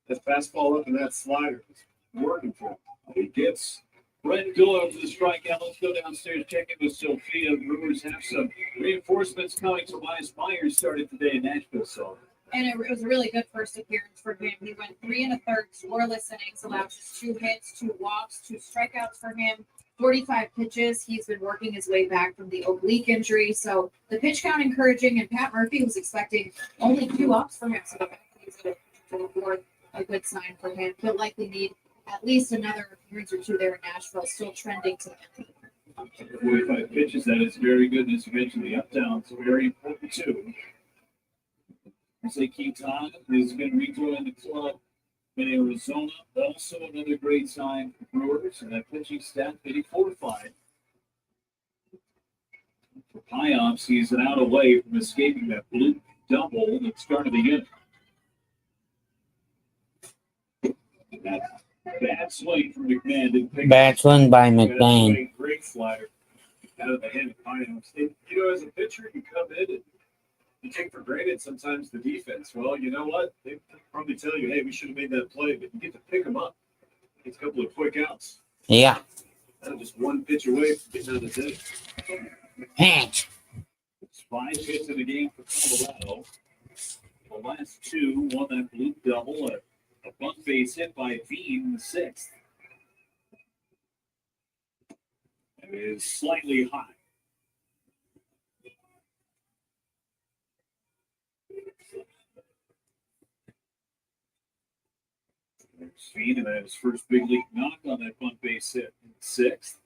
that fastball up and that slider is working for him. He gets Brett Doyle to the strikeout. Let's go downstairs, check in with Sophia. Brewers have some reinforcements coming. Tobias Myers started today in Nashville, so. And it was a really good first appearance for him. He went 3 1/3 scoreless innings, allowed just 2 hits, 2 walks, 2 strikeouts for him, 45 pitches. He's been working his way back from the oblique injury. So the pitch count encouraging, and Pat Murphy was expecting only 2 ups from him. So the fact that he's going to report a good sign for him. He'll likely need at least another appearance or 2 there in Nashville, still trending to the end. 45 pitches, that is very good. As you mentioned, the up downs are very important too. Jose Quintana has been rejoining the club in Arizona. Also another great sign for Brewers, and that pitching staff getting fortified. For Pyops, he's an out away from escaping that blue double that started the inning. That bad swing from McMahon didn't pick Bad swing by That McBain. swing, great slider out of the hand of Pioneers. As a pitcher, you come in and you take for granted sometimes the defense. Well, you know what? They probably tell you, hey, we should have made that play, but you get to pick them up. Get a couple of quick outs. Yeah. Just one pitch away from getting out of the day. Hatch. It's 5 hits in the game for Colorado. The last two, one that blue double, a bunt base hit by Vean in the 6th. It is slightly high. There's Vean, and that his first big league knock on that bunt base hit in the 6th.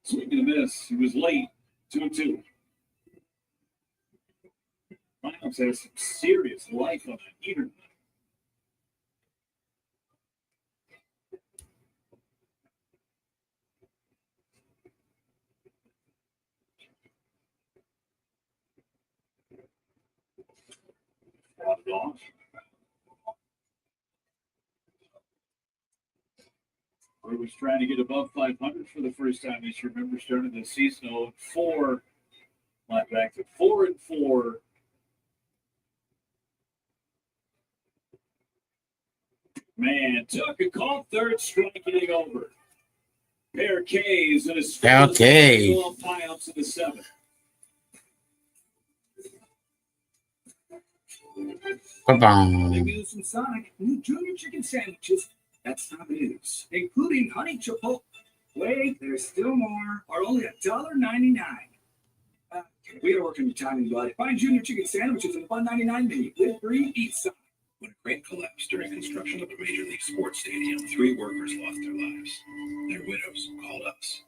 Swing and a miss. He was late. 2-2. Rhinos has some serious life on that heater. Off. Brewers trying to get above 500 for the first time this year. Remember, started the season 0-4. Went back to 4-4. Man, took a call third strike getting over. Pair K's and a Okay. Pyops in the 7th. Ba-bum. News from Sonic, new junior chicken sandwiches. That's top news, including honey chipotle. Wait, there's still more. Are only $1.99. We are working your timing, bud. Find junior chicken sandwiches in the $1.99 menu. Live free, eat Sonic. When a crane collapsed during construction of a major league sports stadium, 3 workers lost their lives. Their widows called us.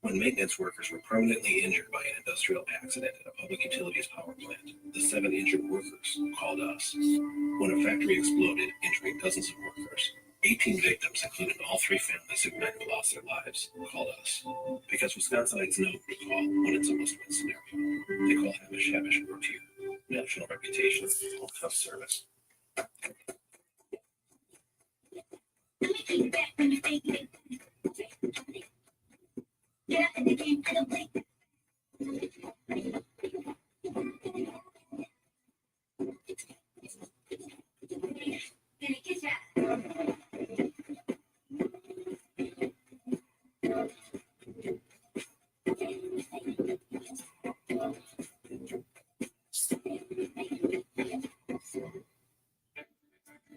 When maintenance workers were permanently injured by an industrial accident at a public utilities power plant, the 7 injured workers called us. When a factory exploded, injuring dozens of workers, 18 victims, including all 3 families who might have lost their lives, called us. Because Wisconsinites know who to call when it's a must-win scenario. They call Hamish Rotier. National reputation, tough service.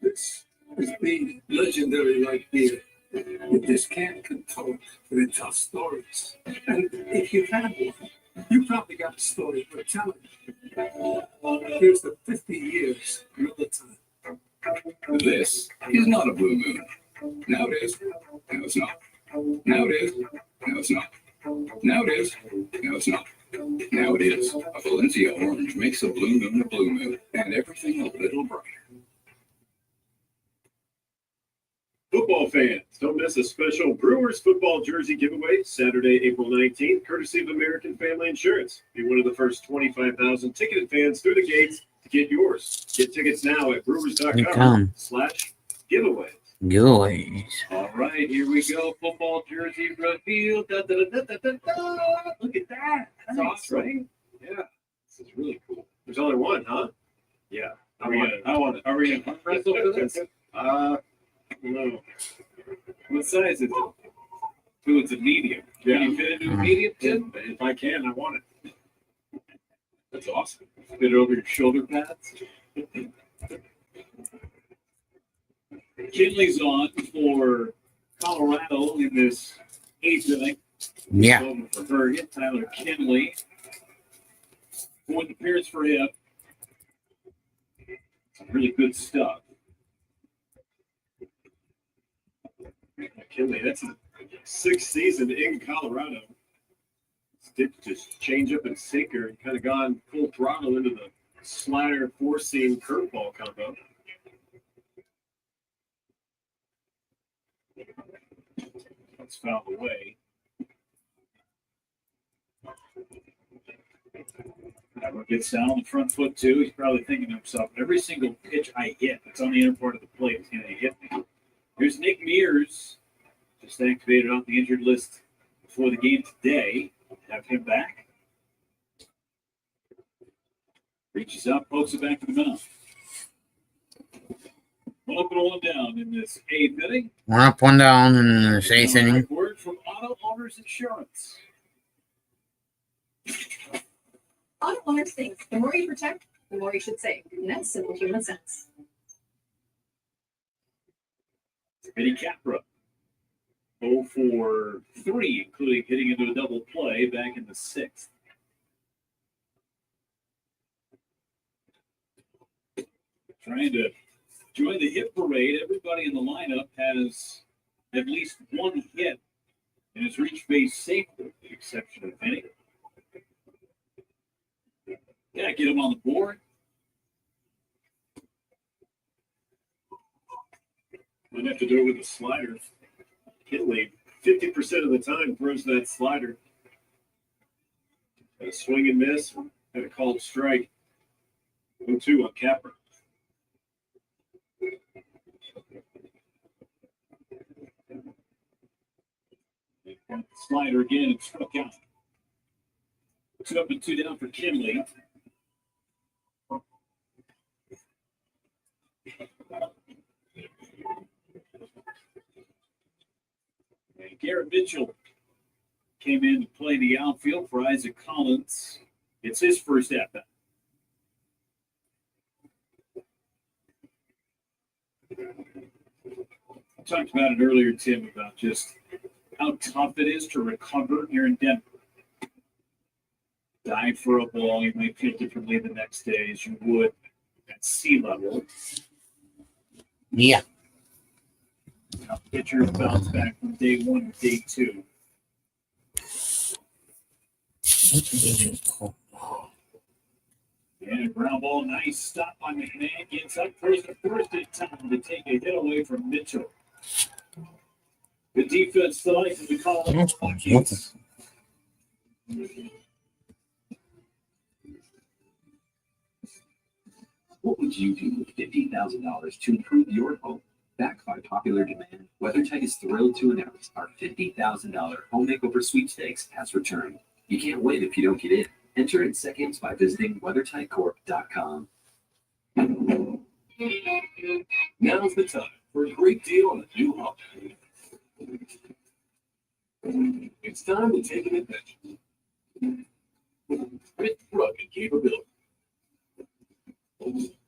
This is the legendary right here. This can could talk, but it tells stories. And if you had one, you probably got a story for telling. Here's the 50 years military. This is not a blue moon. Now it is. Now it's not. Now it is. Now it's not. Now it is. Now it's not. Now it is. A Valencia orange makes a blue moon, and everything a little brighter. Football fans, don't miss a special Brewers football jersey giveaway Saturday, April 19th, courtesy of American Family Insurance. Be one of the first 25,000 ticketed fans through the gates to get yours. Get tickets now at brewers.com/giveaway. Giveaways. All right, here we go. Football jersey reveal. Da, da, da, da, da, da. Look at that. That's awesome, right? Yeah, this is really cool. There's only one, huh? Yeah. I want it. Are we going to wrestle for this? No. What size is it? Oh, it's a medium. Yeah. Can you fit into a medium, Tim? If I can, I want it. That's awesome. Fit it over your shoulder pads. Kinley's on for Colorado in this 8th inning. Yeah. Over for Bergen. Tyler Kinley. Fourth appearance for him. Some really good stuff. Kinley, that's his 6th season in Colorado. Did just change up and sinker and kind of gone full throttle into the slider 4-seam curveball combo. That's fouled away. Trevor gets down on the front foot, too. He's probably thinking to himself, every single pitch I hit that's on the inner part of the plate is going to hit me. Here's Nick Mears, just activated off the injured list before the game today. Have him back. Reaches out, pokes it back to the mound. 1 up and 1 down in this 8th inning. 1 up, 1 down in this 8th inning. Word from Auto Owners Insurance. Auto owners think the more you protect, the more you should save. And that's simple human sense. Eddie Capra, 0 for 3, including hitting into a double play back in the 6th. Trying to join the hit parade. Everybody in the lineup has at least one hit and has reached base safely, with the exception of Vinny. Yeah, get him on the board. Might have to do it with a slider. Hitley, 50% of the time, throws that slider. Got a swing and miss. Got a called strike. 0-2 on Capra. Slider again and struck out. 2 up and 2 down for Kinley. And Garrett Mitchell came in to play the outfield for Isaac Collins. It's his first at-bat. I talked about it earlier, Tim, about just how tough it is to recover here in Denver. Dive for a ball, you might feel differently the next day as you would at sea level. Yeah. Now, pitchers bounce back from day 1 to day 2. And a ground ball, nice stop on McMahon. Gets up first in time to take a hit away from Mitchell. The defense tonight as we call it. What would you do with $50,000 to improve your home? Backed by popular demand, WeatherTech is thrilled to announce our $50,000 home makeover sweepstakes has returned. You can't win if you don't get in. Enter in seconds by visiting WeatherTechCorp.com. Now's the time for a great deal on a new home. It's time to take an adventure with rugged capability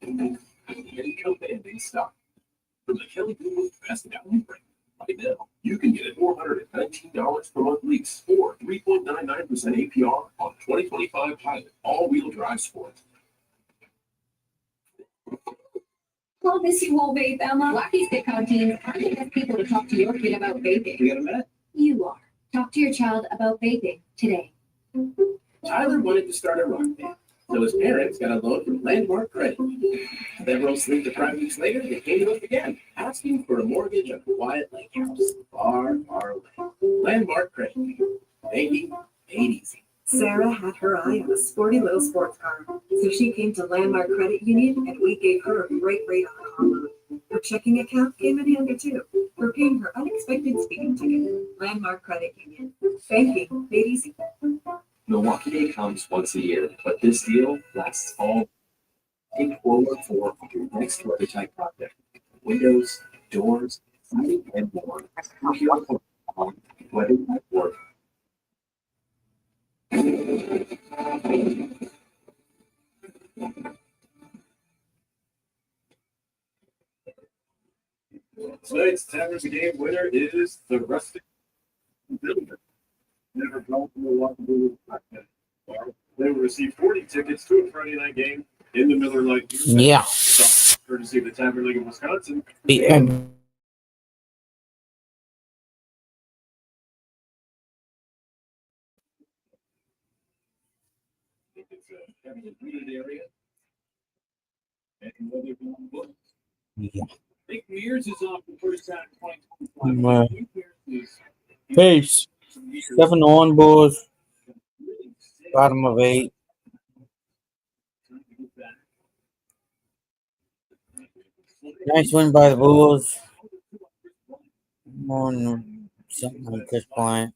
and commanding stock. From the Kelly Blue Best Value brand, right now you can get a $419 per month lease or 3.99% APR on 2025 Pilot all-wheel drive Sport. I'll miss you all, babe, Emma. Rockies pickup teams aren't the best people to talk to your kid about vaping. We got a minute? You are. Talk to your child about vaping today. Tyler wanted to start a rock band, so his parents got a loan from Landmark Credit. Several sleep deprived weeks later, they came to us again, asking for a mortgage on a quiet lake house, far, far away. Landmark Credit. Baby, made easy. Sarah had her eye on a sporty little sports car, so she came to Landmark Credit Union and we gave her a great rate on a car loan. Her checking account came in handy too. For paying her unexpected speeding ticket. Landmark Credit Union. Banking made easy. Milwaukee Day comes once a year, but this deal lasts all. Think forward for your next WeatherTech project. Windows, doors, siding, and more. WeatherTech Work. Tonight's Tavern's game winner is the Rustic Builder. Never brought from Milwaukee Brewers. They will receive 40 tickets to a Friday night game in the Miller Lite. Yeah. Courtesy of the Tavern League of Wisconsin. It's a heavily wooded area. And weather going well. Yeah. Nick Mears is off the first half of 2025. Peace. 7-1, boys. Bottom of 8. Nice win by the Bulls. More than something on Chris Bryant.